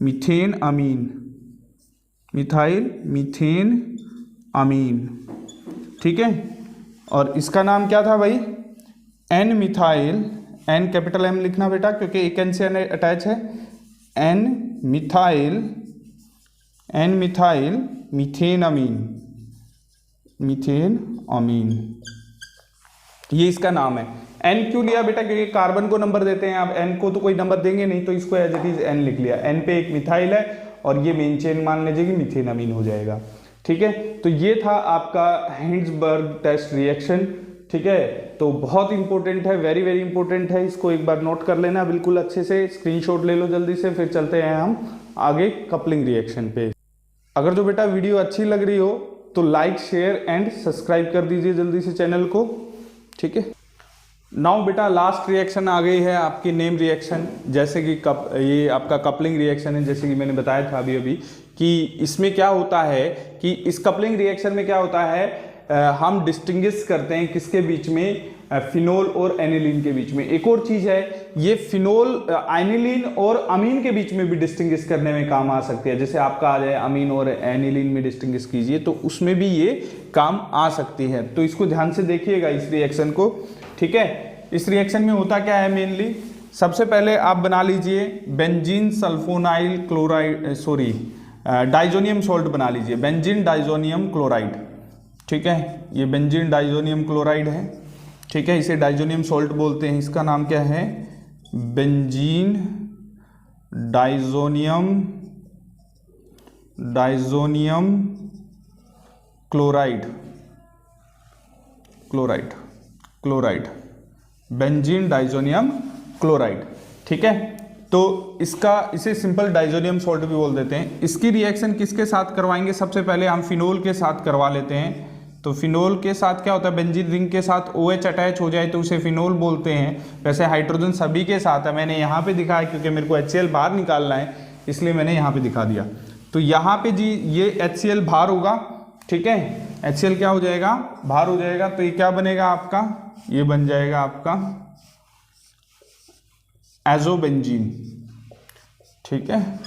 मीथेन अमीन, मीथेन अमीन। ठीक है, और इसका नाम क्या था भाई, N methyl, N capital M लिखना बेटा, क्योंकि एक N से N अटैच है। N मिथाइल मीथेन अमीन, ये इसका नाम है। N क्यों लिया बेटा, क्योंकि कार्बन को नंबर देते हैं। आप N को तो कोई नंबर देंगे नहीं, तो इसको एज इट इज N लिख लिया। N पे एक मिथाइल है और ये मेन चेन मान लीजिए कि मीथेन अमीन हो जाएगा। ठीक है, तो ये था आपका हिंड्सबर्ग टेस्ट रिएक्शन। ठीक है, तो बहुत इंपॉर्टेंट है, वेरी वेरी इंपॉर्टेंट है। इसको एक बार नोट कर लेना बिल्कुल अच्छे से, स्क्रीनशॉट ले लो जल्दी से। फिर चलते हैं हम आगे कपलिंग रिएक्शन पे। अगर जो बेटा वीडियो अच्छी लग रही हो तो लाइक, शेयर एंड सब्सक्राइब कर दीजिए जल्दी से चैनल को। ठीक है, नाउ बेटा लास्ट रिएक्शन आ गई है आपकी नेम रिएक्शन। जैसे कि ये आपका कपलिंग रिएक्शन है, जैसे कि मैंने बताया था अभी अभी कि इसमें क्या होता है कि इस कपलिंग रिएक्शन में क्या होता है, हम डिस्टिंग्विश करते हैं किसके बीच में, फिनोल और एनिलीन के बीच में। एक और चीज है, ये फिनोल एनिलीन और अमीन के बीच में भी डिस्टिंग्विश करने में काम आ सकती है। जैसे आपका आ जाए अमीन और एनिलीन में डिस्टिंग्विश कीजिए, तो उसमें भी ये काम आ सकती है। तो इसको ध्यान से देखिएगा इस रिएक्शन को। ठीक है, इस रिएक्शन में होता क्या है मेनली, सबसे पहले आप बना लीजिए benzene sulfonyl chloride, diazonium salt बना लीजिए, बेंजीन डाइजोनियम क्लोराइड। ठीक है, ये बेंजीन डाइजोनियम क्लोराइड है। ठीक है, इसे डाइजोनियम सॉल्ट बोलते हैं। इसका नाम क्या है, benzene diazonium chloride, benzene diazonium chloride. ठीक है, तो इसे सिंपल डाइजोनियम सॉल्ट भी बोल देते हैं। इसकी रिएक्शन किसके साथ करवाएंगे? सबसे पहले हम फिनोल के साथ करवा लेते हैं। तो फिनोल के साथ क्या होता है, बेंजीन रिंग के साथ OH अटैच हो जाए तो उसे फिनोल बोलते हैं। वैसे हाइड्रोजन सभी के साथ है, मैंने यहाँ पे दिखाया क्योंकि मेरे को HCl बाहर निकालना है, इसलिए मैंने यहाँ पे दिखा दिया। तो यहाँ पे जी ये HCl बाहर होगा, ठीक है, HCl क्या हो जाएगा, बाहर हो जाएगा। तो ये क्या बनेगा आपका, ये बन जाएगा आपका एजोबेंजीन। ठीक है,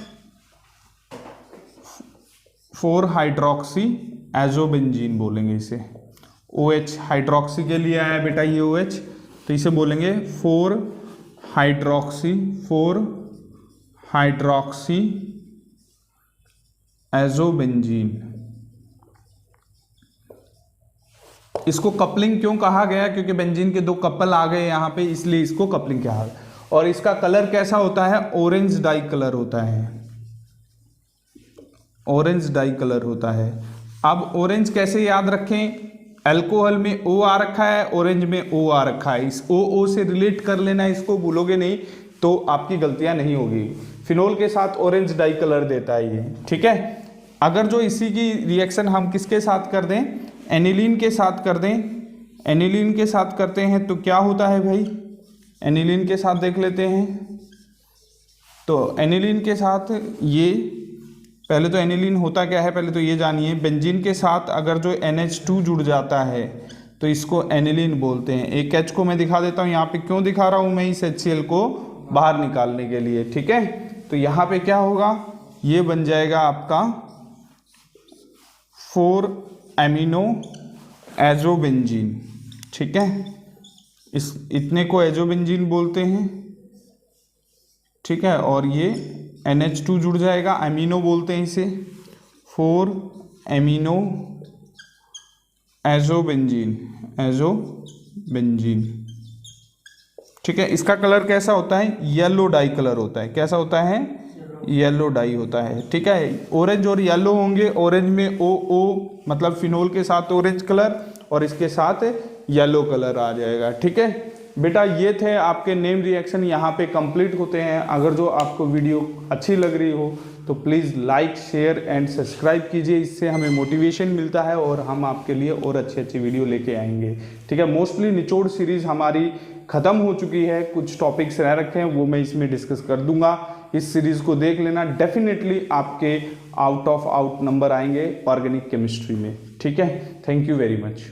4 हाइड्रोक्सी एजोबेंजीन बोलेंगे इसे। OH हाइड्रोक्सी के लिए आया बेटा ये OH, तो इसे बोलेंगे 4 हाइड्रोक्सी एजोबेंजीन। इसको कपलिंग क्यों कहा गया, क्योंकि बेंजीन के 2 कपल आ गए यहाँ पे, इसलिए इसको कपलिंग कहा गया। और इसका कलर कैसा होता है, ऑरेंज डाई कलर होता है, ऑरेंज डाई कलर होता है। अब ऑरेंज कैसे याद रखें, अल्कोहल में O आ रखा है, ऑरेंज में O आ रखा है, इस O से रिलेट कर लेना, इसको भूलोगे नहीं तो आपकी गलतियां नहीं होगी। फिनोल के साथ ऑरेंज डाई कलर देता है ये। ठीक है, अगर जो इसी की रिएक्शन हम किसके साथ कर दें, एनिलीन के साथ कर दें, एनिलीन के साथ करते हैं तो क्या होता है भाई, एनिलीन के साथ देख लेते हैं। तो एनिलीन के साथ ये, पहले तो एनिलीन होता क्या है पहले तो ये जानिए। बेंजीन के साथ अगर जो NH2 जुड़ जाता है तो इसको एनिलीन बोलते हैं। एक H को मैं दिखा देता हूँ यहाँ पे, क्यों दिखा रहा हूँ मैं, इस HCl को बाहर निकालने के लिए। ठीक है, तो यहाँ पे क्या होगा, ये बन जाएगा आपका 4 एमिनो एजोबेंजीन। ठीक है, इस इतने को एजोबेंजीन बोलते हैं। ठीक है, और ये NH2 जुड़ जाएगा, अमीनो बोलते हैं इसे, 4 एमिनो एजोबेंजीन, एजोबेंजीन। ठीक है, इसका कलर कैसा होता है, येलो डाई कलर होता है। कैसा होता है, येलो डाई होता है। ठीक है, ऑरेंज और येलो होंगे, ऑरेंज में OO मतलब फिनोल के साथ ऑरेंज कलर और इसके साथ येलो कलर आ जाएगा। ठीक है बेटा, ये थे आपके नेम रिएक्शन, यहाँ पे कंप्लीट होते हैं। अगर जो आपको वीडियो अच्छी लग रही हो तो please like, share and subscribe कीजिए, इससे हमें मोटिवेशन मिलता है और हम आपके लिए और अच्छी वीडियो लेके आएंगे। ठीक है, मोस्टली निचोड़ सीरीज़ हमारी ख़त्म हो चुकी है, कुछ टॉपिक्स रह रखे हैं वो मैं इसमें डिस्कस कर दूंगा। इस सीरीज़ को देख लेना, डेफिनेटली आपके आउट ऑफ आउट नंबर आएंगे ऑर्गेनिक केमिस्ट्री में। ठीक है, थैंक यू वेरी मच।